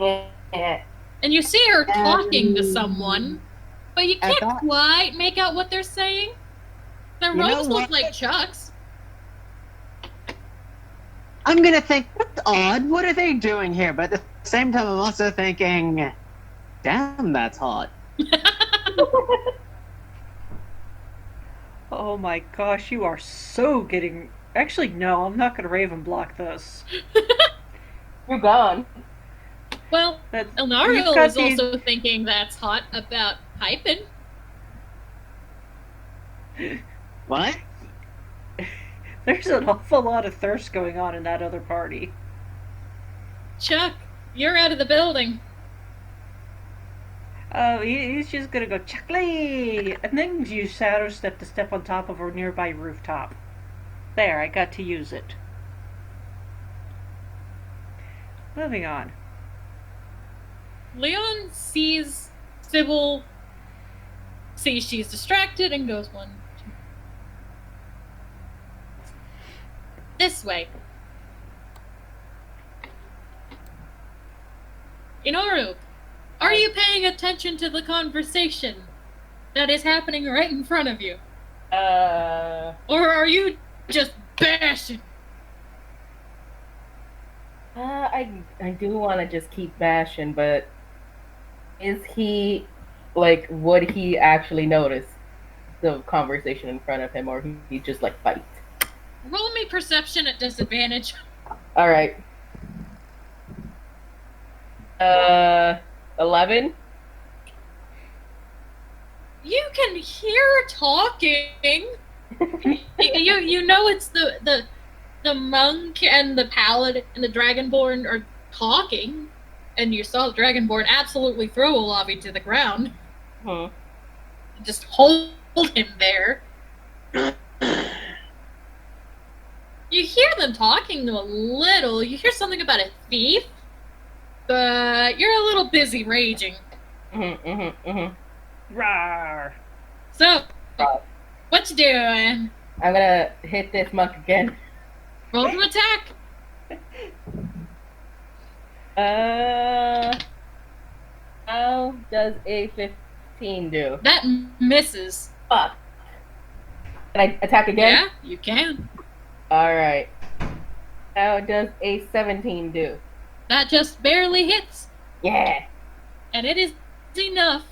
Yeah. And you see her talking to someone, but you I can't thought- quite make out what they're saying. Their You know robes look what? like Chuck's. I'm gonna think, what's odd? What are they doing here? But at the same time, I'm also thinking, damn, that's hot. Oh my gosh, you are so getting... Actually, no, I'm not going to Raven block this. You're gone. Well, You've Elnariel got is these- also thinking that's hot about Pippin. What? There's an awful lot of thirst going on in that other party. Chuck, you're out of the building. Oh, he's just gonna go Chuckly, and then use Shadow Step to step on top of a nearby rooftop. There, I got to use it. Moving on. Leon sees Sybil, sees she's distracted, and goes one, two. This way. Inoru, are you paying attention to the conversation that is happening right in front of you? Or are you just bashing? I do want to just keep bashing, but is he, like, would he actually notice the conversation in front of him, or he just, like, fight? Roll me perception at disadvantage. Alright. 11? You can hear talking. you know it's the monk and the paladin and the dragonborn are talking, and you saw the dragonborn absolutely throw Olavi to the ground. Hmm. Just hold him there. You hear them talking a little. You hear something about a thief, but you're a little busy raging. Rawr! So, what you doing? I'm gonna hit this monk again. Roll to attack. How does a 15 do? That misses. Fuck. Can I attack again? Yeah, you can. Alright. How does a 17 do? That just barely hits, Yeah. and it is enough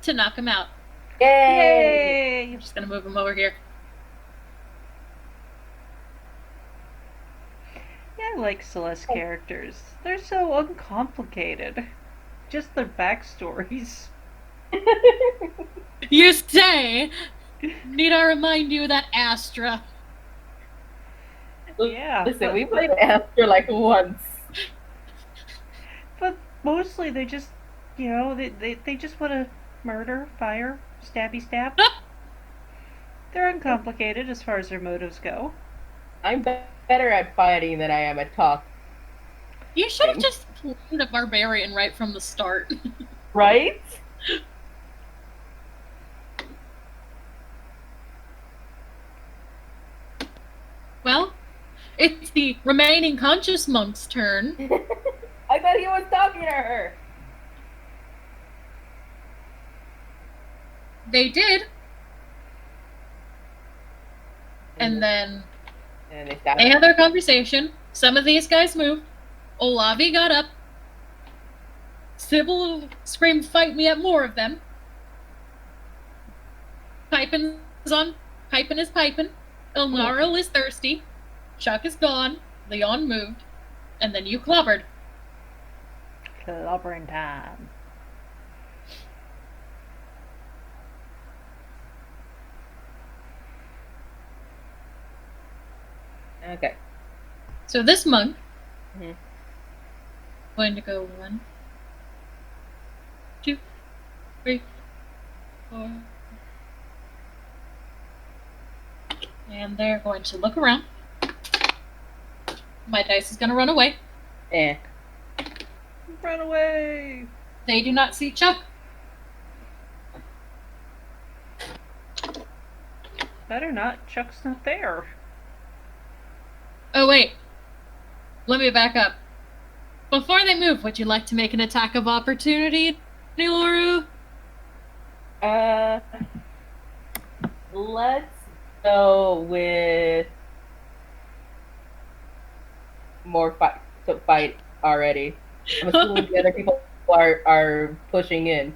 to knock him out. Yay! Yay! I'm just gonna move him over here. Yeah, I like Celeste characters. They're so uncomplicated. Just their backstories. You say? Need I remind you of that Astra? Yeah. Listen, we played Astra like once. But mostly they just, they just want to murder, fire, stabby stab. They're uncomplicated as far as their motives go. I'm better at fighting than I am at talking. You should have just played a barbarian right from the start. Right? Well, it's the remaining conscious monk's turn. I thought he was talking to her. They did. And then And they stopped. they had their conversation. Some of these guys moved. Olavi got up. Sybil screamed, "Fight me!" at more of them. Piping is piping. Elnarl is thirsty. Chuck is gone. Leon moved. And then you clobbered. Clobbering time. Okay. So this monk Mhm. going to go 1, 2, 3, 4. And they're going to look around. My dice is going to run away. Eh. Run away! They do not see Chuck. Better not. Chuck's not there. Oh, wait. Let me back up. Before they move, would you like to make an attack of opportunity, Niloru? Let's go with more fight to fight already. I'm assuming the other people are pushing in.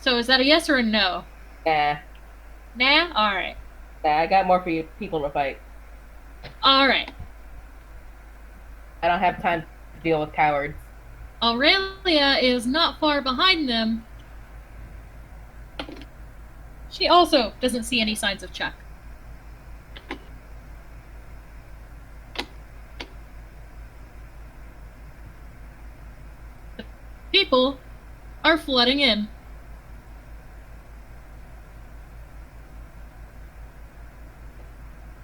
So is that a yes or a no? Nah, Nah? Alright. I got more for you people to fight. Alright. I don't have time to deal with cowards. Aurelia is not far behind them. She also doesn't see any signs of Chuck. The people are flooding in.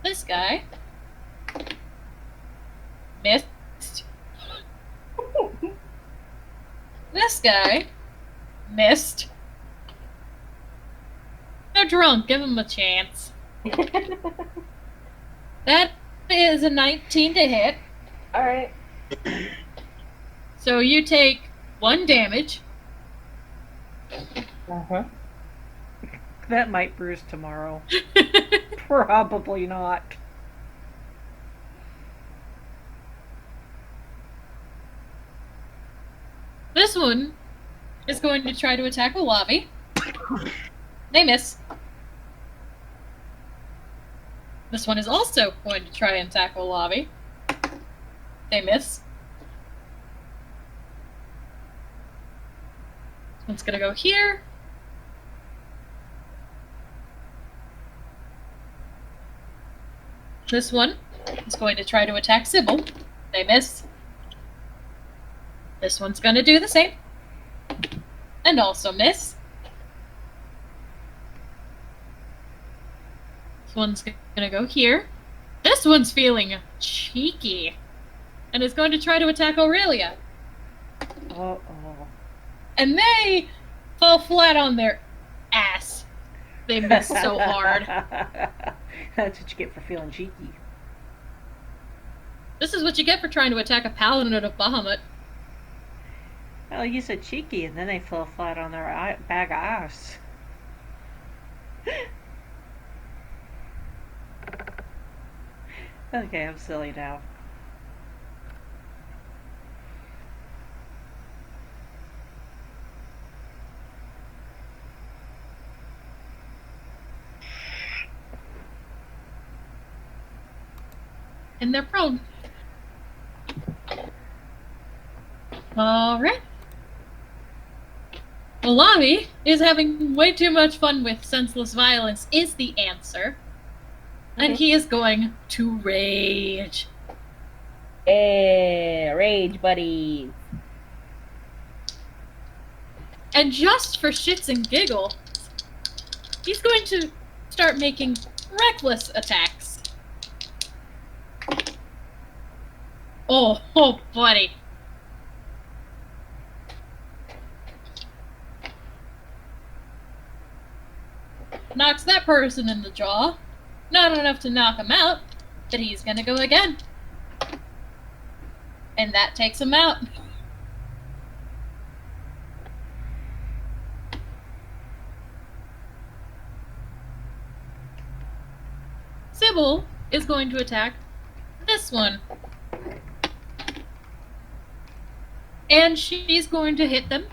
This guy missed. This guy missed. They're drunk. Give them a chance. That is a 19 to hit. Alright. So you take 1 damage. Uh-huh. That might bruise tomorrow. Probably not. This one is going to try to attack Olavi. They miss. This one is also going to try and attack Olavi. They miss. This one's going to go here. This one is going to try to attack Sybil. They miss. This one's going to do the same. And also miss. This one's going to go here. This one's feeling cheeky. And is going to try to attack Aurelia. Uh-oh. And they fall flat on their ass. They miss so hard. That's what you get for feeling cheeky. This is what you get for trying to attack a paladin of Bahamut. Well, you said cheeky, and then they fell flat on their bag of ass. Okay, I'm silly now. And they're prone. Alright. Olavi is having way too much fun with senseless violence is the answer. And he is going to rage. Yeah, rage buddies. And just for shits and giggles, he's going to start making reckless attacks. Oh, buddy. Knocks that person in the jaw. Not enough to knock him out, but he's gonna go again. And that takes him out. Sybil is going to attack this one. And she's going to hit them.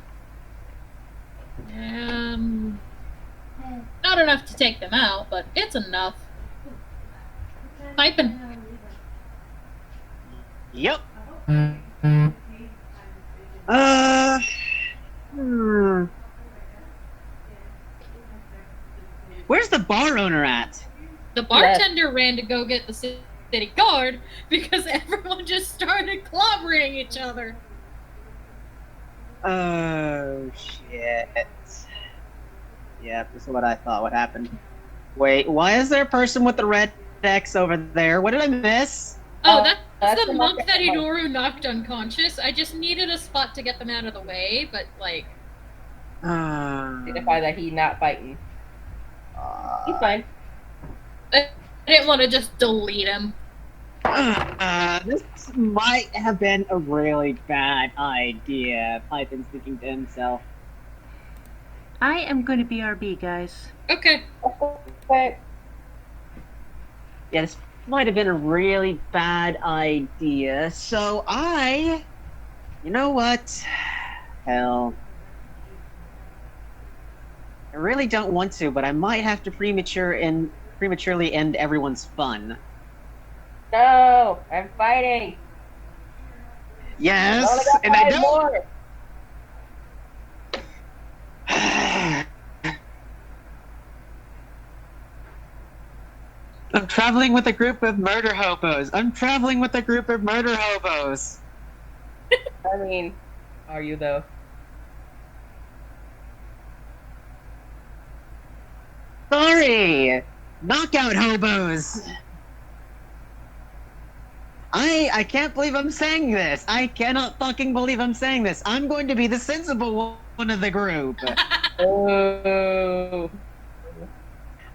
Not enough to take them out, but it's enough. Piping. Yep. Where's the bar owner at? The bartender ran to go get the city guard because everyone just started clobbering each other. Oh, shit. Yep, this is what I thought would happen. Wait, why is there a person with the red X over there? What did I miss? Oh, that's the the monk monk that that- Inoru knocked unconscious. I just needed a spot to get them out of the way, but like... Signify that he's not fighting. He's fine. I didn't want to just delete him. This might have been a really bad idea. Python's thinking to himself. I am going to be RB, guys. Okay. Okay. Yeah, this might have been a really bad idea. So you know what? Hell. I really don't want to, but I might have to prematurely end everyone's fun. No, I'm fighting. Yes, only got and I 5 don't. more. I'm traveling with a group of murder hobos. I'm traveling with a group of murder hobos. I mean, are you though? Sorry! Knockout hobos! I can't believe I'm saying this. I cannot fucking believe I'm saying this. I'm going to be the sensible one of the group. Oh.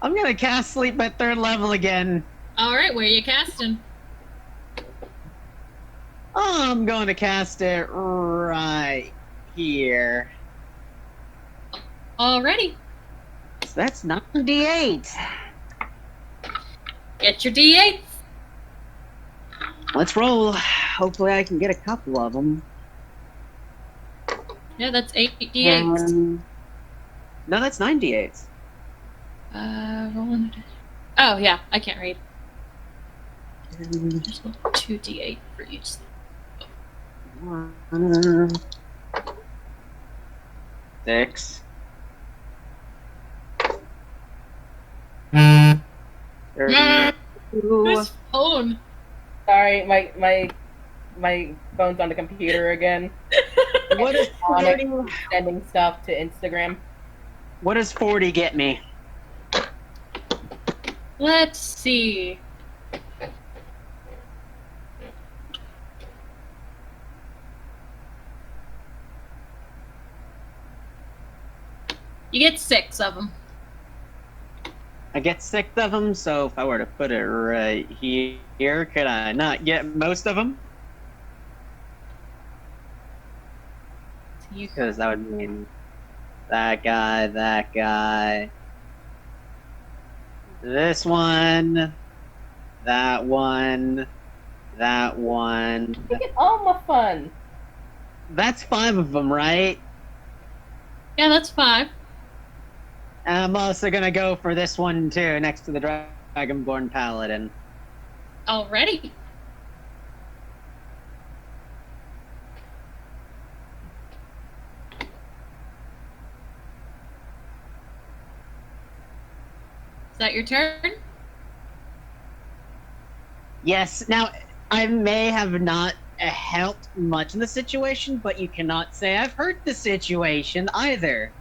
I'm gonna cast Sleep at 3rd level again. Alright, where are you casting? I'm going to cast it right here. Alrighty. So that's 9d8. Get your D8. Let's roll. Hopefully I can get a couple of them. Yeah, that's 8 D8s. No, that's 9d8s. Rolling. Oh, yeah, I can't read. And Just roll 2 D8 for each. 1, 6. 32. This phone. Sorry, my phone's on the computer again. What is 40? Sending stuff to Instagram. What does 40 get me? Let's see. You get 6 of them. I get 6 of them, so if I were to put it right here, could I not get most of them? You Because that would mean that guy, this one, that one, that one. Look at all my fun. That's 5 of them, right? Yeah, that's 5. And I'm also gonna go for this one too, next to the Dragonborn Paladin. Already. Is that your turn? Yes, now, I may have not helped much in the situation, but you cannot say I've hurt the situation either.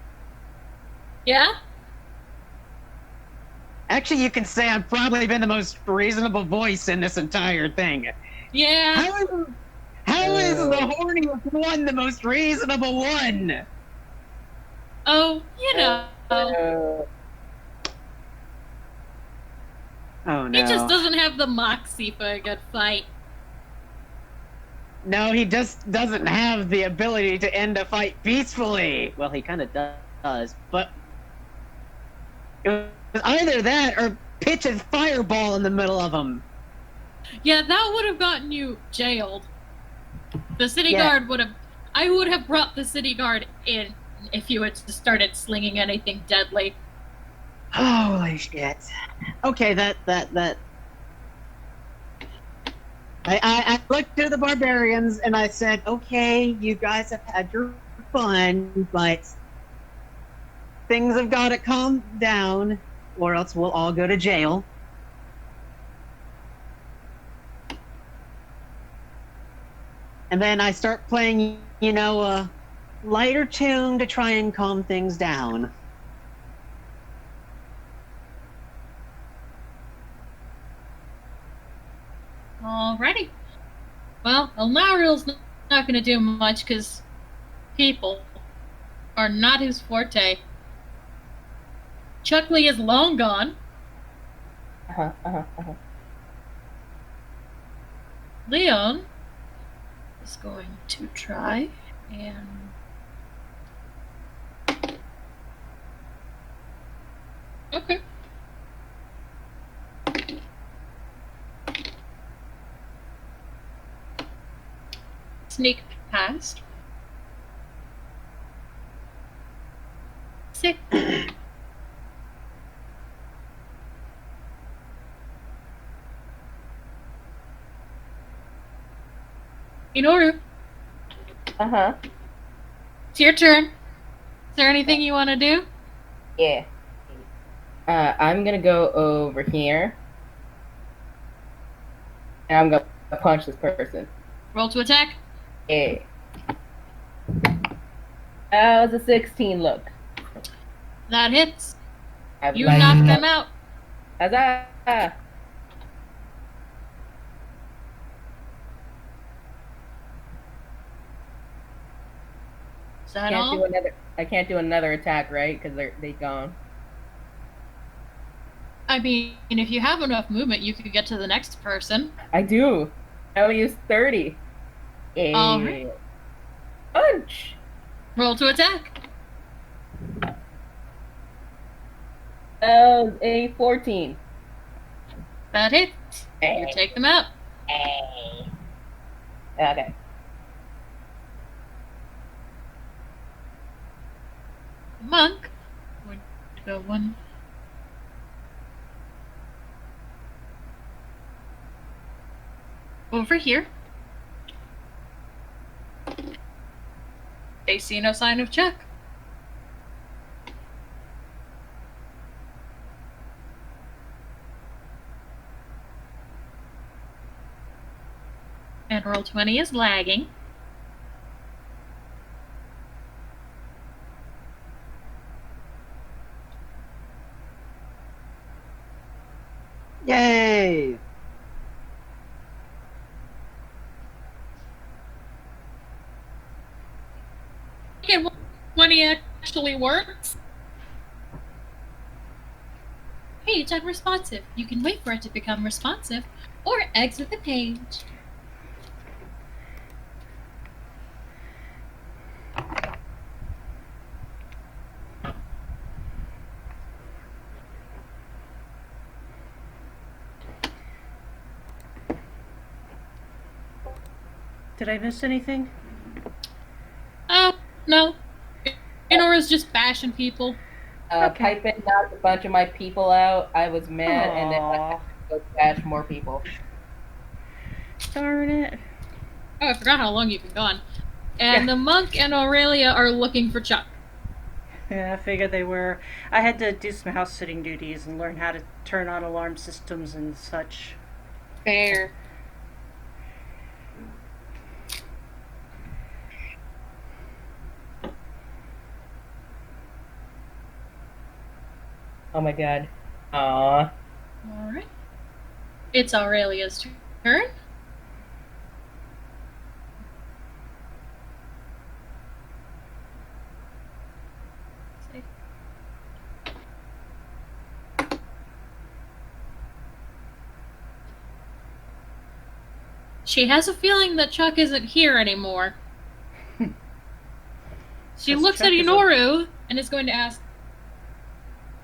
Yeah? Actually, you can say I've probably been the most reasonable voice in this entire thing. Yeah. the horniest one, the most reasonable one. Oh, you know. Oh He just no. doesn't have the moxie for a good fight. No, he just doesn't have the ability to end a fight peacefully. Well, he kind of does, but it was either that or pitch a fireball in the middle of him. Yeah, that would have gotten you jailed. The city Yeah. guard would have. I would have brought the city guard in if you had started slinging anything deadly. Holy shit. Okay, that. I looked to the barbarians and I said, okay, you guys have had your fun, but things have got to calm down or else we'll all go to jail. And then I start playing, a lighter tune to try and calm things down. Alrighty. Well, Elnariel's not going to do much because people are not his forte. Chuckley is long gone. Leon is going to try and... Okay. Sneak past. 6. Inoru, it's your turn. Is there anything you want to do? Yeah. I'm gonna go over here. And I'm gonna punch this person. Roll to attack. Yeah. How's a 16 look? That hits. I'd You like knock to- them out. Huzzah! Is that all? I can't do another attack, right? Because they gone. I mean, if you have enough movement, you could get to the next person. I do. I will use 30. Alright. Punch! Roll to attack. A 14. That hits. You take them out. Okay. Monk would go one. Over here. They see no sign of Chuck. And roll 20 is lagging. Yay! And 20 actually works. Hey, it's unresponsive. You can wait for it to become responsive or exit the page. Did I miss anything? Oh, no. Inora's just bashing people. Okay. Pipe in, knocked a bunch of my people out. I was mad, and then I Aw. had to go bash more people. Darn it. Oh, I forgot how long you've been gone. And the monk and Aurelia are looking for Chuck. Yeah, I figured they were. I had to do some house sitting duties and learn how to turn on alarm systems and such. Fair. Oh my god. Aww. Alright. It's Aurelia's turn. She has a feeling that Chuck isn't here anymore. She Because looks Chuck at is a- Inoru and is going to ask,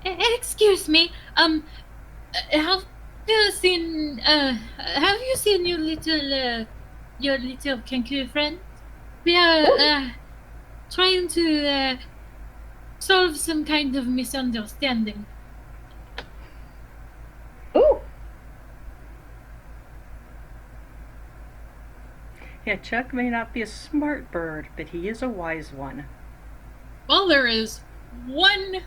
"Excuse me, have you seen, your little kangaroo friend? We are, trying to, solve some kind of misunderstanding." Ooh. Yeah, Chuck may not be a smart bird, but he is a wise one. Well, there is one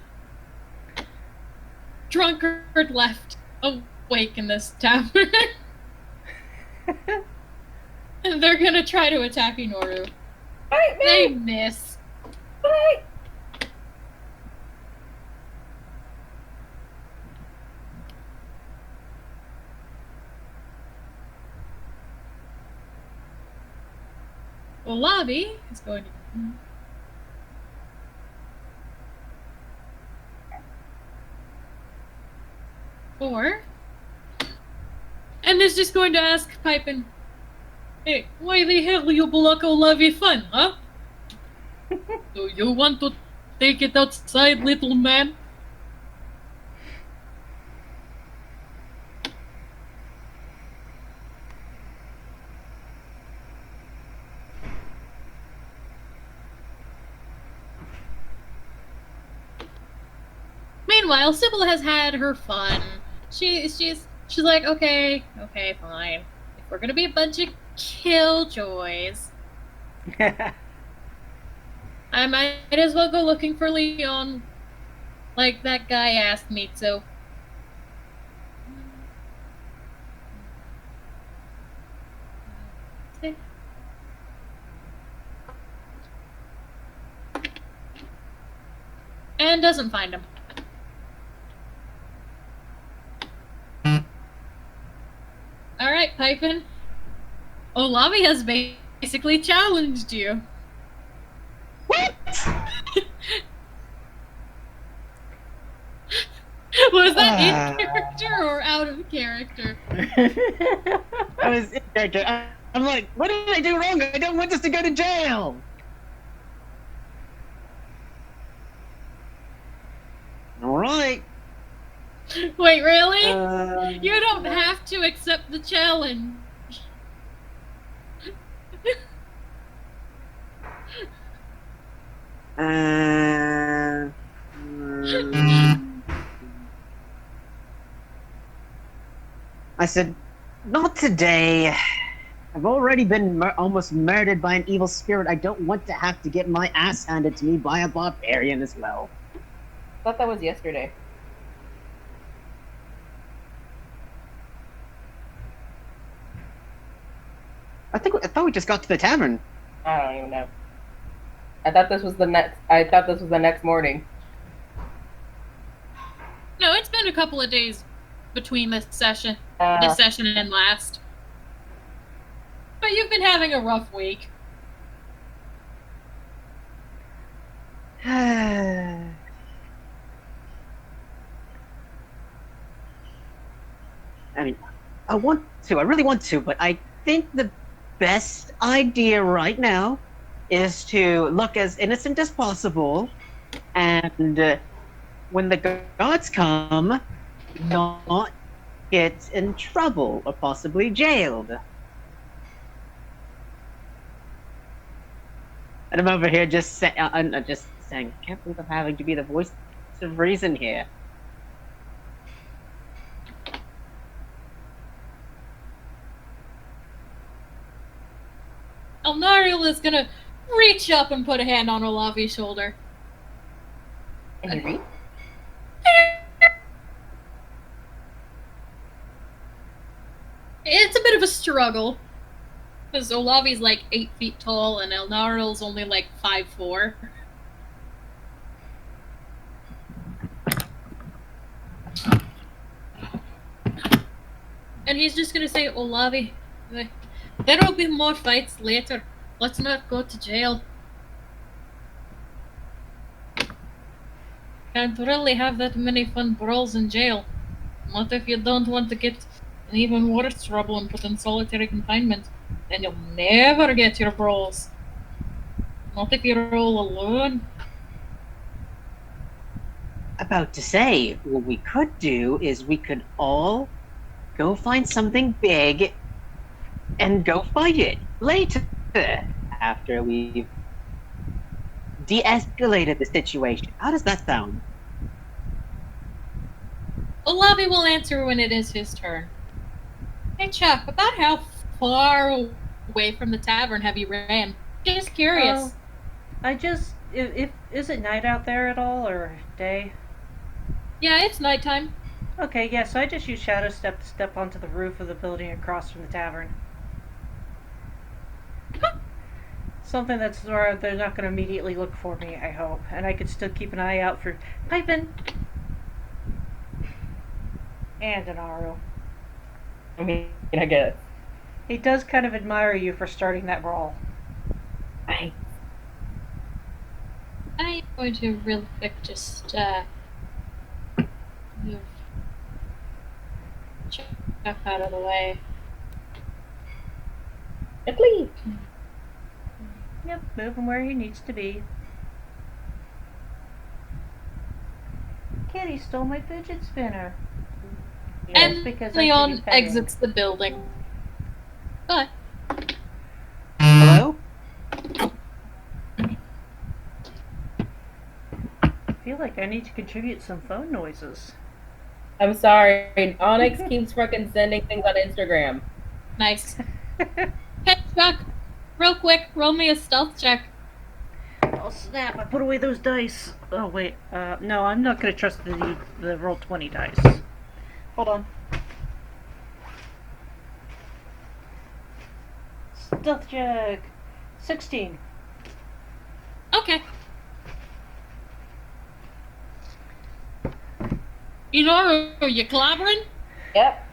drunkard left awake in this tavern. And they're gonna try to attack Inoru. Fight They me! miss. Fight! Olabi is going to. Four. And is just going to ask Pippin, "Hey, why the hell you block Olabi fun, huh? Do you want to take it outside, little man?" Meanwhile, Sybil has had her fun. She's like, okay, fine. If we're gonna be a bunch of killjoys, I might as well go looking for Leon, like that guy asked me to. And doesn't find him. Alright, Pippin. Olavi has basically challenged you. What? Was that in character or out of character? I was in character. I'm like, what did I do wrong? I don't want this to go to jail. All right. Wait, really? You don't have to accept the challenge. I said, not today. I've already been almost murdered by an evil spirit. I don't want to have to get my ass handed to me by a barbarian as well. I thought that was yesterday. I thought we just got to the tavern. I don't even know. I thought this was the next morning. No, it's been a couple of days between this session Uh, and last. But you've been having a rough week. I mean, I really want to, but I think the best idea right now is to look as innocent as possible, and when the gods come, not get in trouble or possibly jailed. And I'm over here just saying, I can't believe I'm having to be the voice of reason here. Elnariel is gonna reach up and put a hand on Olavi's shoulder. can you read? It's a bit of a struggle. Because Olavi's like 8 feet tall and Elnariel's only like 5'4". And he's just gonna say, "Olavi, there will be more fights later. Let's not go to jail. Can't really have that many fun brawls in jail. Not if you don't want to get in even worse trouble and put in solitary confinement." and you'll never get your rolls. Not if you roll alone. About to say, what we could do is we could all go find something big and go fight it later after we've de-escalated the situation. How does that sound? Olavi will answer when it is his turn. Hey Chuck, about how far away from the tavern have you ran? Just curious. I just if is it night out there at all or day? Yeah, it's nighttime. Okay, yeah, so I just use Shadow Step to step onto the roof of the building across from the tavern. Something that's where they're not going to immediately look for me, I hope. And I could still keep an eye out for Pipin and Anaru. I mean, I guess. He does kind of admire you for starting that brawl. I I'm going to real quick just move Chuck out of the way. Please. Yep, move him where he needs to be. Kitty stole my fidget spinner. And because Leon I petting. exits the building. But Hello? I feel like I need to contribute some phone noises. I'm sorry. Onyx keeps fucking sending things on Instagram. nice. Hey Chuck, real quick, roll me a stealth check. Oh snap! I put away those dice. Oh wait, no, I'm not gonna trust the roll 20 dice. Hold on. Stealth check. 16. Okay. You know, you clobbering? Yep.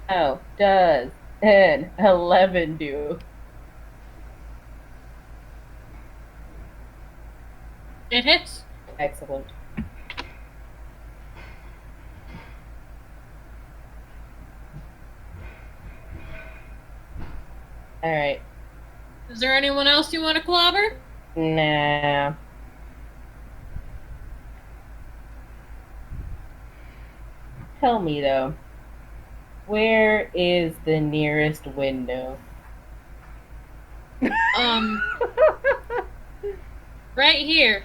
How does an 11 do? It hits. Excellent. Alright. Is there anyone else you want to clobber? Nah. Tell me though, where is the nearest window? Right here.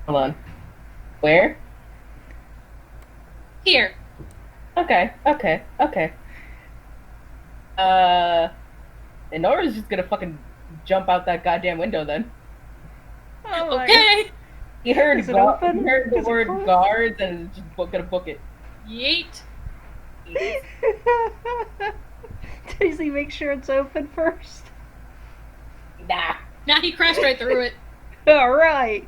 Hold on. Where? Here. Okay. And Nora's just gonna fucking jump out that goddamn window then. Oh my Okay. He heard, Is it open? he heard the Is it word closed? guards and is just gonna book it. Yeet. Does he make sure it's open first? Nah. Now he crashed right through it. All right.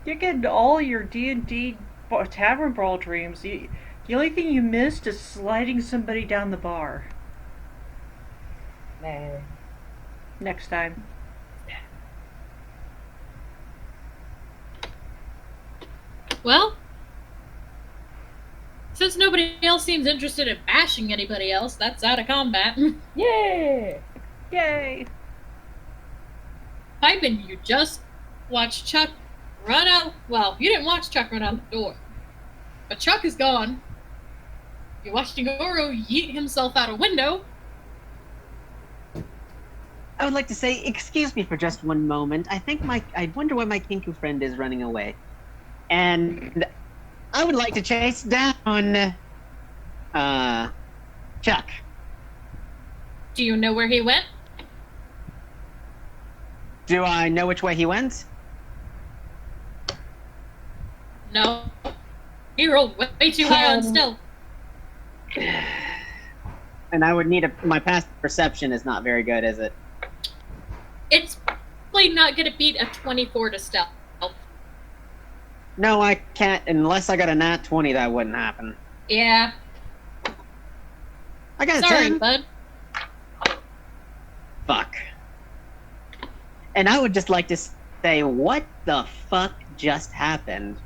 You're getting all your D&D tavern brawl dreams. The only thing you missed is sliding somebody down the bar. Nah. Next time. Well, since nobody else seems interested in bashing anybody else, that's out of combat. Yeah. Yay! Pippin, you just watched Chuck run out. Well, you didn't watch Chuck run out the door, but Chuck is gone. You watched Ngoro yeet himself out a window. I would like to say, excuse me for just one moment. I wonder why my Kinku friend is running away. And I would like to chase down, Chuck. Do you know where he went? Do I know which way he went? No. He rolled way too high on stealth. And I would need my past perception is not very good, is it? It's probably not going to beat a 24 to stealth. No, I can't. Unless I got a nat 20, that wouldn't happen. Yeah. I got a Sorry, 10. bud. Fuck. And I would just like to say, what the fuck just happened?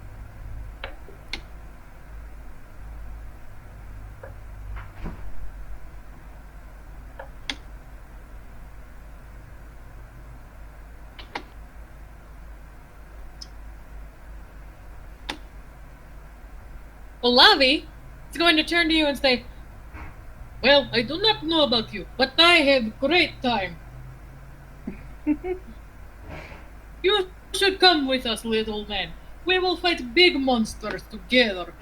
Olavi is going to turn to you and say, "Well, I do not know about you, but I have great time. You should come with us, little man. We will fight big monsters together."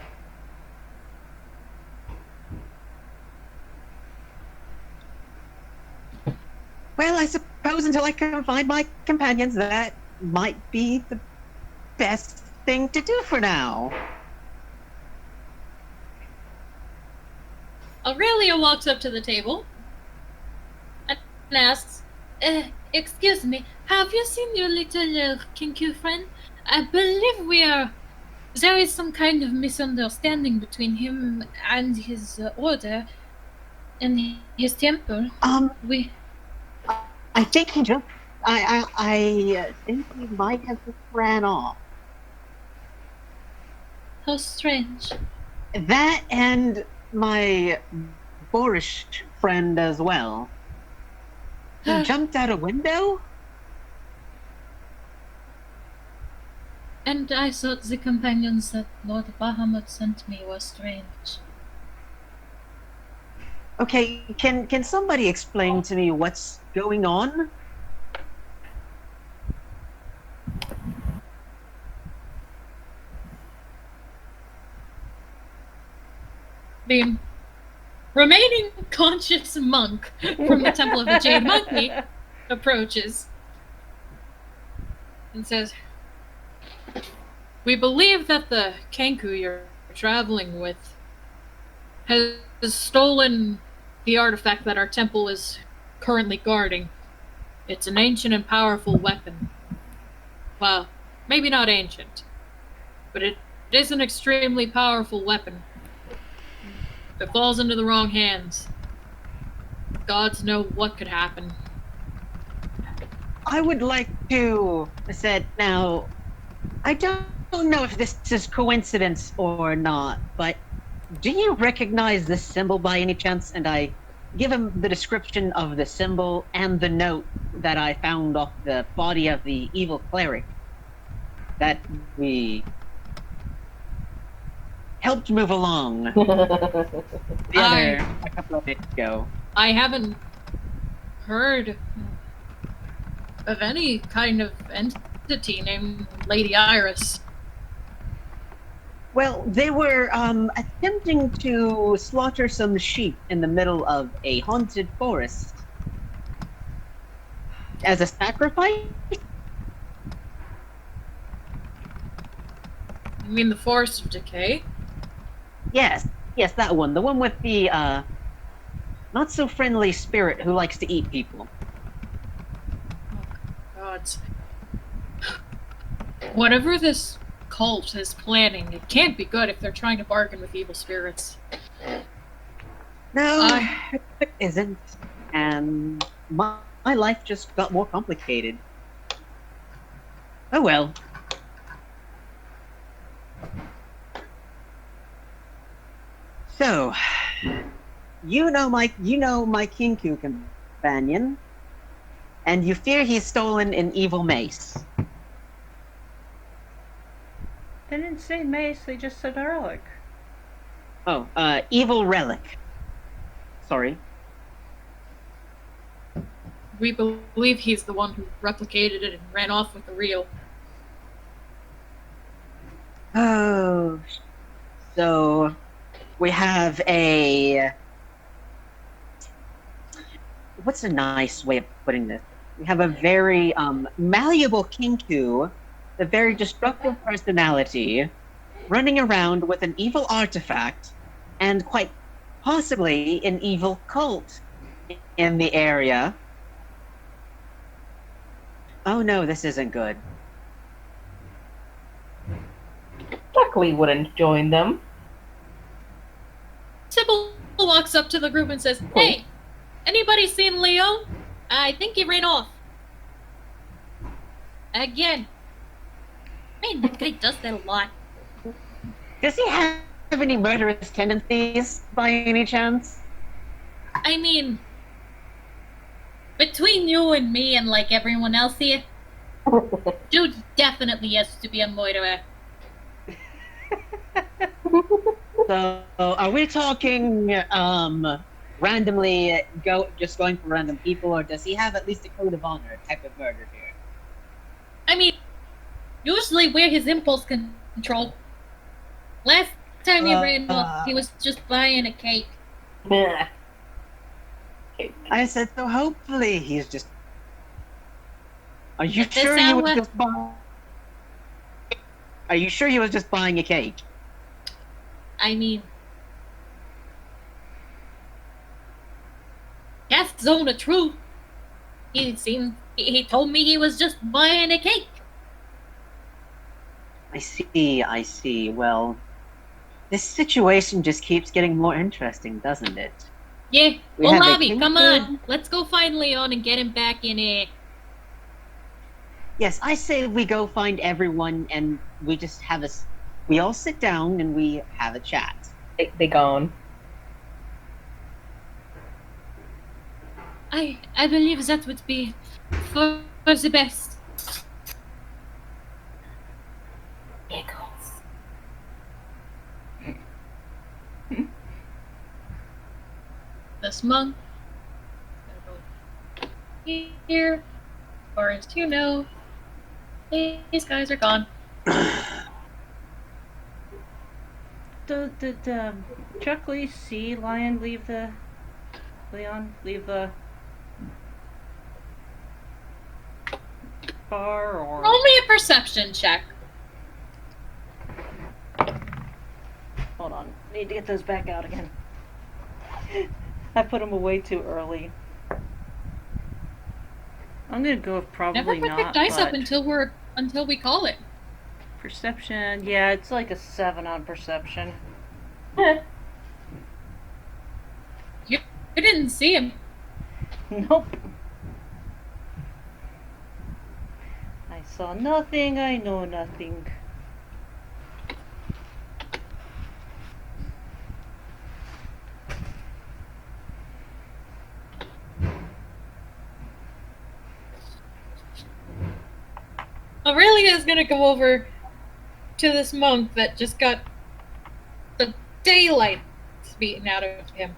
Well, I suppose until I can find my companions, that might be the best thing to do for now. Aurelia walks up to the table and asks, "Excuse me, have you seen your little Kinku friend? I believe there is some kind of misunderstanding between him and his order and his temple. We I think he just. I think he might have just ran off. How strange." That and my boorish friend as well. He jumped out a window? And I thought the companions that Lord Bahamut sent me were strange. Okay, can somebody explain to me what's going on? The remaining conscious monk from the Temple of the Jade Monkey approaches and says, "We believe that the Kenku you're traveling with has stolen the artifact that our temple is currently guarding. It's an ancient and powerful weapon. Well, maybe not ancient, but it is an extremely powerful weapon. If it falls into the wrong hands, gods know what could happen." I would like to said now. I don't know if this is coincidence or not, but do you recognize this symbol by any chance? And I give him the description of the symbol and the note that I found off the body of the evil cleric that we helped move along a couple of days ago. I haven't heard of any kind of entity named Lady Iris. Well, they were attempting to slaughter some sheep in the middle of a haunted forest as a sacrifice. You mean the Forest of Decay? Yes, that one. The one with the not so friendly spirit who likes to eat people. Oh, gods. Whatever this cult is planning, it can't be good if they're trying to bargain with evil spirits. No, it isn't. And my life just got more complicated. Oh well. So, you know my Kinku companion, and you fear he's stolen an evil mace. They didn't say mace, they just said relic. Oh, evil relic. Sorry. We believe he's the one who replicated it and ran off with the real. Oh, so we have a. What's a nice way of putting this? We have a very malleable Kinku, a very destructive personality, running around with an evil artifact, and quite possibly an evil cult in the area. Oh no, this isn't good. Luckily wouldn't join them. Sybil walks up to the group and says, "Hey, anybody seen Leo? I think he ran off. Again. Man, that guy does that a lot." Does he have any murderous tendencies by any chance? I mean, between you and me and like everyone else here, dude definitely has to be a murderer. So, are we talking randomly just going for random people, or does he have at least a code of honor type of murder here? I mean, usually we're his impulse control. Last time he ran off, he was just buying a cake. Bleh. I said, so hopefully he's just. Are you Does that sure he sound was what- just buying? Are you sure he was just buying a cake? I mean, that's the zone of truth. He told me he was just buying a cake. I see, I see. Well, this situation just keeps getting more interesting, doesn't it? Yeah, We well, have a Lobby, come on. kingpin. Let's go find Leon and get him back in it. Yes, I say we go find everyone and we just have we all sit down and we have a chat. They gone. I believe that would be for the best. Giggles. This monk. Here, as far as you know, these guys are gone. Did Chuck Lee see Leon leave the bar, or Roll me a perception check. hold on, need to get those back out again. I put them away too early. I'm gonna go with probably Never put not. the dice up but until we call it. perception. Yeah, it's like a 7 on perception. You didn't see him. Nope. I saw nothing. I know nothing. Aurelia is gonna go over to this monk that just got the daylight beaten out of him.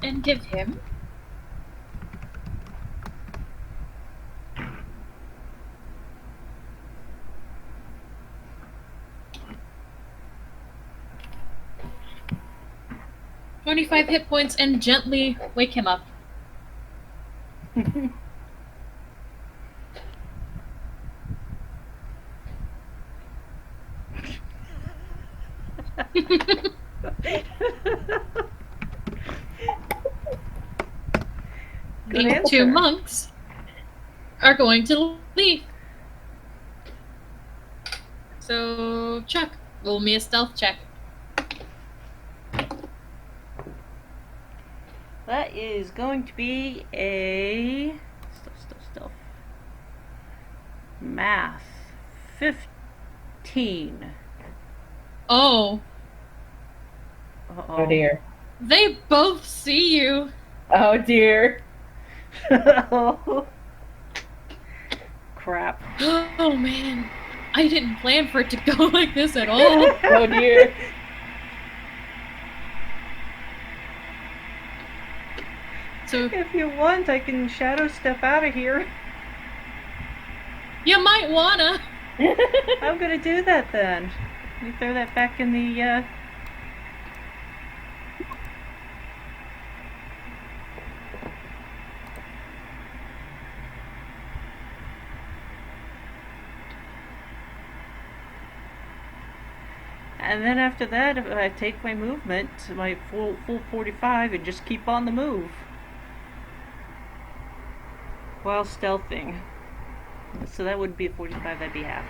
And give him $25 hit points and gently wake him up. Good The answer. two monks are going to leave. So, Chuck, roll me a stealth check. That is going to be a stuff. Math 15. Oh, Uh-oh. Oh dear. they both see you. Oh dear. Crap. Oh man, I didn't plan for it to go like this at all. Oh dear. So If you want, I can shadow step out of here. you might wanna. I'm gonna do that then. You throw that back in the And then after that, I take my movement, my full 45, and just keep on the move while stealthing. So that wouldn't be a 45, that'd be half.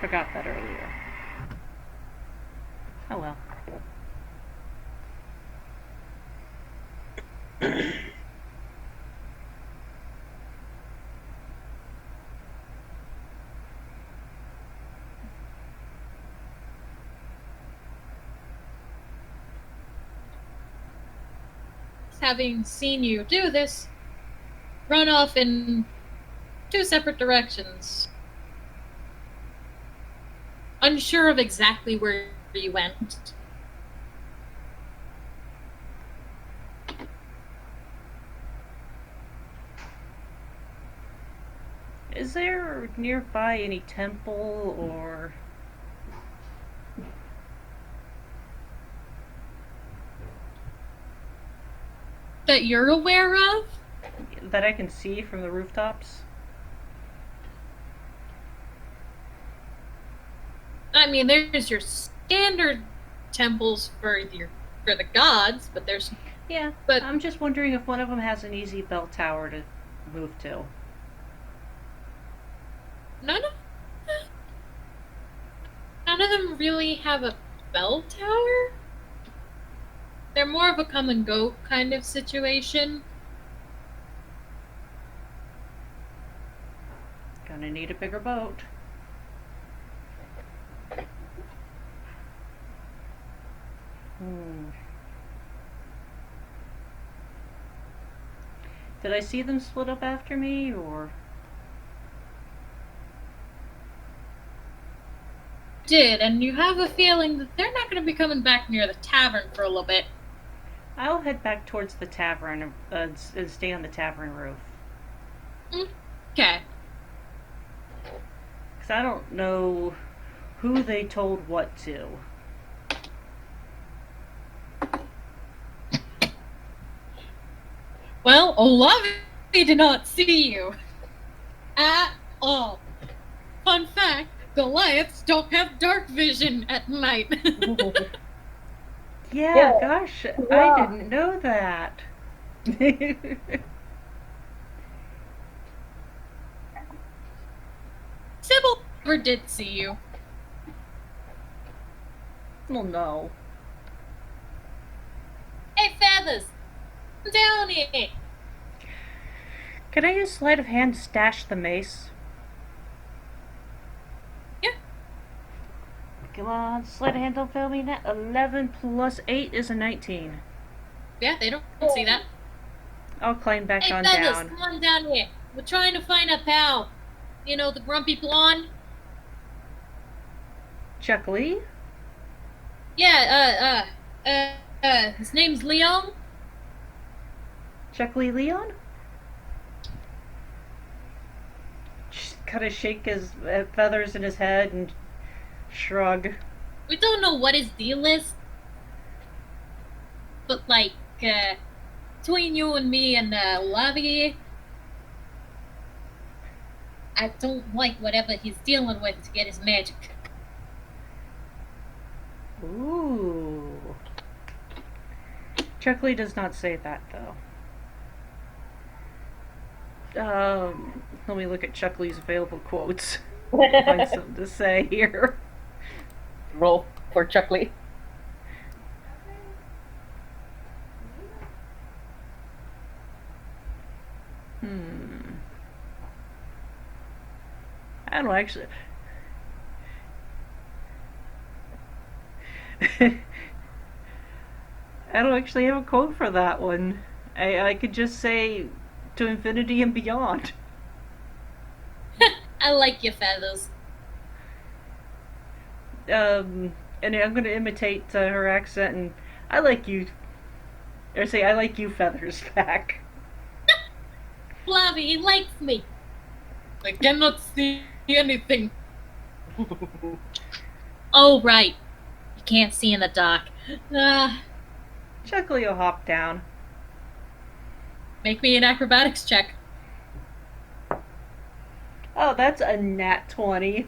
Forgot that earlier. Oh well. having seen you do this, run off in two separate directions. Unsure of exactly where you went. Is there nearby any temple or... That you're aware of? that I can see from the rooftops? I mean, there's your standard temples for the gods, but there's Yeah, But- I'm just wondering if one of them has an easy bell tower to move to. none of them really have a bell tower. They're more of a come and go kind of situation. Gonna need a bigger boat. Did I see them split up after me, or... Did, and you have a feeling that they're not going to be coming back near the tavern for a little bit. I'll head back towards the tavern and stay on the tavern roof. Okay. Because I don't know who they told what to. Well, Olavi did not see you. At all. Fun fact, Goliaths don't have dark vision at night. Yeah, gosh, I Yeah. didn't know that. Sybil never did see you. Well, no. Hey, Feathers! Come down here! Can I use sleight of hand to stash the mace? Yeah. Come on, sleight of hand, don't fail me now. 11 plus 8 is a 19. Yeah, they don't see that. I'll climb back Hey, on Feathers, down. come on down here. We're trying to find a pal. You know, the grumpy blonde? Chuck Lee? Yeah, his name's Leon? Chuck Lee Leon? Just kind of shake his feathers in his head and shrug. We don't know what his deal is. But, like, between you and me and, Lavi, I don't like whatever he's dealing with to get his magic. Ooh. Chuck Lee does not say that, though. Let me look at Chuck Lee's available quotes. Find something to say here. Roll for Chuckley. I don't actually. I don't actually have a quote for that one. I could just say to infinity and beyond. I like your feathers. And I'm gonna imitate her accent, and I like you. Or say, I like you feathers back. Lavi, he likes me. I cannot see anything. Oh, right. You can't see in the dark. Chuck Lee will hop down. Make me an acrobatics check. Oh, that's a nat 20.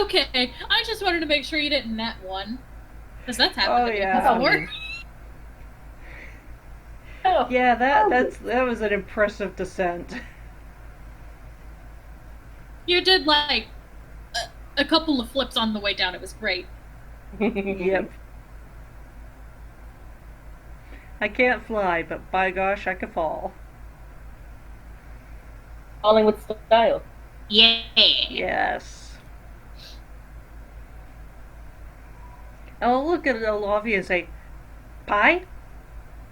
Okay, I just wanted to make sure you didn't net one. Because that's happened Oh, to me yeah. before. Oh, Yeah, that was an impressive descent. You did, like, a couple of flips on the way down. It was great. Yep. I can't fly, but by gosh, I can fall. Falling with style. Yeah. Yes. I'll look at Olavi and say, pie?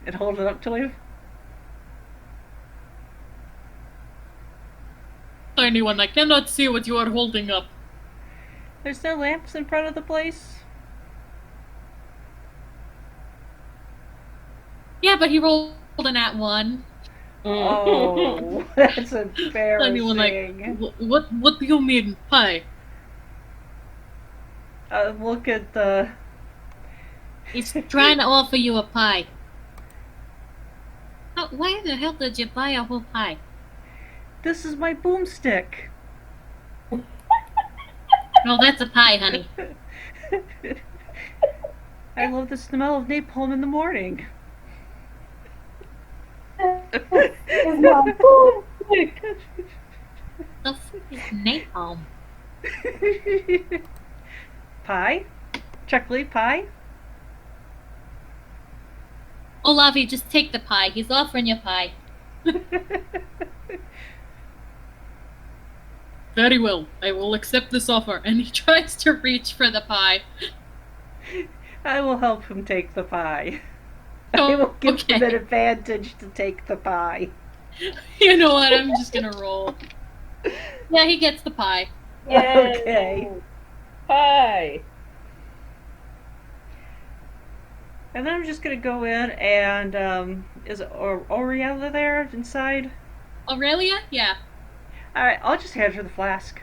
and hold it up to him. Tiny one, I cannot see what you are holding up. There's no lamps in front of the place. Yeah, but he rolled an at one. Oh, that's Tiny one, like, embarrassing. what do you mean, pie? Look at the. He's trying to offer you a pie. Why the hell did you buy a whole pie? This is my boomstick. No, that's a pie, honey. I love the smell of napalm in the morning. It's my boomstick. The fuck is napalm? Pie? Chocolate pie? Olavi, just take the pie. He's offering you pie. Very well. I will accept this offer. And he tries to reach for the pie. I will help him take the pie. Oh, I will give okay. him an advantage to take the pie. You know what? I'm just gonna roll. Yeah, he gets the pie. Yay. Okay. Pie. And then I'm just gonna go in and is Oriella there inside? Aurelia? Yeah. Alright, I'll just hand her the flask.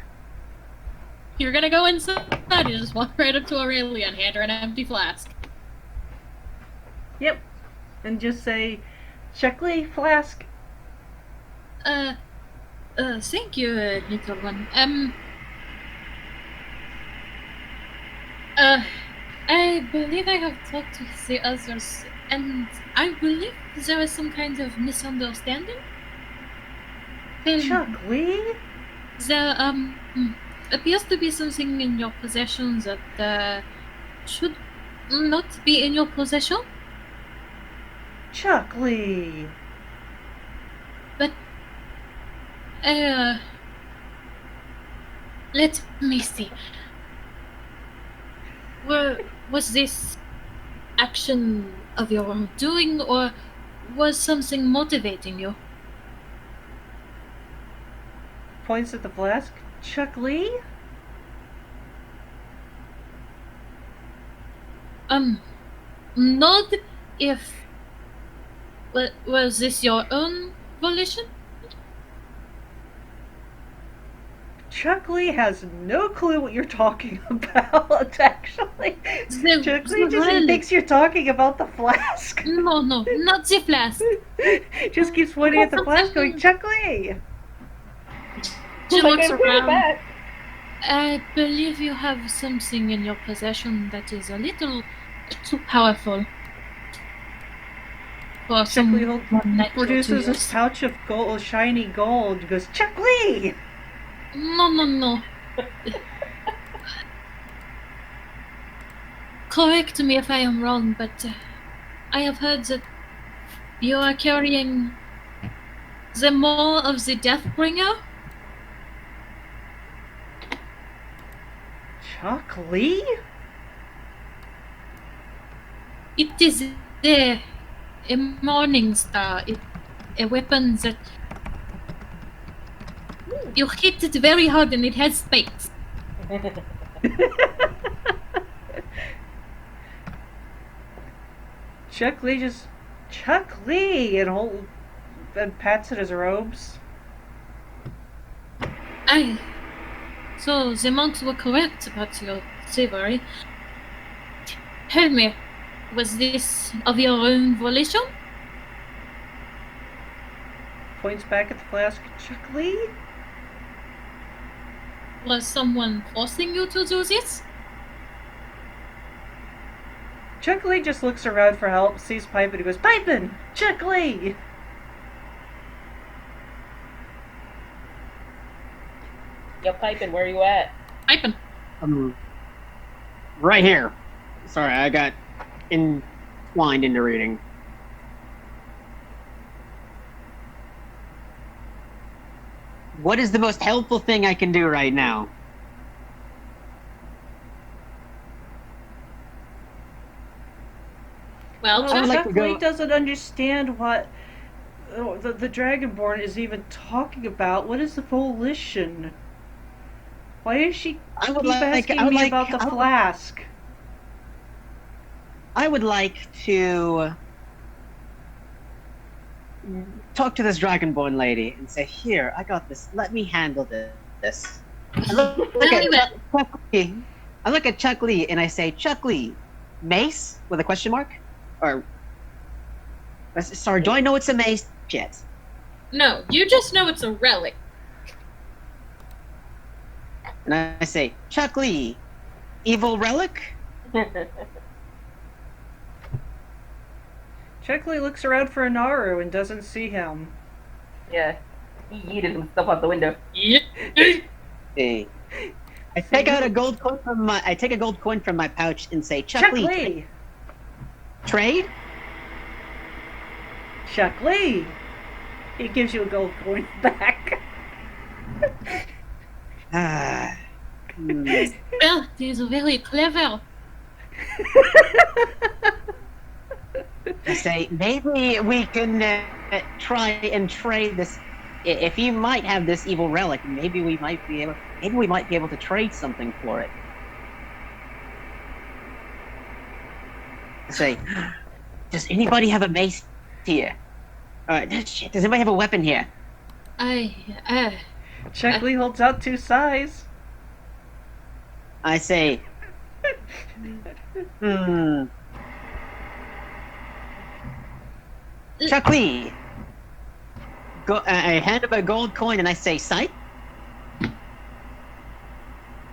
You're gonna go inside. You just walk right up to Aurelia and hand her an empty flask. Yep. And just say, Sheckley, flask. Thank you, little one. I believe I have talked to the others, and I believe there is some kind of misunderstanding. Sheckley? There, appears to be something in your possession that, should not be in your possession. Sheckley. But, let me see. Was this action of your own doing, or was something motivating you? Points at the flask. Sheckley? Not if... Was this your own volition? Sheckley has no clue what you're talking about, actually. Sheckley just thinks you're talking about the flask. No, not the flask. Just keeps pointing at the flask going, Sheckley! She looks Fucking bring it around. back. I believe you have something in your possession that is a little too powerful. For Sheckley someone like you to produces a use. pouch of gold, shiny gold. He goes, Sheckley! No. Correct me if I am wrong, but I have heard that you are carrying the maw of the Deathbringer. Sheckley? It is a morning star, a weapon that you hit it very hard and it has spikes. Sheckley, and pats at his robes. So the monks were correct about your bravery. Tell me, was this of your own volition? Points back at the flask. Sheckley? Was someone forcing you to do this? Sheckley just looks around for help, sees Pipe, and he goes, Pipin! Sheckley! Yo, Pipin, where you at? Pipin. Right here. Sorry, I got entwined into reading. What is the most helpful thing I can do right now? Well, I would like Chuck to Lee go. doesn't understand what the Dragonborn is even talking about. What is the volition? Why does she I would keep like. I asking would me like. about the flask? I would like to talk to this Dragonborn lady and say, "Here, I got this. Let me handle this." I look Very at well. Chuck Lee. I look at Chuck Lee and I say, "Chuck Lee, mace with a question mark, or sorry, do I know it's a mace yet?" No, you just know it's a relic. And I say, "Chuck Lee, evil relic." Chuck Lee looks around for Naru and doesn't see him. Yeah. He yeeted himself out the window. Yeah. Hey. I take out a gold coin from my. I take a gold coin from my pouch and say, Chuck Lee, Lee! trade." Chuck Lee! He gives you a gold coin back. Ah. Hmm. Well, it is very clever. I say, maybe we can try and trade this. If you might have this evil relic, maybe we might be able. Maybe we might be able to trade something for it. I say, does anybody have a mace here? Shit, does anybody have a weapon here? Chuck Lee holds out 2 sides. I say, Chuck Lee. I hand him a gold coin and I say, sight?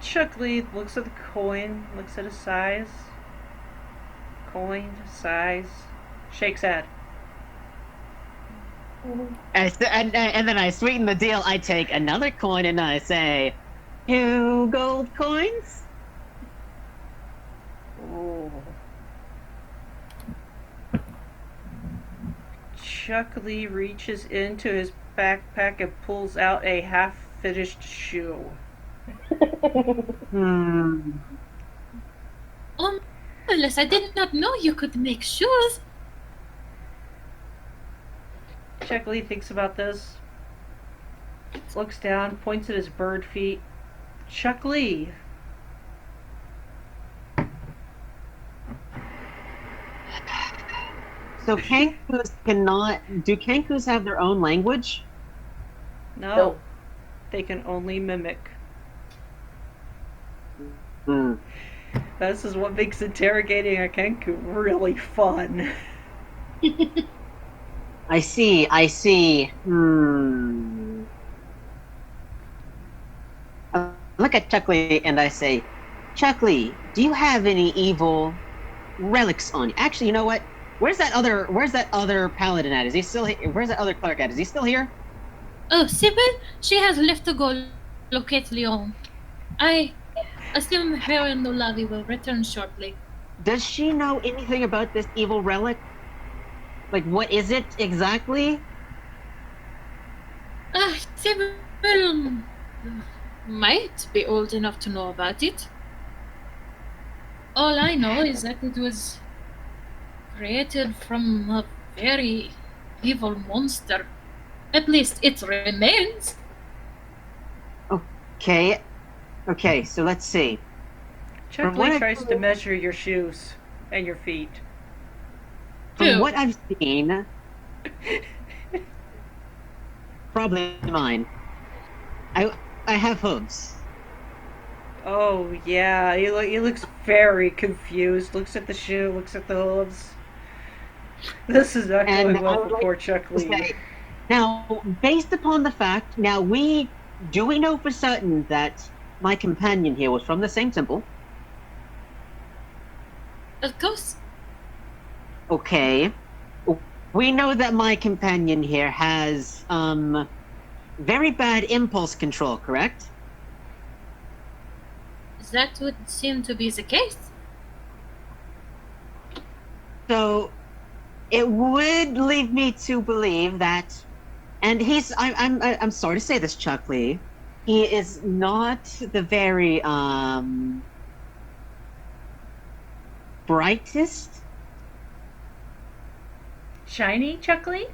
Chuck Lee looks at the coin, looks at his size. Coin, size. Shakes head. And then I sweeten the deal. I take another coin and I say, 2 gold coins? Oh. Chuck Lee reaches into his backpack and pulls out a half-finished shoe. Unless I did not know you could make shoes. Chuck Lee thinks about this. Looks down, points at his bird feet. Chuck Lee. So Kankus cannot. Do Kankus have their own language? No. Nope. They can only mimic. Hmm. This is what makes interrogating a Kenku really fun. I see. I look at Chuck Lee and I say, Chuck Lee, do you have any evil relics on you? Actually, you know what? Where's that other paladin at? Is he still here? Where's that other cleric at? Is he still here? Oh, Sybil, she has left to go locate Leon. I assume her and Nolavi will return shortly. Does she know anything about this evil relic? Like, what is it exactly? Sybil might be old enough to know about it. All I know is that it was created from a very evil monster. At least its remains. Okay, so let's see. Chuck From what Lee I've tries to heard- measure your shoes and your feet. From Who? what I've seen, probably mine. I have hooves. Oh yeah, he looks very confused. Looks at the shoe, looks at the hooves. This is not And going I well would for like poor Chuck to Lee. say, now, based upon the fact, do we know for certain that my companion here was from the same temple? Of course. Okay. We know that my companion here has very bad impulse control, correct? That would seem to be the case. So it would lead me to believe that, and I'm sorry to say this, Chuck Lee, he is not the very brightest Shiny, Chuckly?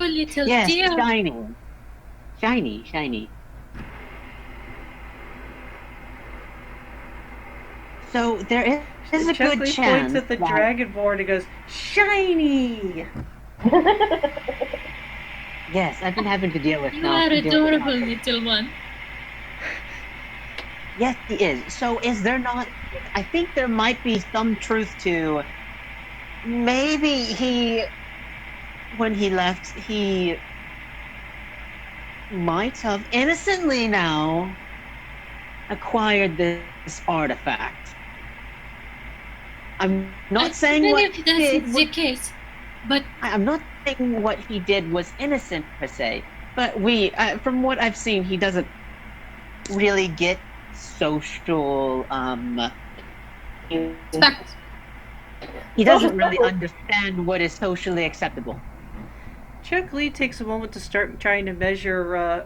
Oh, little Yes, dear. shiny. So there is a good Chuckly points chance at the that dragonborn and goes, shiny! yes, I've been having to deal with You now. are Deal with adorable, now. little one. Yes, he is. So is there not? I think there might be some truth to maybe when he left, he might have innocently now acquired this artifact. I'm not saying Even what if he that's did the was, case, but I'm not saying what he did was innocent per se, but from what I've seen, he doesn't really get social. respect. He doesn't really understand what is socially acceptable. Chuckly takes a moment to start trying to measure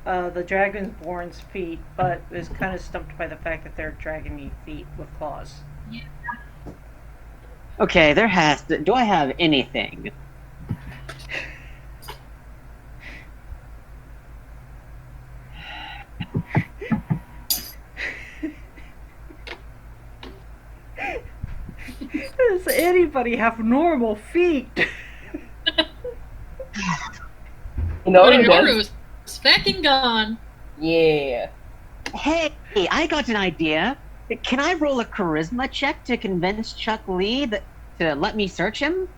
the dragonborn's feet, but is kind of stumped by the fact that they're dragony feet with claws. Okay, there has to. Do I have anything? Does anybody have normal feet? You know he Ororu does. is fucking gone. Yeah. Hey, I got an idea. Can I roll a charisma check to convince Chuck Lee to let me search him?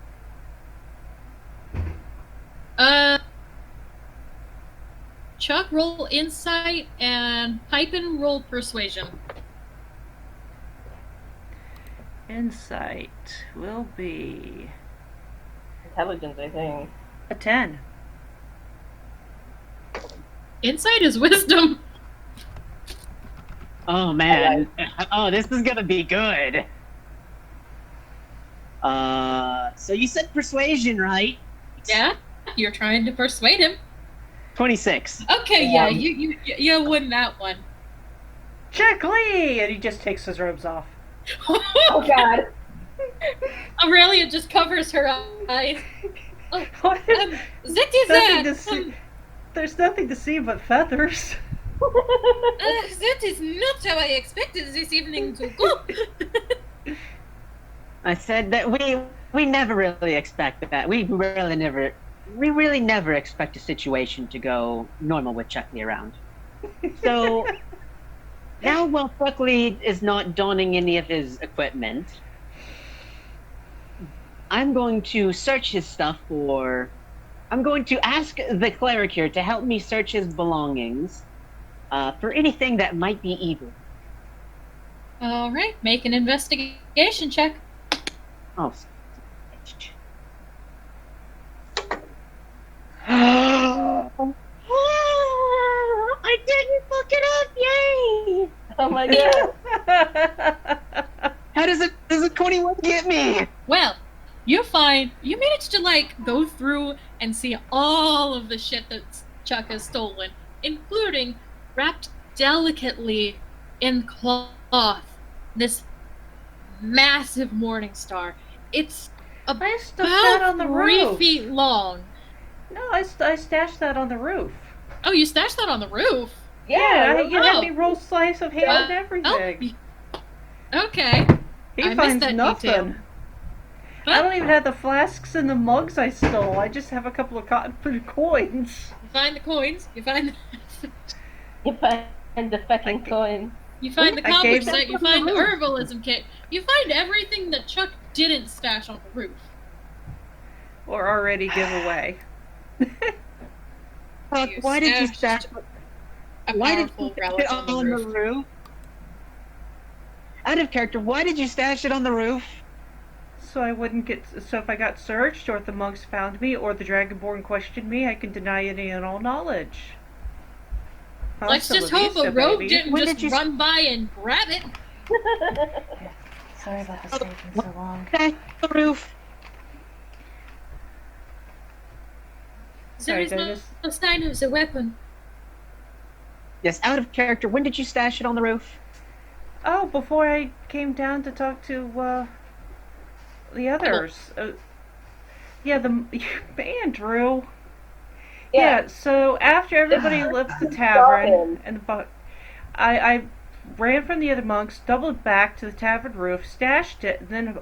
Chuck, roll insight, and Pipin, roll persuasion. Insight will be Intelligence, I think. a 10. Insight is wisdom. Oh man. Oh, this is gonna be good. So you said persuasion, right? Yeah, you're trying to persuade him. 26. Okay, yeah, you win that one. Chuckly! And he just takes his robes off. Oh God. Aurelia just covers her eyes. Oh, What? that is Nothing to see. There's nothing to see but feathers. that is not how I expected this evening to go. I said that we never really expect that. We really never expect a situation to go normal with Chuck Lee around. So now while Chuck Lee is not donning any of his equipment, I'm going to search his stuff I'm going to ask the cleric here to help me search his belongings for anything that might be evil. All right, make an investigation check. Oh. I didn't fuck it up! Yay! Oh my God. How does a 21 get me? Well, you managed to go through and see all of the shit that Chuck has stolen, including wrapped delicately in cloth, this massive morning star. It's I stuck that on about the 3 roof. feet long. No, I stashed that on the roof. Oh, you stashed that on the roof? Yeah, you had oh. me roll slice of ham and everything. Okay. He I missed finds that nothing. detail. I don't even have the flasks and the mugs I stole. I just have a couple of cotton coins. You find the coins. You find You find the fucking coin. You find the I comic gave set. them You from find the the roof. herbalism kit. You find everything that Chuck didn't stash on the roof. Or already give away. Fuck, You why did you stashed stash? A Why did powerful you stash relic it on the on the roof. roof? Out of character, why did you stash it on the roof? So if I got searched, or if the mugs found me, or the Dragonborn questioned me, I can deny any and all knowledge. Let's Hasta just la hope a vista, rogue baby. didn't When just did you- run by and grab it. Sorry about this taking so long. Stash on the roof. There Sorry, is did I no just- sign of the weapon. Yes, out of character. When did you stash it on the roof? Oh, before I came down to talk to the others. Yeah, the Andrew. Yeah. So after everybody left the tavern and I ran from the other monks, doubled back to the tavern roof, stashed it, and then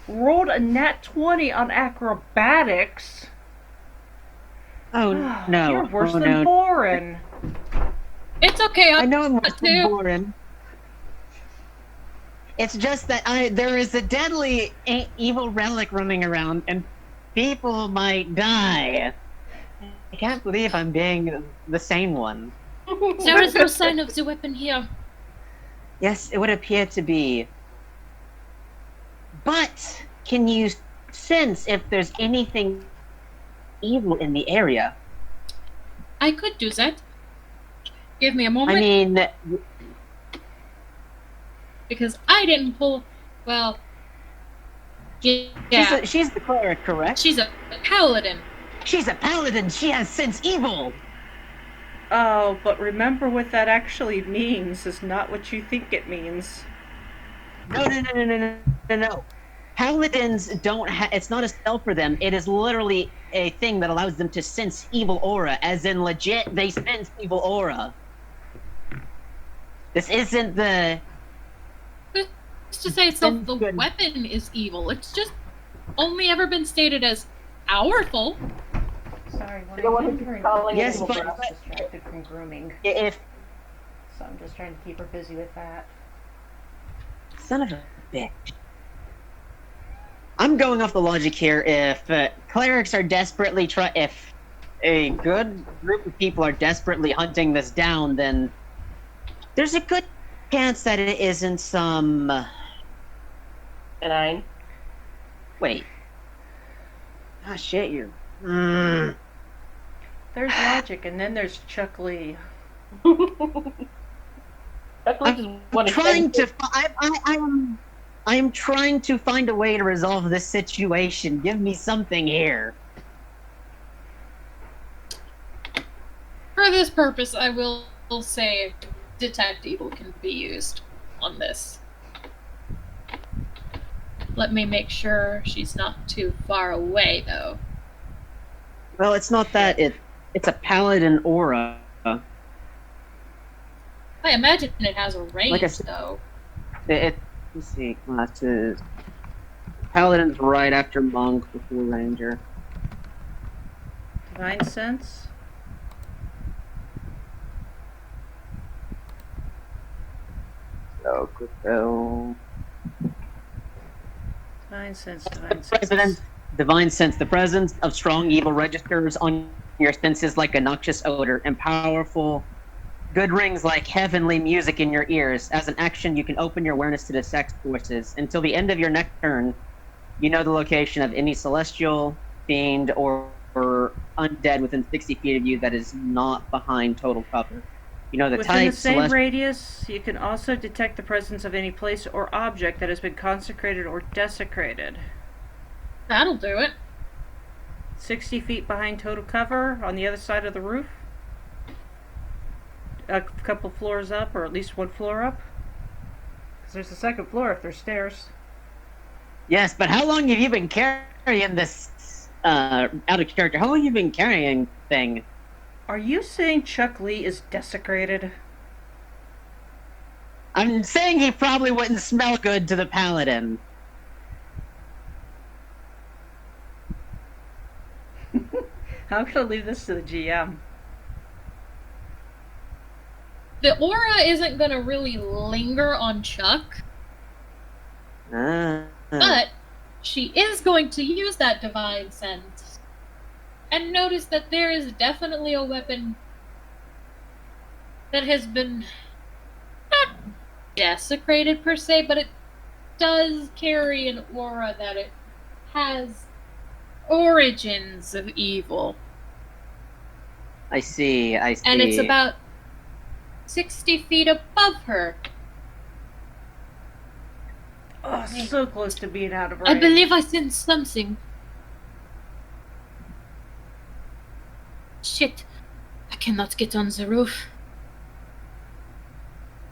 rolled a nat 20 on acrobatics. Oh You're no! worse Oh than no! Boren. It's okay. I know I'm I'll not do. boring. It's just that there is a deadly evil relic running around, and people might die. I can't believe I'm being the sane one. There is no sign of the weapon here. Yes, it would appear to be. But can you sense if there's anything evil in the area? I could do that. Give me a I moment, mean, because I didn't pull. Well, yeah, she's the cleric, correct? she's a paladin. She's a paladin. She has sense evil. Oh, but remember what that actually means is not what you think it means. No. Paladins don't have. It's not a spell for them. It is literally a thing that allows them to sense evil aura, as in legit, they sense evil aura. This isn't the. It's to say itself, the weapon is evil. It's just only ever been stated as powerful. Sorry, when The I'm one who's wondering, calling it Yes, evil but- breath. distracted from grooming, If so I'm just trying to keep her busy with that. son of a bitch. I'm going off the logic here. If clerics are desperately if a good group of people are desperately hunting this down, then there's a good chance that it isn't some. Benign. Wait. Ah, shit, you're. There's logic, and then there's Chuck Lee. I'm trying to. I am trying to find a way to resolve this situation. Give me something here. For this purpose, I will say detect evil can be used on this. Let me make sure she's not too far away, though. Well, it's not that. It's a paladin aura. I imagine it has a range, Like I said- though. Let's see, classes. Paladin's right after monk before ranger. Divine sense. So, crypto. Divine sense. Divine sense. The presence of strong evil registers on your senses like a noxious odor, and powerful good rings like heavenly music in your ears. As an action, you can open your awareness to detect forces. Until the end of your next turn, you know the location of any celestial, fiend, or undead within 60 feet of you that is not behind total cover. You know the Within type, the same radius, you can also detect the presence of any place or object that has been consecrated or desecrated. That'll do it. 60 feet behind total cover on the other side of the roof. A couple floors up, or at least one floor up. Because there's a second floor if there's stairs. Yes, but how long have you been carrying this out of character? How long have you been carrying thing? Are you saying Chuck Lee is desecrated? I'm saying he probably wouldn't smell good to the paladin. I'm gonna leave this to the GM. The aura isn't gonna really linger on Chuck, but she is going to use that divine sense and notice that there is definitely a weapon that has been not desecrated per se, but it does carry an aura that it has origins of evil. I see. And it's about 60 feet above her. Oh, so close to being out of range. I believe I sense something. Shit. I cannot get on the roof.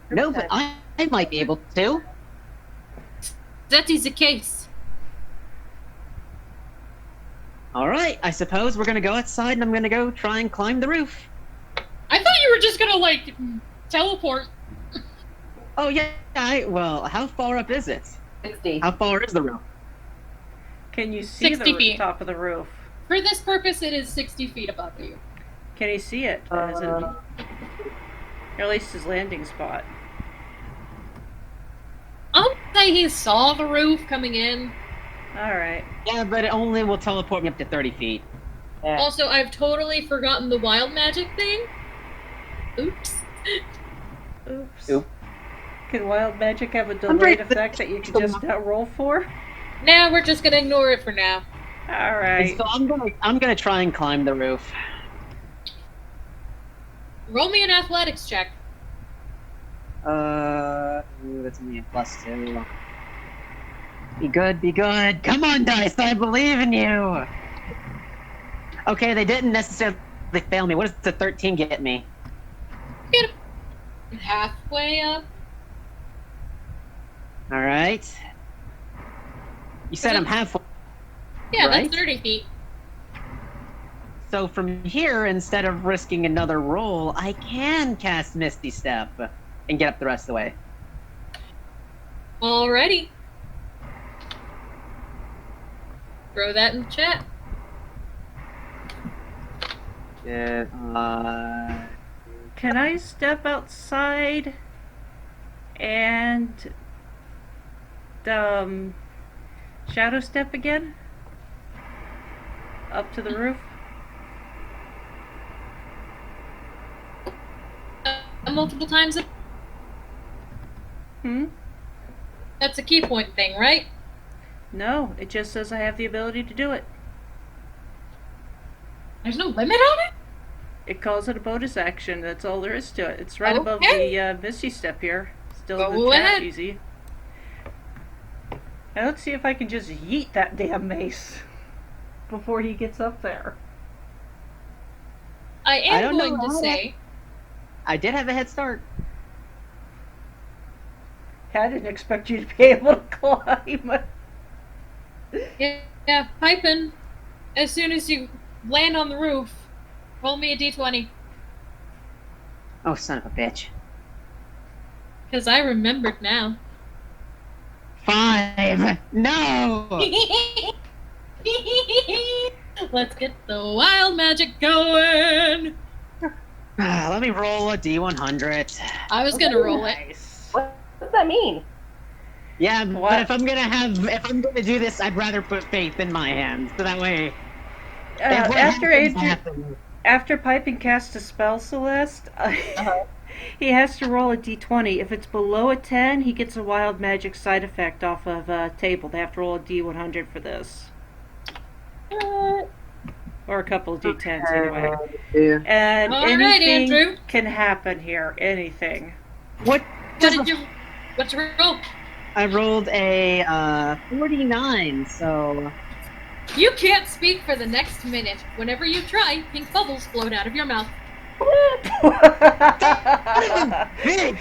No, but I might be able to. That is the case. All right, I suppose we're gonna go outside, and I'm gonna go try and climb the roof. I thought you were just gonna, like, teleport. Oh yeah. Well, how far up is it? 60. How far is the roof? Can you see 60 the feet. top of the roof? For this purpose, it is 60 feet above you. Can he see it? Is it or at least his landing spot? I'll say he saw the roof coming in. Alright. Yeah, but it only will teleport me up to 30 feet. Yeah. Also, I've totally forgotten the wild magic thing. Oops. Oops. Oop. Can wild magic have a I'm delayed very- effect that you can just not roll for? Nah, we're just gonna ignore it for now. Alright. So I'm gonna try and climb the roof. Roll me an athletics check. Ooh, that's only a +2. Be good, be good. Come on, dice, I believe in you. Okay, they didn't necessarily fail me. What does the 13 get me? Get halfway up. All right. You said I'm halfway. Yeah, Right? that's 30 feet. So from here, instead of risking another roll, I can cast Misty Step and get up the rest of the way. Alrighty. Throw that in the chat. Can I step outside and shadow step again? Up to the roof? Multiple times. Hmm? That's a key point thing, right? No, it just says I have the ability to do it. There's no limit on it? It calls it a bonus action. That's all there is to it. It's right above Okay. the Misty Step here. Still Go in the chat, ahead. easy. Now let's see if I can just yeet that damn mace before he gets up there. I am don't know going to how say, I did have a head start. I didn't expect you to be able to climb. yeah, Pipin, as soon as you land on the roof, roll me a d20. Oh, son of a bitch. Because I remembered now. 5. No. Let's get the wild magic going. Let me roll a D100. I was gonna roll it. Nice. What does that mean? Yeah, What? but if I'm gonna do this, I'd rather put faith in my hands, so that way. if what After happens, Adrian, happens. after Piping casts a spell, Celeste, Uh-huh. he has to roll a d20. If it's below a 10, he gets a wild magic side effect off of a table. They have to roll a d100 for this. Or a couple of d10s, anyway. Yeah. And All right, anything Andrew. can happen here. Anything. What? What's your roll? I rolled a 49, so. You can't speak for the next minute. Whenever you try, pink bubbles float out of your mouth. Hey!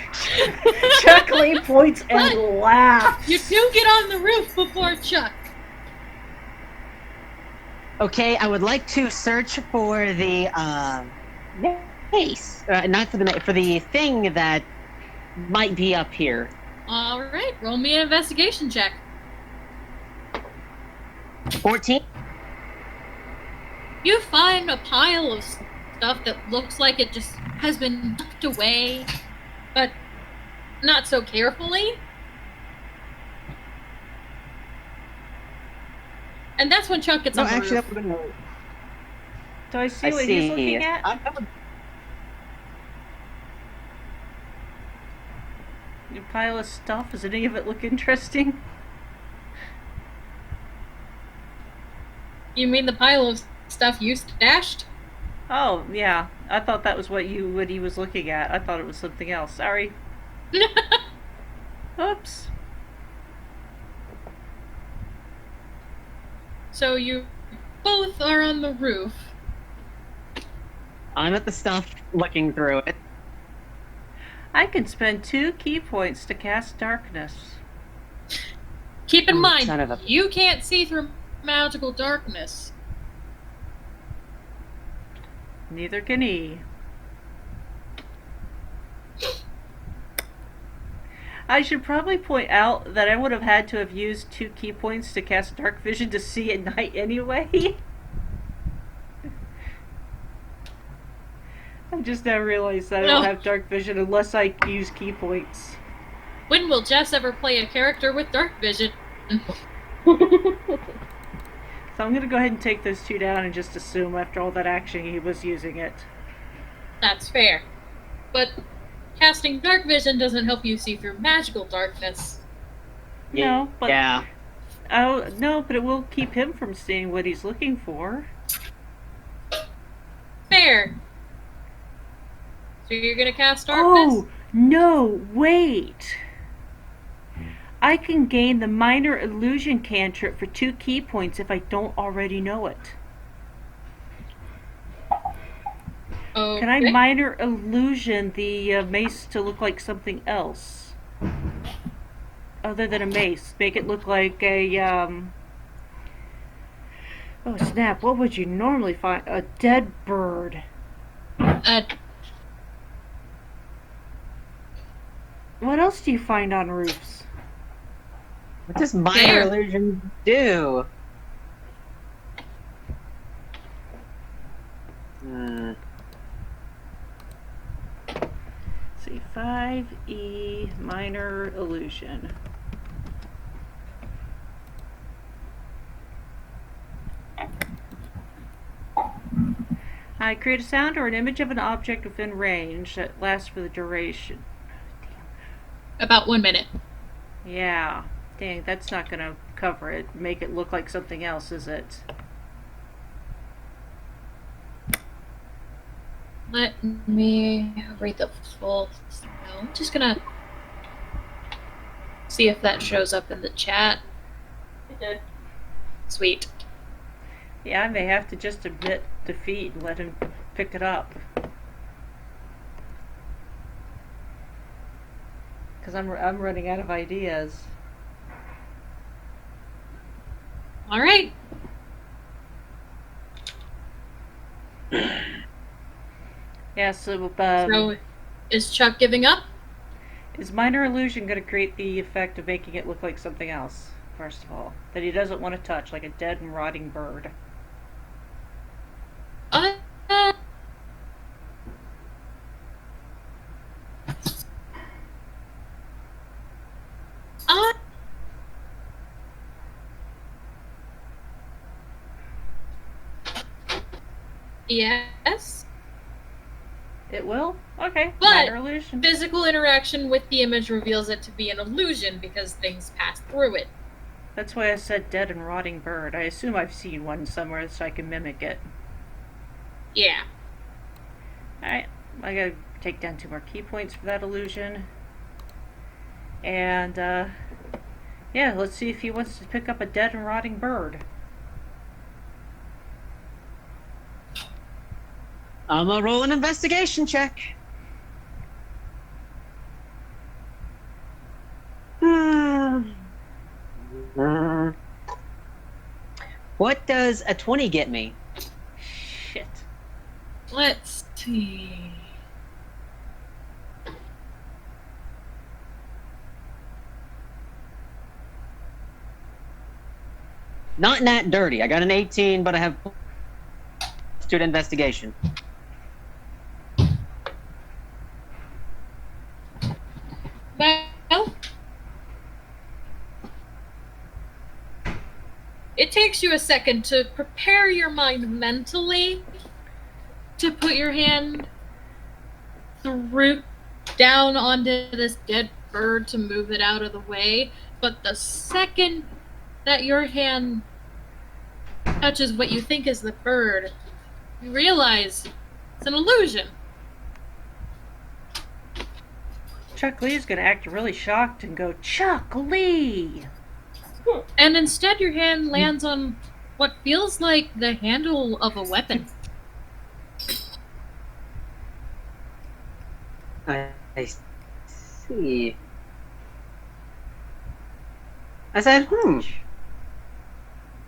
Chuck Lee points and laughs. You do get on the roof before Chuck. Okay, I would like to search for the mace. Not for the for the thing that might be up here. All right, roll me an investigation check. 14. You find a pile of stuff that looks like it just has been tucked away, but not so carefully. And that's when Chuck gets No, on the actually, roof. I'm gonna. Do I see I what see. he's looking at? I would- A pile of stuff. Does any of it look interesting? You mean the pile of stuff you stashed? Oh, yeah. I thought that was what he was looking at. I thought it was something else. Sorry. Oops. So you both are on the roof. I'm at the stuff, looking through it. I can spend 2 key points to cast darkness. Keep in Oh, mind, son of a- you can't see through magical darkness. Neither can he. I should probably point out that I would have had to have used 2 key points to cast dark vision to see at night anyway. I just now realized that I don't have dark vision unless I use key points. When will Jess ever play a character with dark vision? So I'm gonna go ahead and take those 2 down and just assume after all that action he was using it. That's fair. But casting dark vision doesn't help you see through magical darkness. No, but Yeah. oh no, but it will keep him from seeing what he's looking for. Fair. So you're gonna cast darkness? Oh no! Wait. I can gain the minor illusion cantrip for 2 key points if I don't already know it. Okay. Can I minor illusion the mace to look like something else? Other than a mace. Make it look like a, oh snap, what would you normally find? A dead bird. What else do you find on roofs? What does minor There. illusion do? Let's see, 5E minor illusion. I create a sound or an image of an object within range that lasts for the duration. About 1 minute. Yeah. Dang, that's not gonna cover it. Make it look like something else, is it? Let me read the full spell. I'm just gonna see if that shows up in the chat. It did. Sweet. Yeah, I may have to just admit defeat and let him pick it up. Because I'm running out of ideas. All right. Yeah, so, So, is Chuck giving up? is minor illusion going to create the effect of making it look like something else, first of all? That he doesn't want to touch, like a dead and rotting bird. Uh, uh, yes. It will? Okay. But minor illusion. physical interaction with the image reveals it to be an illusion because things pass through it. That's why I said dead and rotting bird. I assume I've seen one somewhere so I can mimic it. Yeah. Alright, I gotta take down 2 more key points for that illusion. And, yeah, let's see if he wants to pick up a dead and rotting bird. I'm gonna roll an investigation check. What does a 20 get me? Shit. Let's see. Not that dirty. I got an 18, but I have to investigation. Well, it takes you a second to prepare your mind mentally to put your hand through down onto this dead bird to move it out of the way. But the second that your hand touches what you think is the bird, you realize it's an illusion. Chuck Lee's gonna act really shocked and go, Chuck Lee! And instead your hand lands on what feels like the handle of a weapon. I see. I said,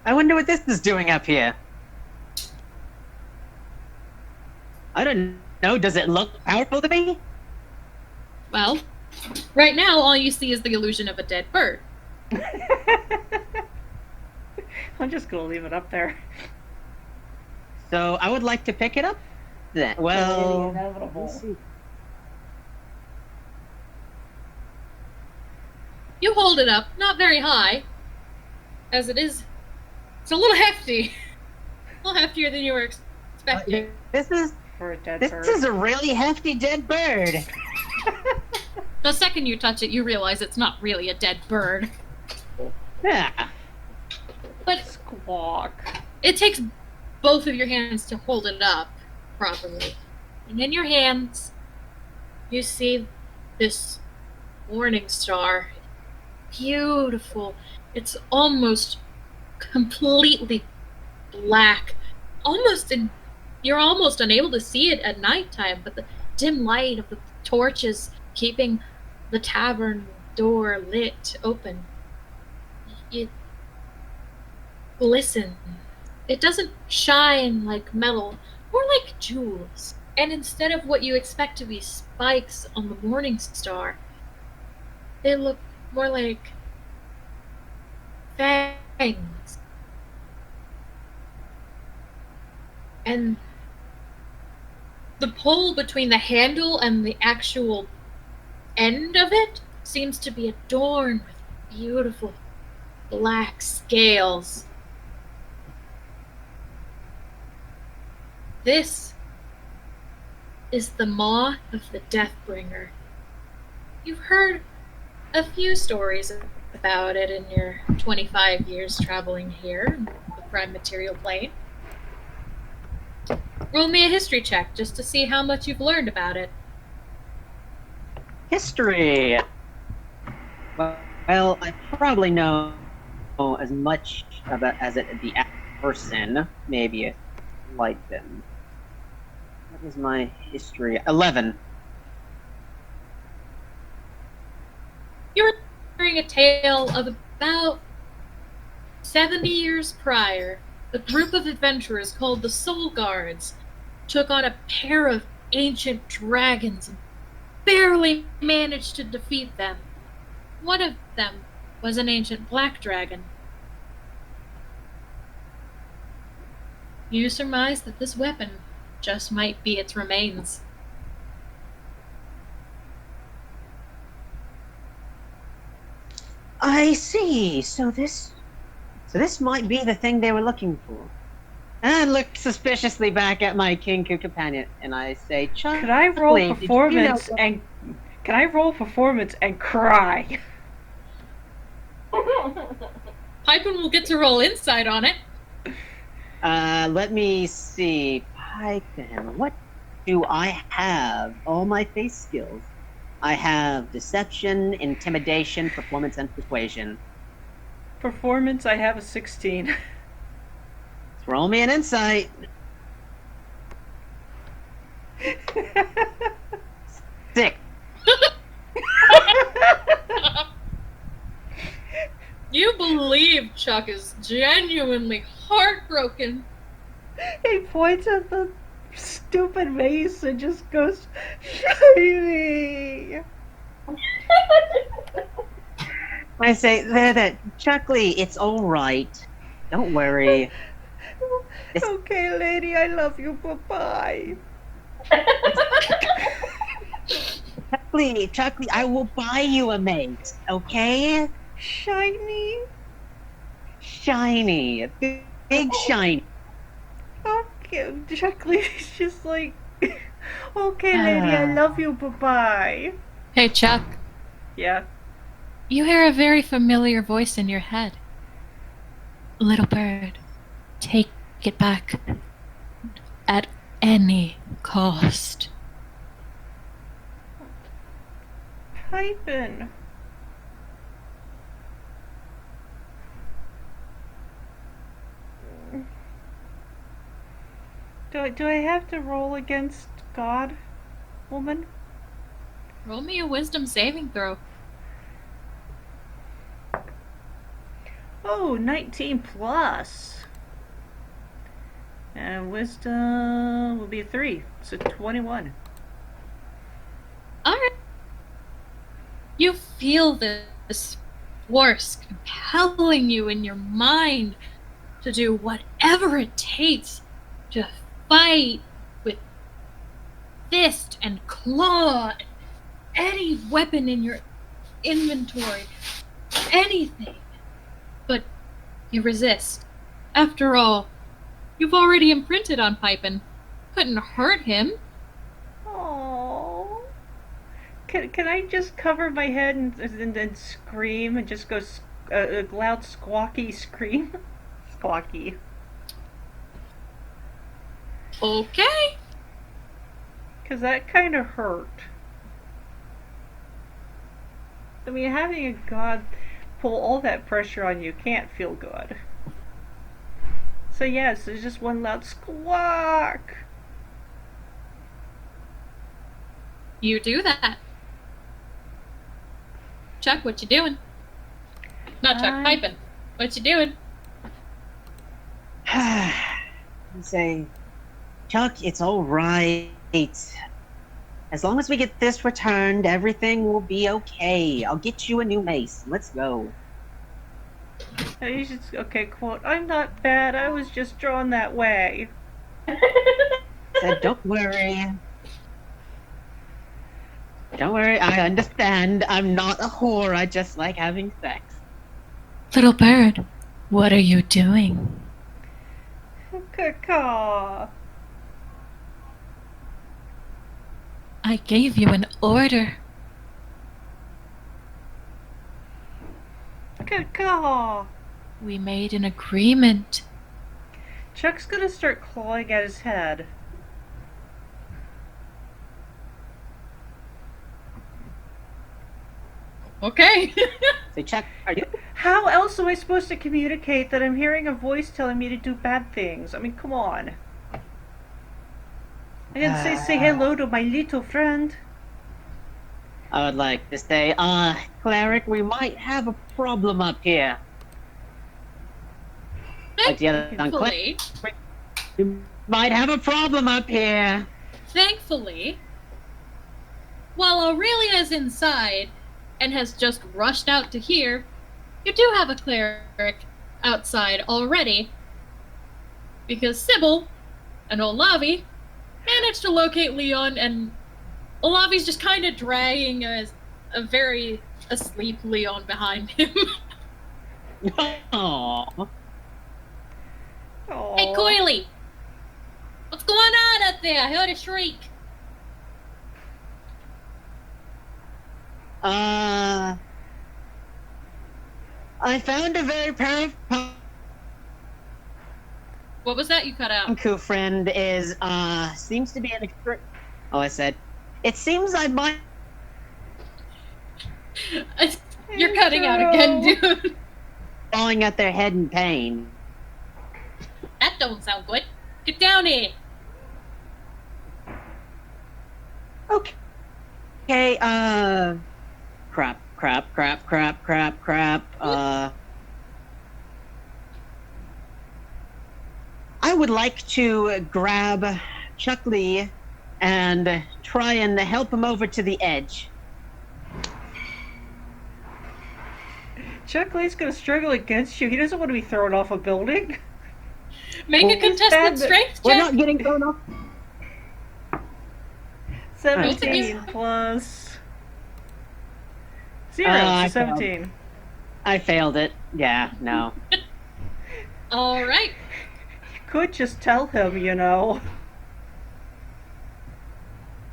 I wonder what this is doing up here. I don't know. Does it look powerful to me? Well, right now all you see is the illusion of a dead bird. I'm just gonna leave it up there. So I would like to pick it up. Then, well, Inevitable. let's see. You hold it up, not very high, as it is. It's a little hefty. A little heftier than you were expecting. This is For a dead this bird. is a really hefty dead bird. The second you touch it, you realize it's not really a dead bird. Yeah. But Squawk. it takes both of your hands to hold it up properly. And in your hands, you see this morning star. Beautiful. It's almost completely black. You're almost unable to see it at nighttime, but the dim light of the torches keeping the tavern door lit open. It glistens. It doesn't shine like metal, more like jewels. And instead of what you expect to be spikes on the morning star, they look more like fangs. And the pull between the handle and the actual end of it seems to be adorned with beautiful black scales. This is the maw of the Deathbringer. You've heard a few stories about it in your 25 years traveling here in the prime material plane. Roll me a history check just to see how much you've learned about it. History. Well, I probably know as much about as the person, maybe a slight bit. What is my history? 11. You're hearing a tale of about 70 years prior. A group of adventurers called the Soul Guards took on a pair of ancient dragons and barely managed to defeat them. One of them was an ancient black dragon. You surmise that this weapon just might be its remains. I see. So this might be the thing they were looking for. And I look suspiciously back at my Kinku companion, and I say, "Chuck, Could I roll did you performance know- and can I roll performance and cry? Pipen will get to roll insight on it. Let me see. Python. What do I have? All my face skills. I have deception, intimidation, performance, and persuasion. Performance, I have a 16. Roll me an insight. 6. You believe Chuck is genuinely heartbroken. He points at the stupid mace and just goes, shiny! I say, there, Chuckley, it's all right. Don't worry. Okay, lady, I love you. Bye-bye. Chuckley, I will buy you a mate, okay? Shiny? Shiny. Big shiny. Okay, Chuckley's just like, okay, lady, I love you. Bye-bye. Hey, Chuck. Yeah. You hear a very familiar voice in your head. Little bird, take it back at any cost. Hyphen. Do I have to roll against God, woman? Roll me a wisdom saving throw. Oh, 19 plus. And wisdom will be 3, so 21. Alright. You feel this force compelling you in your mind to do whatever it takes to fight with fist and claw, any weapon in your inventory, anything. But you resist. After all, you've already imprinted on Pipin. Couldn't hurt him. Oh. Can I just cover my head and scream and just go a loud squawky scream? Squawky. Okay. Because that kind of hurt. I mean, having a god pull all that pressure on you can't feel good. So yes, there's just one loud squawk. You do that. Chuck, what you doing? Not Chuck, Pipin. What you doing? Say, Chuck, it's all right. As long as we get this returned, everything will be okay. I'll get you a new mace. Let's go. You should, okay, quote, I'm not bad, I was just drawn that way. Said, don't worry. Don't worry, I understand. I'm not a whore. I just like having sex. Little bird, what are you doing? Caw. I gave you an order. Caw. We made an agreement. Chuck's gonna start clawing at his head. Okay. Say, Chuck, are you? How else am I supposed to communicate that I'm hearing a voice telling me to do bad things? I mean, come on. I didn't say hello to my little friend. I would like to say, cleric, we might have a problem up here. Like the other Thankfully, we might have a problem up here. while Aurelia's inside and has just rushed out to here, you do have a cleric outside already. Because Sybil and Olavi managed to locate Leon, and Olavi's just kind of dragging a very asleep Leon behind him. Aww. Hey, Coily! What's going on up there? I heard a shriek. I found a very powerful What was that you cut out? Punku friend is, seems to be an extra... Oh, I said, it seems I might... You're cutting out again, dude. falling at their head in pain. That don't sound good. Get down here. Okay. Okay, crap. I would like to grab Chuck Lee and try and help him over to the edge. Chuck Lee's gonna struggle against you. He doesn't want to be thrown off a building. Make a contested strength check. We're not getting thrown off. 17 plus 0, I 17. I failed it. Yeah, no. All right. You could just tell him, you know.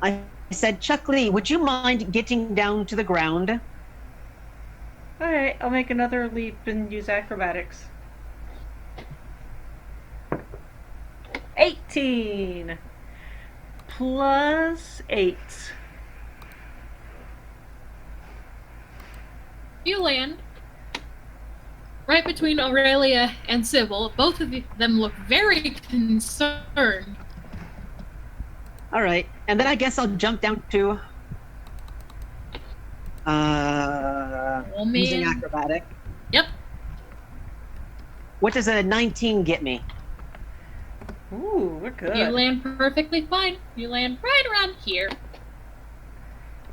I said, Chuck Lee, would you mind getting down to the ground? Alright, I'll make another leap and use acrobatics. 18 plus 8. You land right between Aurelia and Sybil. Both of them look very concerned. All right, and then I guess I'll jump down to using acrobatic. Yep. What does a 19 get me? Ooh, we're good. You land perfectly fine. You land right around here.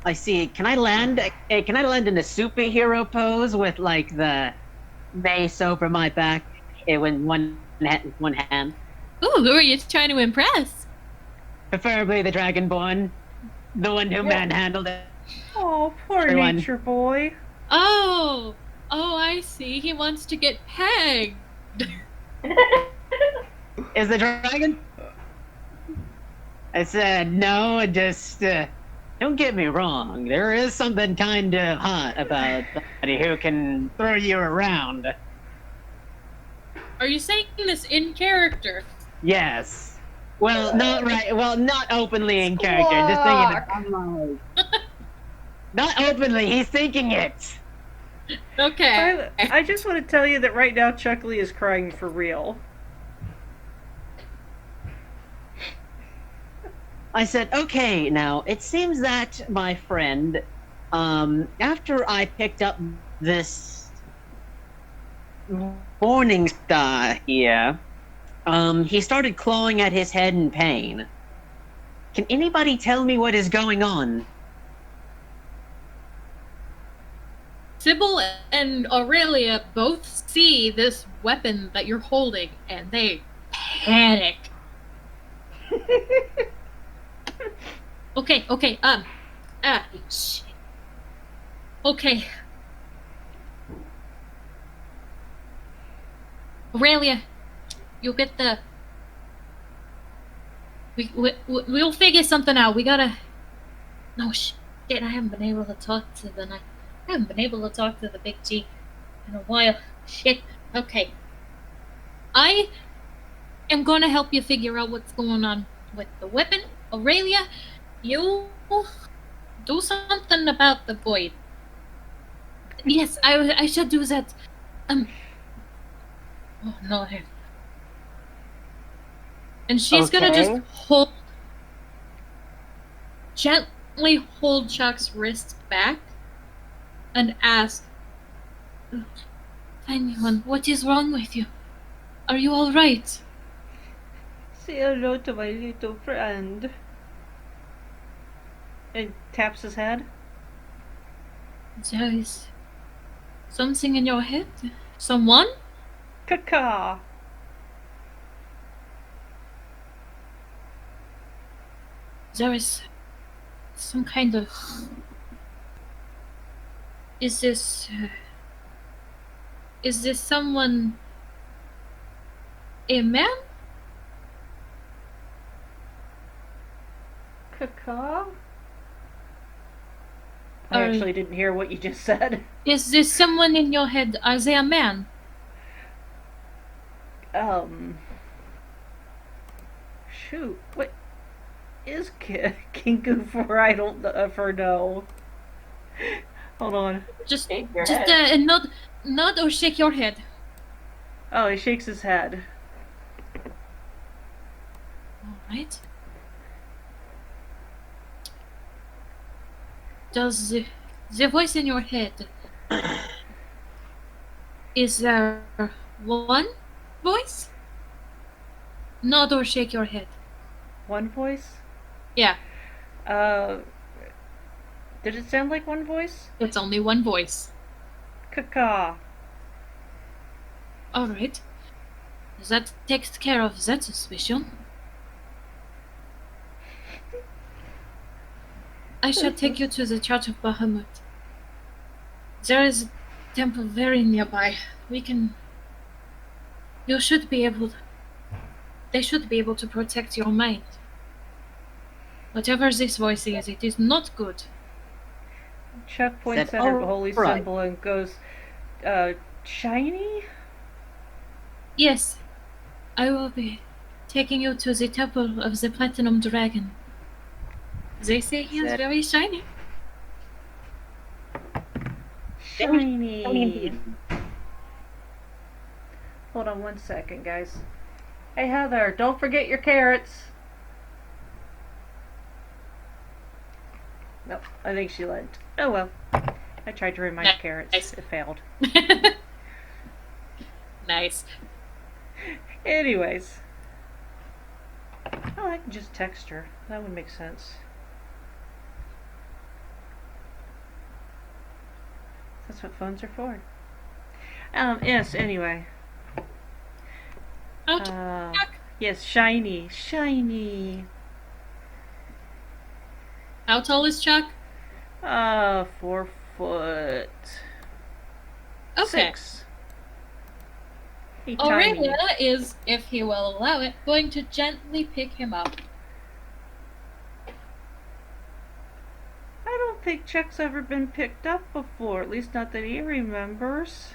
I see. Can I land? Can I land in a superhero pose with like the mace over my back, with one hand? Ooh, who are you trying to impress? Preferably the Dragonborn, the one who manhandled it. Oh, poor Everyone. nature boy. Oh, I see. He wants to get pegged. Is the dragon? I said no. Just don't get me wrong. There is something kind of hot about somebody who can throw you around. Are you saying this in character? Yes. Well, not right. Well, not openly in character. Just thinking it. I'm like, not openly. He's thinking it. Okay. I just want to tell you that right now Chuckley is crying for real. I said, okay, now, it seems that my friend, after I picked up this morning star here, he started clawing at his head in pain. Can anybody tell me what is going on? Sybil and Aurelia both see this weapon that you're holding, and they panic. Okay, shit. Okay. Aurelia, you get the... We'll figure something out. We gotta... No, shit, I haven't been able to talk to the... I haven't been able to talk to the big G in a while. Shit. Okay. I am gonna help you figure out what's going on with the weapon. Aurelia, you do something about the void. Yes, I should do that. Oh no. And she's gonna just gently hold Chuck's wrist back and ask, "Tiny one, what is wrong with you? Are you all right?" Say hello to my little friend. And taps his head. There is something in your head? Someone? Caca. There is some kind of... Is this someone... a man? Caca? I actually didn't hear what you just said. Is this someone in your head? Are they a man? Shoot, what is Kingu for? I don't ever know. Hold on. Just Shake your head. nod or shake your head. Oh, he shakes his head. Alright. Does the voice in your head, is there one voice? Nod or shake your head. One voice? Yeah, Did it sound like one voice? it's only one voice. Caca. Alright. That takes care of that suspicion. I shall take you to the Church of Bahamut. There is a temple very nearby. You should be able... They should be able to protect your mind. Whatever this voice is, it is not good. Chuck points Said, at her "Oh, holy right." symbol and goes, shiny? Yes, I will be taking you to the temple of the Platinum Dragon. They say he is Said- very shiny. Shiny. Hold on one second, guys. Hey, Heather, don't forget your carrots. Nope, I think she left. Oh well. I tried to remind Nice. carrots. It failed. Nice. Anyways. Oh, I can just text her. That would make sense. That's what phones are for. Yes, anyway. Oh, Uh, yes, shiny. Shiny. how tall is Chuck? 4 foot. Okay. 6. He Aurelia tiny. is, if he will allow it, going to gently pick him up. I don't think Chuck's ever been picked up before, at least not that he remembers.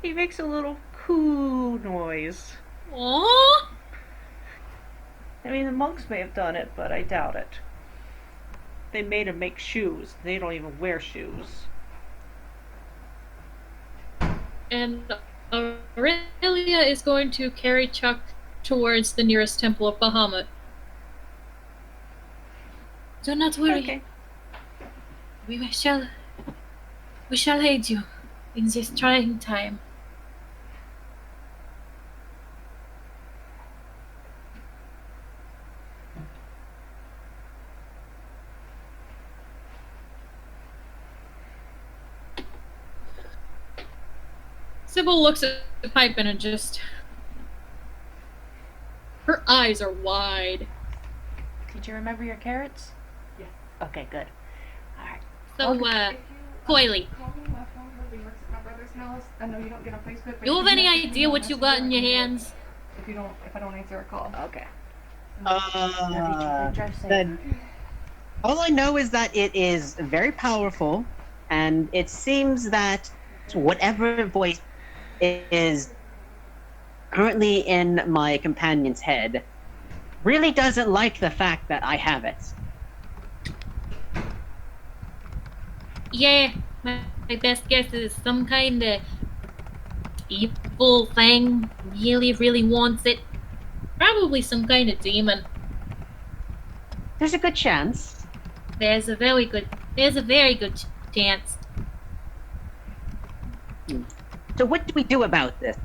He makes a little coo noise. Aww. I mean, the monks may have done it, but I doubt it. They made him make shoes. They don't even wear shoes. And Aurelia is going to carry Chuck towards the nearest temple of Bahamut. Do not worry. Okay. We shall aid you in this trying time. Sybil looks at the pipe and just... her eyes are wide. Did you remember your carrots? Yes. Okay, good. Alright. So, If Coily, call me my phone really works at my brother's house. I know you don't get on Facebook. But you have if any message me idea on what you got in your Messenger, hands? If I don't answer a call. Okay. Uh, Drive safe. then all I know is that it is very powerful, and it seems that whatever voice is currently in my companion's head really doesn't like the fact that I have it. Yeah, my best guess is some kind of evil thing really, really wants it. Probably some kind of demon. There's a good chance. There's a very good chance. So what do we do about this?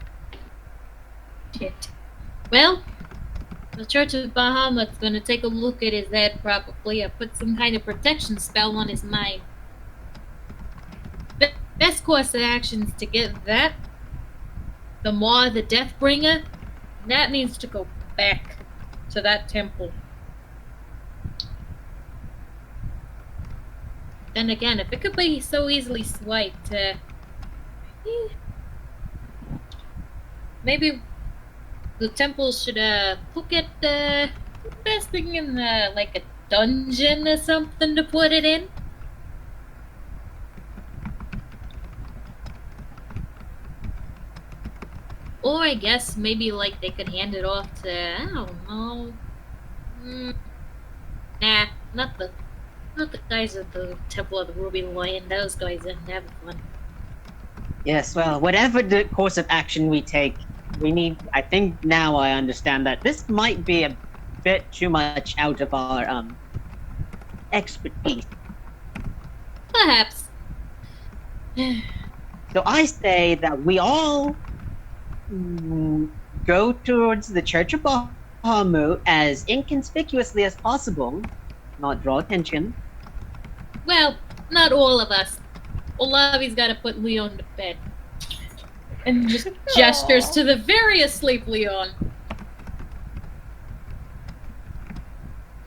Shit. Well, the Church of Bahamut's gonna take a look at his head probably and put some kind of protection spell on his mind. Best course of action is to get that, the Maw the Deathbringer, that needs to go back to that temple. Then again, if it could be so easily swiped, maybe the temple should look at investing in like a dungeon or something to put it in. Or I guess maybe like they could hand it off to, I don't know. Nah, not the guys at the Temple of the Ruby Lion. Those guys didn't have fun. Yes, well, whatever the course of action we take, we need. I think now I understand that this might be a bit too much out of our expertise. Perhaps. So I say that we all go towards the Church of Bahamut as inconspicuously as possible, not draw attention. Well, not all of us. Olavi's got to put Leon to bed. And just gestures to the very asleep Leon.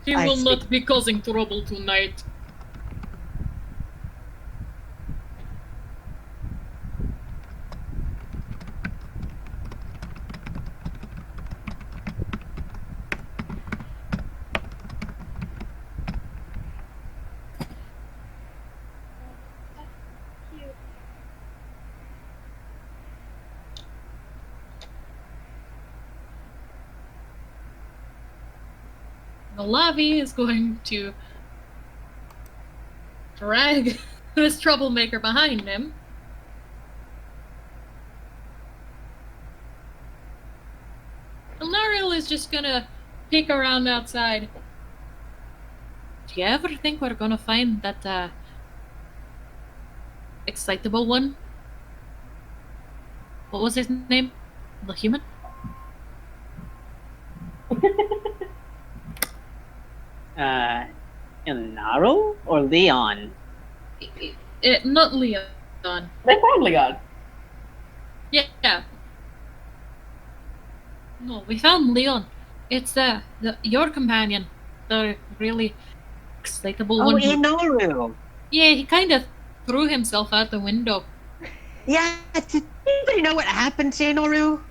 He I will see. not be causing trouble tonight. Olavi is going to drag this troublemaker behind him. And Nariel is just gonna peek around outside. Do you ever think we're gonna find that excitable one? What was his name? The human? Ilnaro or Leon? Not Leon. They found Leon. Yeah. No, we found Leon. It's your companion, the really excitable Oh, one. Inoru! Yeah, he kind of threw himself out the window. Yeah, did anybody know what happened to Inoru?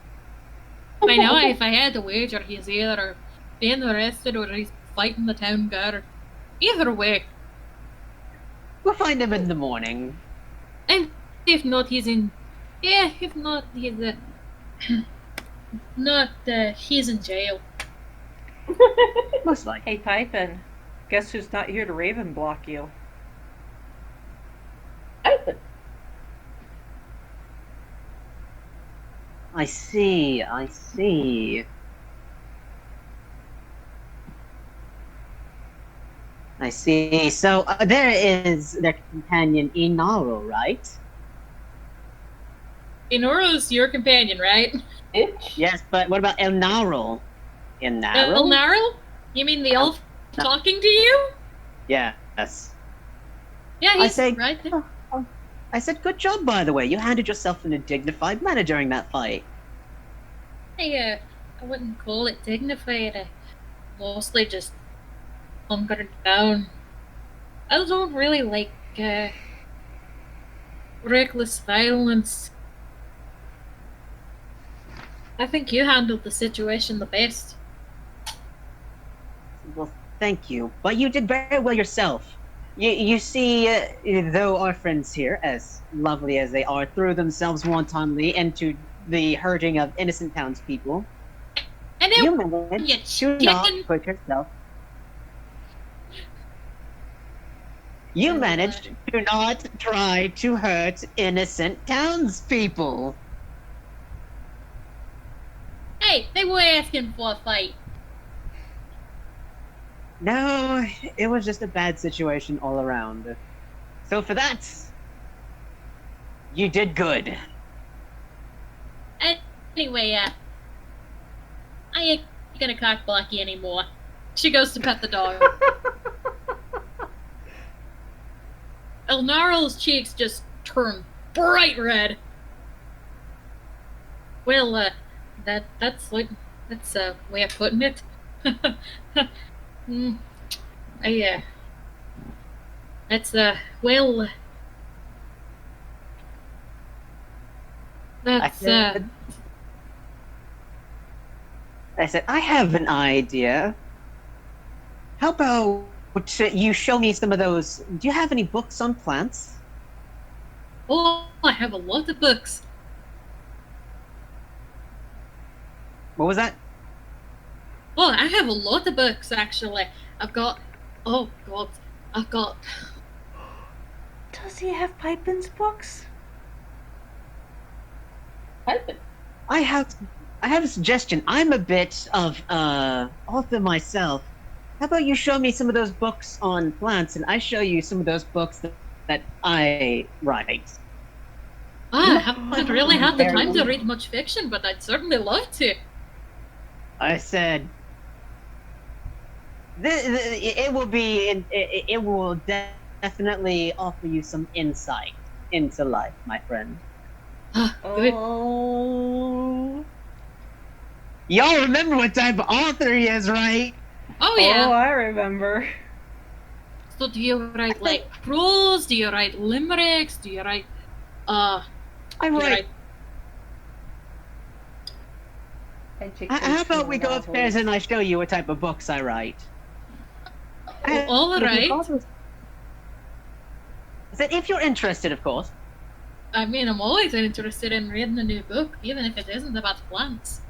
I know if I had to wager, he's either being arrested or he's fighting the town guard. Either way. We'll find him in the morning. And if not, he's in. Yeah, if not, he's he's in jail. Most likely. Hey, Typhon. Guess who's not here to Raven block you? I see, I see. I see. So there is their companion Inaro, right? Inoru's your companion, right? Itch? Yes, but what about Elnaro? Elnaro? Elnaro? You mean the elf No. talking to you? Yes. Yeah, I he's say- right there. I said, good job, by the way. You handled yourself in a dignified manner during that fight. I wouldn't call it dignified. I mostly just hunkered down. I don't really like reckless violence. I think you handled the situation the best. Well, thank you. But you did very well yourself. You see, though our friends here, as lovely as they are, threw themselves wantonly into the hurting of innocent townspeople, And then you managed you to not chicken. put yourself. You Oh, managed to not try to hurt innocent townspeople. Hey, they were asking for a fight. No, it was just a bad situation all around. So for that, you did good. Anyway, I ain't gonna cock Blocky anymore. She goes to pet the dog. Elnaro's cheeks just turn bright red. Well, that's a way of putting it. That's well, that's I said, I have an idea. How about you show me some of those? Do you have any books on plants? oh, I have a lot of books. What was that? Oh, I have a lot of books actually. I've got, oh god, I've got. Does he have Pippin's books? Typhon. I have a suggestion. I'm a bit of author myself. How about you show me some of those books on plants, and I show you some of those books that I write. I haven't really had the time to read much fiction, but I'd certainly love to. I said, it will be. It will definitely offer you some insight into life, my friend. Good. Oh. Y'all remember what type of author he is, right? Oh yeah. Oh, I remember. So do you write like prose? Do you write limericks? Do you write I do you write. How about we go upstairs and I show you what type of books I write? all right. I said, if you're interested, of course. I mean, I'm always interested in reading a new book, even if it isn't about plants.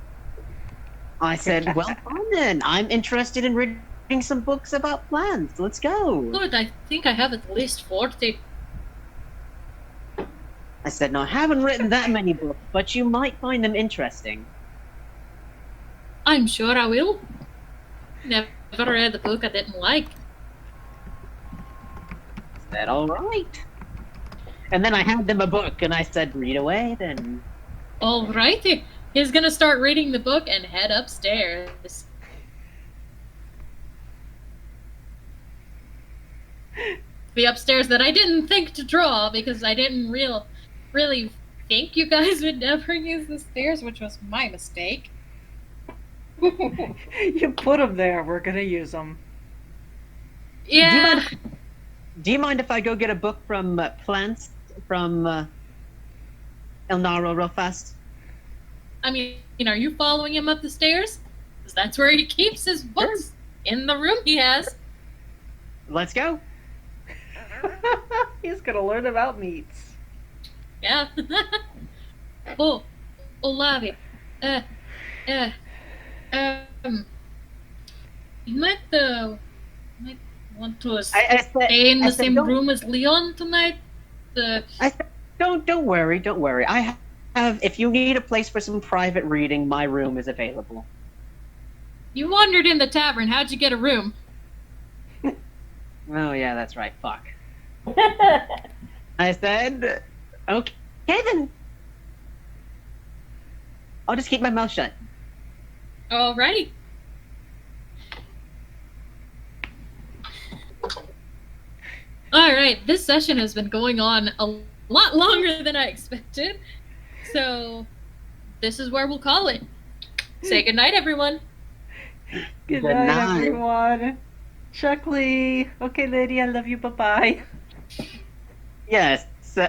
I said, well, fine then. I'm interested in reading some books about plants. Let's go. Good, I think I have at least 40. I said, no, I haven't written that many books, but you might find them interesting. I'm sure I will. Never read a book I didn't like. I said, all right. And then I handed them a book, and I said, read away then. Alrighty. He's gonna start reading the book and head upstairs. the upstairs that I didn't think to draw because I didn't really think you guys would never use the stairs, which was my mistake. You put them there. We're gonna use them. Yeah. Do you mind if I go get a book from Plants from Elnaro real fast? I mean, are you following him up the stairs? Because that's where he keeps his books in the room he has. Let's go. He's gonna learn about meats. Yeah. Oh, Olavia. You might want to stay in the same room as Leon tonight. I said, don't worry. I have. If you need a place for some private reading, my room is available. You wandered in the tavern. How'd you get a room? Oh yeah, that's right. Fuck. I said, okay then. I'll just keep my mouth shut. Alrighty. Alright, this session has been going on a lot longer than I expected. So, this is where we'll call it. Say goodnight, everyone. Good Good night, night. everyone. Chuckley. Okay, lady, I love you. Bye-bye. Yes. So